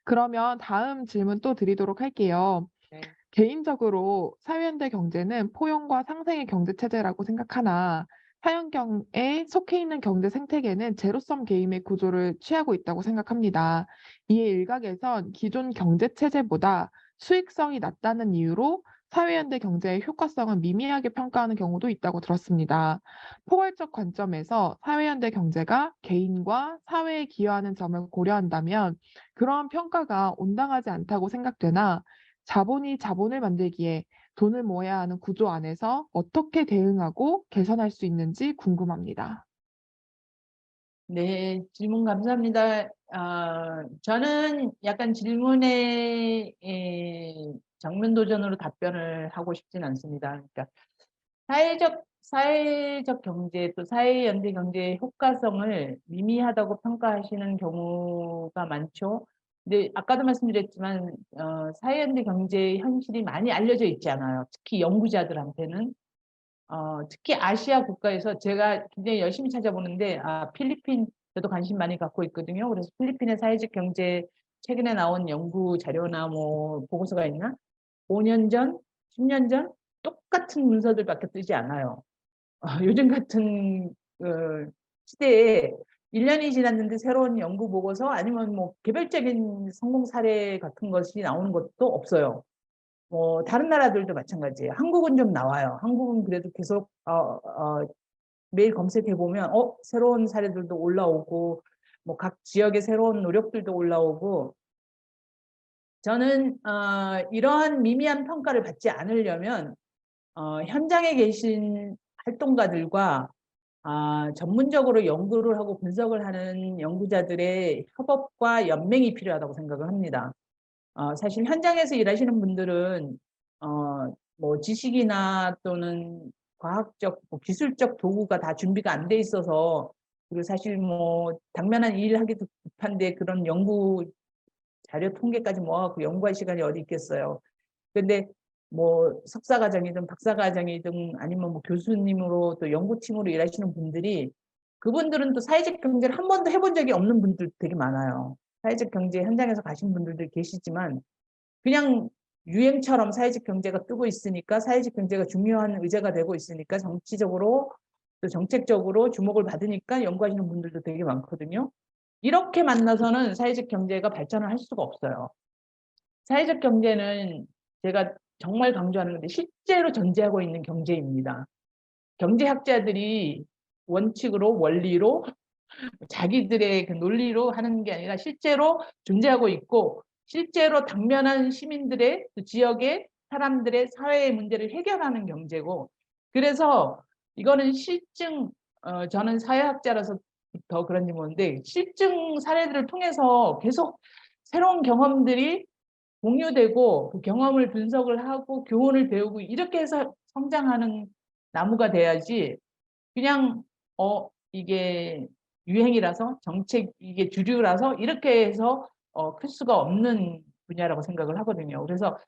그러면 다음 질문 또 드리도록 할게요. 네. 개인적으로 사회현대 경제는 포용과 상생의 경제 체제라고 생각하나 사형경에 속해 있는 경제 생태계는 제로섬 게임의 구조를 취하고 있다고 생각합니다. 이에 일각에선 기존 경제 체제보다 수익성이 낮다는 이유로 사회현대 경제의 효과성을 미미하게 평가하는 경우도 있다고 들었습니다. 포괄적 관점에서 사회현대 경제가 개인과 사회에 기여하는 점을 고려한다면 그러한 평가가 온당하지 않다고 생각되나 자본이 자본을 만들기에 돈을 모아야 하는 구조 안에서 어떻게 대응하고 개선할 수 있는지 궁금합니다. 네, 질문 감사합니다. 저는 약간 질문에 정면 도전으로 답변을 하고 싶진 않습니다. 그러니까 사회적 경제 또 사회연대 경제의 효과성을 미미하다고 평가하시는 경우가 많죠. 근데 아까도 말씀드렸지만 사회현대 경제의 현실이 많이 알려져 있지 않아요. 특히 연구자들한테는. 특히 아시아 국가에서 제가 굉장히 열심히 찾아보는데 필리핀 저도 관심 많이 갖고 있거든요. 그래서 필리핀의 사회적 경제 최근에 나온 연구 자료나 뭐 보고서가 있나? 5년 전, 10년 전 똑같은 문서들밖에 뜨지 않아요. 요즘 같은 시대에 1년이 지났는데 새로운 연구 보고서 아니면 뭐 개별적인 성공 사례 같은 것이 나오는 것도 없어요. 다른 나라들도 마찬가지예요. 한국은 좀 나와요. 한국은 그래도 계속 매일 검색해 보면 새로운 사례들도 올라오고 뭐 각 지역의 새로운 노력들도 올라오고 저는 이러한 미미한 평가를 받지 않으려면 현장에 계신 활동가들과 전문적으로 연구를 하고 분석을 하는 연구자들의 협업과 연맹이 필요하다고 생각을 합니다. 사실 현장에서 일하시는 분들은 뭐 지식이나 또는 과학적, 뭐 기술적 도구가 다 준비가 안 돼 있어서 그리고 사실 뭐 당면한 일 하기도 급한데 그런 연구 자료 통계까지 모아갖고 연구할 시간이 어디 있겠어요. 근데 뭐 석사과정이든 박사과정이든 아니면 뭐 교수님으로 또 연구팀으로 일하시는 분들이 그분들은 또 사회적 경제를 한 번도 해본 적이 없는 분들 되게 많아요. 사회적 경제 현장에서 가신 분들도 계시지만 그냥 유행처럼 사회적 경제가 뜨고 있으니까 사회적 경제가 중요한 의제가 되고 있으니까 정치적으로 또 정책적으로 주목을 받으니까 연구하시는 분들도 되게 많거든요. 이렇게 만나서는 사회적 경제가 발전을 할 수가 없어요. 사회적 경제는 제가 정말 강조하는 건데 실제로 존재하고 있는 경제입니다. 경제학자들이 원칙으로 원리로 자기들의 그 논리로 하는 게 아니라 실제로 존재하고 있고 실제로 당면한 시민들의 그 지역의 사람들의 사회의 문제를 해결하는 경제고 그래서 이거는 실증 저는 사회학자라서 더 그런지 모르는데 실증 사례들을 통해서 계속 새로운 경험들이 공유되고 그 경험을 분석을 하고 교훈을 배우고 이렇게 해서 성장하는 나무가 돼야지 그냥 이게 유행이라서 정책 이게 주류라서 이렇게 해서 클 수가 없는 분야라고 생각을 하거든요. 그래서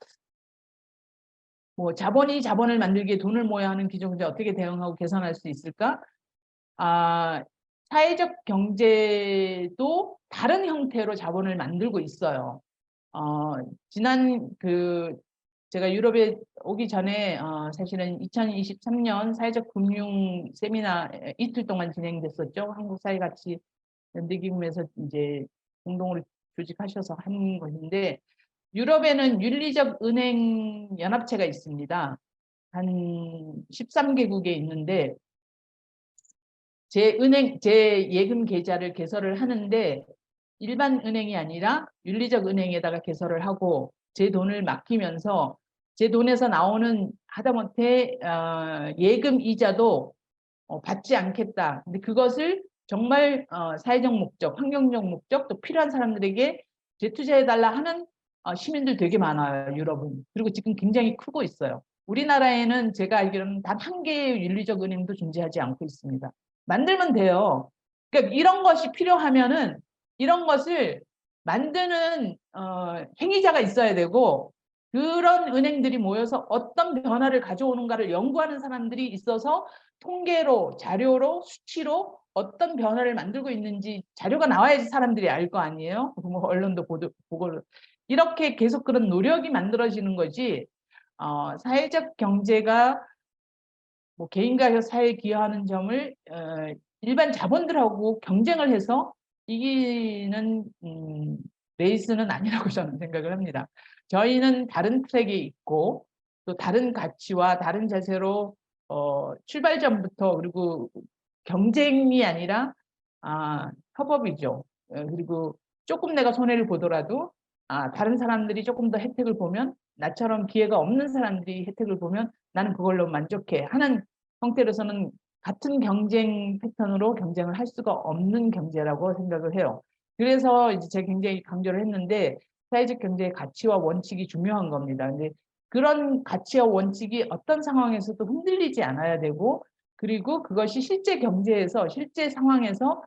뭐 자본이 자본을 만들기에 돈을 모아야 하는 기존 경제 어떻게 대응하고 개선할 수 있을까? 사회적 경제도 다른 형태로 자본을 만들고 있어요. 지난 제가 유럽에 오기 전에 사실은 2023년 사회적 금융 세미나 이틀 동안 진행됐었죠. 한국 사회가치 연대기금에서 이제 공동으로 조직하셔서 한 것인데 유럽에는 윤리적 은행 연합체가 있습니다. 한 13개국에 있는데 제 예금 계좌를 개설을 하는데 일반 은행이 아니라 윤리적 은행에다가 개설을 하고 제 돈을 맡기면서 제 돈에서 나오는 하다못해 예금 이자도 받지 않겠다. 근데 그것을 정말 사회적 목적, 환경적 목적, 또 필요한 사람들에게 재투자해달라 하는 시민들 되게 많아요, 유럽은. 그리고 지금 굉장히 크고 있어요. 우리나라에는 제가 알기로는 단 한 개의 윤리적 은행도 존재하지 않고 있습니다. 만들면 돼요. 그러니까 이런 것이 필요하면은 이런 것을 만드는 행위자가 있어야 되고 그런 은행들이 모여서 어떤 변화를 가져오는가를 연구하는 사람들이 있어서 통계로, 자료로, 수치로 어떤 변화를 만들고 있는지 자료가 나와야지 사람들이 알 거 아니에요? 뭐 언론도 보고 이렇게 계속 그런 노력이 만들어지는 거지. 사회적 경제가 뭐 개인과 사회에 기여하는 점을 일반 자본들하고 경쟁을 해서 이기는 레이스는 아니라고 저는 생각을 합니다. 저희는 다른 트랙에 있고 또 다른 가치와 다른 자세로 출발점부터 그리고 경쟁이 아니라 협업이죠. 그리고 조금 내가 손해를 보더라도 다른 사람들이 조금 더 혜택을 보면 나처럼 기회가 없는 사람들이 혜택을 보면 나는 그걸로 만족해 하는 형태로서는 같은 경쟁 패턴으로 경쟁을 할 수가 없는 경제라고 생각을 해요. 그래서 이제 제가 굉장히 강조를 했는데 사회적 경제의 가치와 원칙이 중요한 겁니다. 근데 그런 가치와 원칙이 어떤 상황에서도 흔들리지 않아야 되고 그리고 그것이 실제 경제에서 실제 상황에서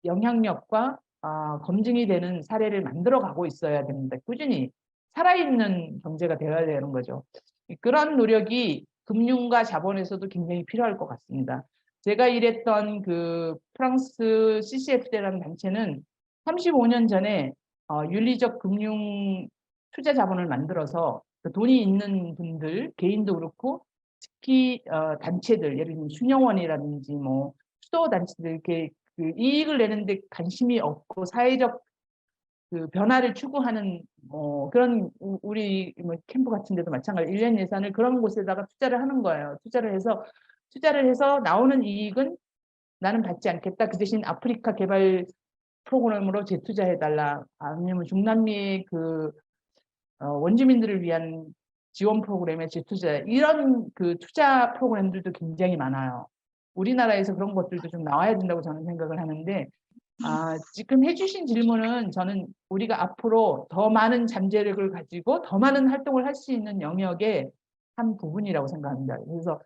영향력과 검증이 되는 사례를 만들어 가고 있어야 됩니다. 꾸준히 살아있는 경제가 되어야 되는 거죠. 그런 노력이 금융과 자본에서도 굉장히 필요할 것 같습니다. 제가 일했던 그 프랑스 CCFD라는 단체는 35년 전에 윤리적 금융 투자 자본을 만들어서 그 돈이 있는 분들, 개인도 그렇고 특히 단체들, 예를 들면 순영원이라든지 뭐 수도 단체들 이렇게 그 이익을 내는데 관심이 없고 사회적 그 변화를 추구하는 그런 우리 뭐 캠프 같은 데도 마찬가지 일련 예산을 그런 곳에다가 투자를 하는 거예요. 투자를 해서 나오는 이익은 나는 받지 않겠다. 그 대신 아프리카 개발 프로그램으로 재투자해 달라. 아니면 중남미의 그 원주민들을 위한 지원 프로그램에 재투자 이런 그 투자 프로그램들도 굉장히 많아요. 우리나라에서 그런 것들도 좀 나와야 된다고 저는 생각을 하는데 지금 해주신 질문은 저는 우리가 앞으로 더 많은 잠재력을 가지고 더 많은 활동을 할 수 있는 영역의 한 부분이라고 생각합니다. 그래서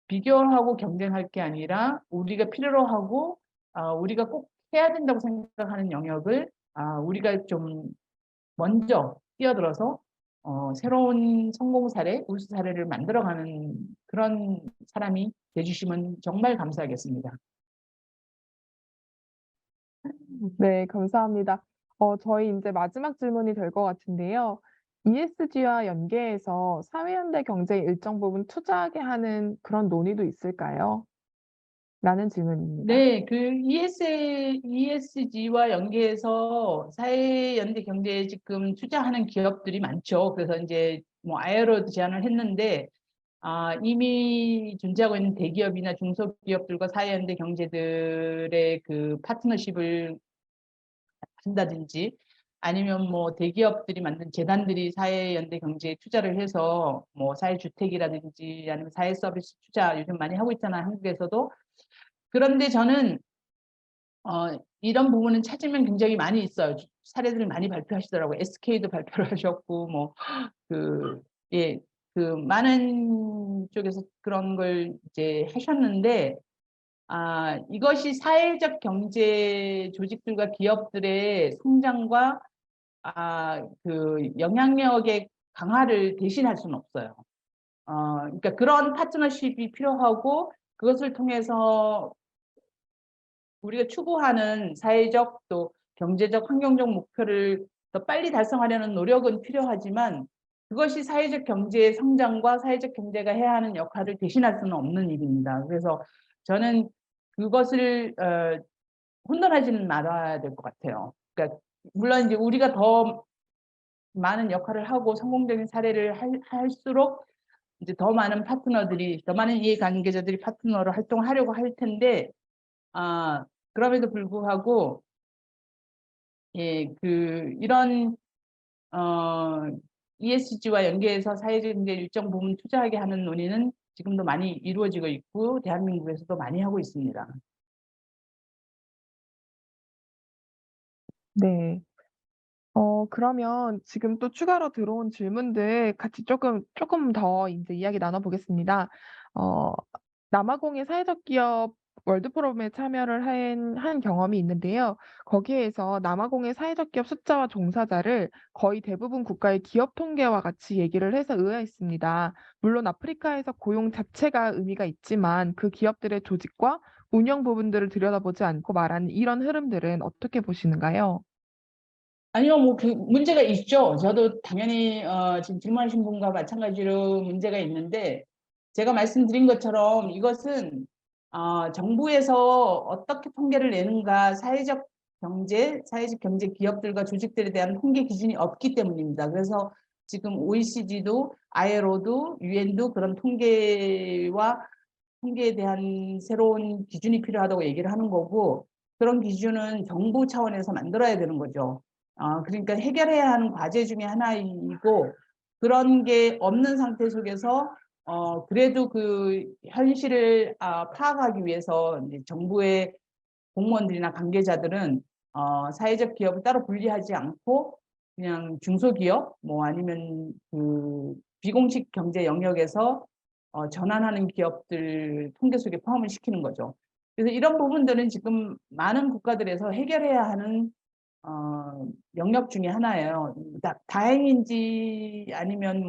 비교하고 경쟁할 게 아니라 우리가 필요로 하고 우리가 꼭 해야 된다고 생각하는 영역을 우리가 좀 먼저 뛰어들어서 새로운 성공 사례, 우수 사례를 만들어가는 그런 사람이 돼주시면 정말 감사하겠습니다. 네, 감사합니다. 저희 이제 마지막 질문이 될 것 같은데요. ESG와 연계해서 사회연대 경제에 일정 부분 투자하게 하는 그런 논의도 있을까요? 라는 질문입니다. 네, 그 ESG와 연계해서 사회연대 경제에 지금 투자하는 기업들이 많죠. 그래서 이제 뭐 ILO도 제안을 했는데 이미 존재하고 있는 대기업이나 중소기업들과 사회연대 경제들의 그 파트너십을 한다든지 아니면 뭐 대기업들이 만든 재단들이 사회연대 경제에 투자를 해서 뭐 사회주택이라든지 아니면 사회서비스 투자 요즘 많이 하고 있잖아요. 한국에서도. 그런데 저는 이런 부분은 찾으면 굉장히 많이 있어요. 사례들을 많이 발표하시더라고요. SK도 발표를 하셨고 뭐 예, 그 많은 쪽에서 그런 걸 이제 하셨는데 이것이 사회적 경제 조직들과 기업들의 성장과 그 영향력의 강화를 대신할 수는 없어요. 그러니까 그런 파트너십이 필요하고 그것을 통해서 우리가 추구하는 사회적 또 경제적 환경적 목표를 더 빨리 달성하려는 노력은 필요하지만 그것이 사회적 경제의 성장과 사회적 경제가 해야 하는 역할을 대신할 수는 없는 일입니다. 그래서 저는 그것을 혼돈하지는 말아야 될 것 같아요. 그러니까 물론 이제 우리가 더 많은 역할을 하고 성공적인 사례를 할수록 이제 더 많은 파트너들이 더 많은 이해관계자들이 파트너로 활동하려고 할 텐데 그럼에도 불구하고 이런 ESG와 연계해서 사회적 경제 일정 부분 투자하게 하는 논의는 지금도 많이 이루어지고 있고 대한민국에서도 많이 하고 있습니다. 네. 그러면 지금 또 추가로 들어온 질문들 같이 조금 더 이제 이야기 나눠보겠습니다. 어, 남아공의 사회적 기업 월드 포럼에 참여를 한 경험이 있는데요. 거기에서 남아공의 사회적 기업 숫자와 종사자를 거의 대부분 국가의 기업 통계와 같이 얘기를 해서 의아했습니다. 물론 아프리카에서 고용 자체가 의미가 있지만 그 기업들의 조직과 운영 부분들을 들여다보지 않고 말하는 이런 흐름들은 어떻게 보시는가요? 아니요, 뭐 그 문제가 있죠. 저도 당연히 지금 질문하신 분과 마찬가지로 문제가 있는데 제가 말씀드린 것처럼 이것은 정부에서 어떻게 통계를 내는가 사회적 경제 기업들과 조직들에 대한 통계 기준이 없기 때문입니다. 그래서 지금 OECD도 ILO도 UN도 그런 통계에 대한 새로운 기준이 필요하다고 얘기를 하는 거고 그런 기준은 정부 차원에서 만들어야 되는 거죠. 그러니까 해결해야 하는 과제 중에 하나이고 그런 게 없는 상태 속에서 그래도 그 현실을 파악하기 위해서 이제 정부의 공무원들이나 관계자들은 사회적 기업을 따로 분리하지 않고 그냥 중소기업 뭐 아니면 그 비공식 경제 영역에서 전환하는 기업들 통계 속에 포함을 시키는 거죠. 그래서 이런 부분들은 지금 많은 국가들에서 해결해야 하는 영역 중에 하나예요. 다행인지 아니면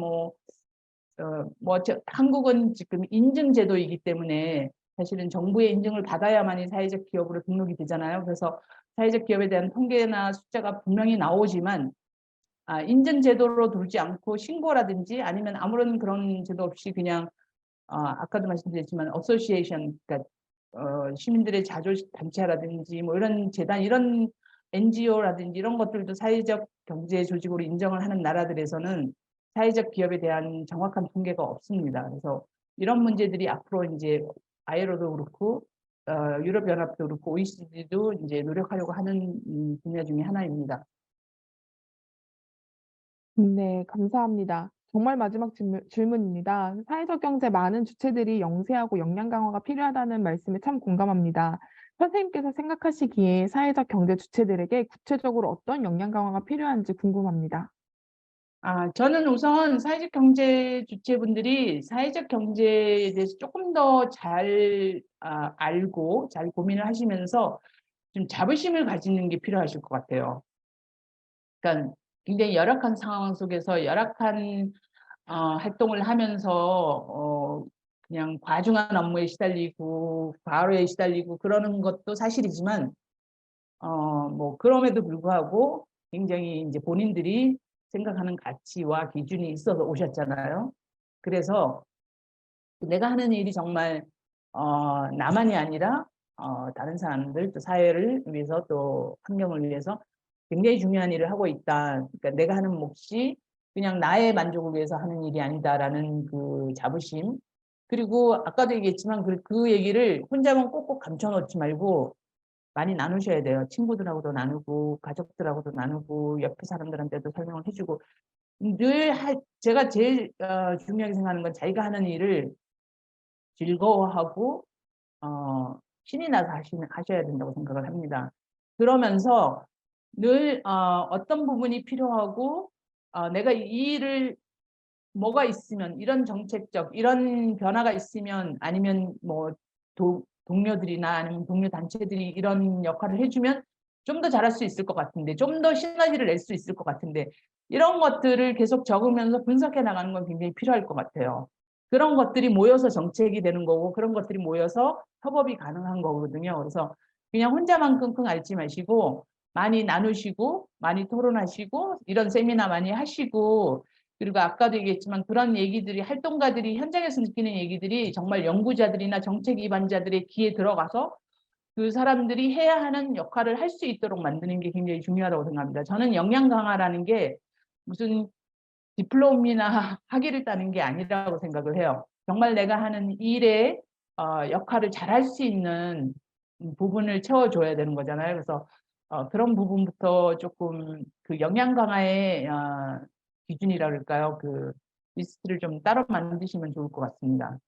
한국은 지금 인증제도이기 때문에 사실은 정부의 인증을 받아야만이 사회적 기업으로 등록이 되잖아요. 그래서 사회적 기업에 대한 통계나 숫자가 분명히 나오지만 인증제도로 두지 않고 신고라든지 아니면 아무런 그런 제도 없이 그냥 아까도 말씀드렸지만 어소시에이션, 그러니까 시민들의 자조식 단체라든지 뭐 이런 재단, 이런 NGO라든지 이런 것들도 사회적 경제 조직으로 인정을 하는 나라들에서는 사회적 기업에 대한 정확한 통계가 없습니다. 그래서 이런 문제들이 앞으로 이제 ILO도 그렇고 유럽연합도 그렇고 OECD도 이제 노력하려고 하는 분야 중에 하나입니다. 네, 감사합니다. 정말 마지막 질문입니다. 사회적 경제 많은 주체들이 영세하고 역량 강화가 필요하다는 말씀에 참 공감합니다. 선생님께서 생각하시기에 사회적 경제 주체들에게 구체적으로 어떤 역량 강화가 필요한지 궁금합니다. 저는 우선 사회적 경제 주체분들이 사회적 경제에 대해서 조금 더 잘 알고 잘 고민을 하시면서 좀 자부심을 가지는 게 필요하실 것 같아요. 그러니까 굉장히 열악한 상황 속에서 열악한 활동을 하면서 그냥 과중한 업무에 시달리고 과로에 시달리고 그러는 것도 사실이지만 그럼에도 불구하고 굉장히 이제 본인들이 생각하는 가치와 기준이 있어서 오셨잖아요. 그래서 내가 하는 일이 정말 나만이 아니라 다른 사람들, 또 사회를 위해서, 또 환경을 위해서 굉장히 중요한 일을 하고 있다. 그러니까 내가 하는 몫이 그냥 나의 만족을 위해서 하는 일이 아니다라는 그 자부심. 그리고 아까도 얘기했지만 그 얘기를 혼자만 꼭꼭 감춰놓지 말고 많이 나누셔야 돼요. 친구들하고도 나누고 가족들하고도 나누고 옆에 사람들한테도 설명을 해주고 제가 제일 중요하게 생각하는 건 자기가 하는 일을 즐거워하고 신이 나서 하셔야 된다고 생각을 합니다. 그러면서 늘 어떤 부분이 필요하고 내가 이 일을 뭐가 있으면 이런 정책적 이런 변화가 있으면 아니면 동료들이나 아니면 동료 단체들이 이런 역할을 해주면 좀 더 잘할 수 있을 것 같은데, 좀 더 시너지를 낼 수 있을 것 같은데, 이런 것들을 계속 적으면서 분석해 나가는 건 굉장히 필요할 것 같아요. 그런 것들이 모여서 정책이 되는 거고 그런 것들이 모여서 협업이 가능한 거거든요. 그래서 그냥 혼자만 끙끙 앓지 마시고 많이 나누시고 많이 토론하시고 이런 세미나 많이 하시고, 그리고 아까도 얘기했지만 그런 얘기들이 활동가들이 현장에서 느끼는 얘기들이 정말 연구자들이나 정책 입안자들의 귀에 들어가서 그 사람들이 해야 하는 역할을 할 수 있도록 만드는 게 굉장히 중요하다고 생각합니다. 저는 역량 강화라는 게 무슨 디플롬이나 학위를 따는 게 아니라고 생각을 해요. 정말 내가 하는 일의 역할을 잘 할 수 있는 부분을 채워줘야 되는 거잖아요. 그래서 그런 부분부터 조금 그 역량 강화의 기준이라 그럴까요? 그 리스트를 좀 따로 만드시면 좋을 것 같습니다.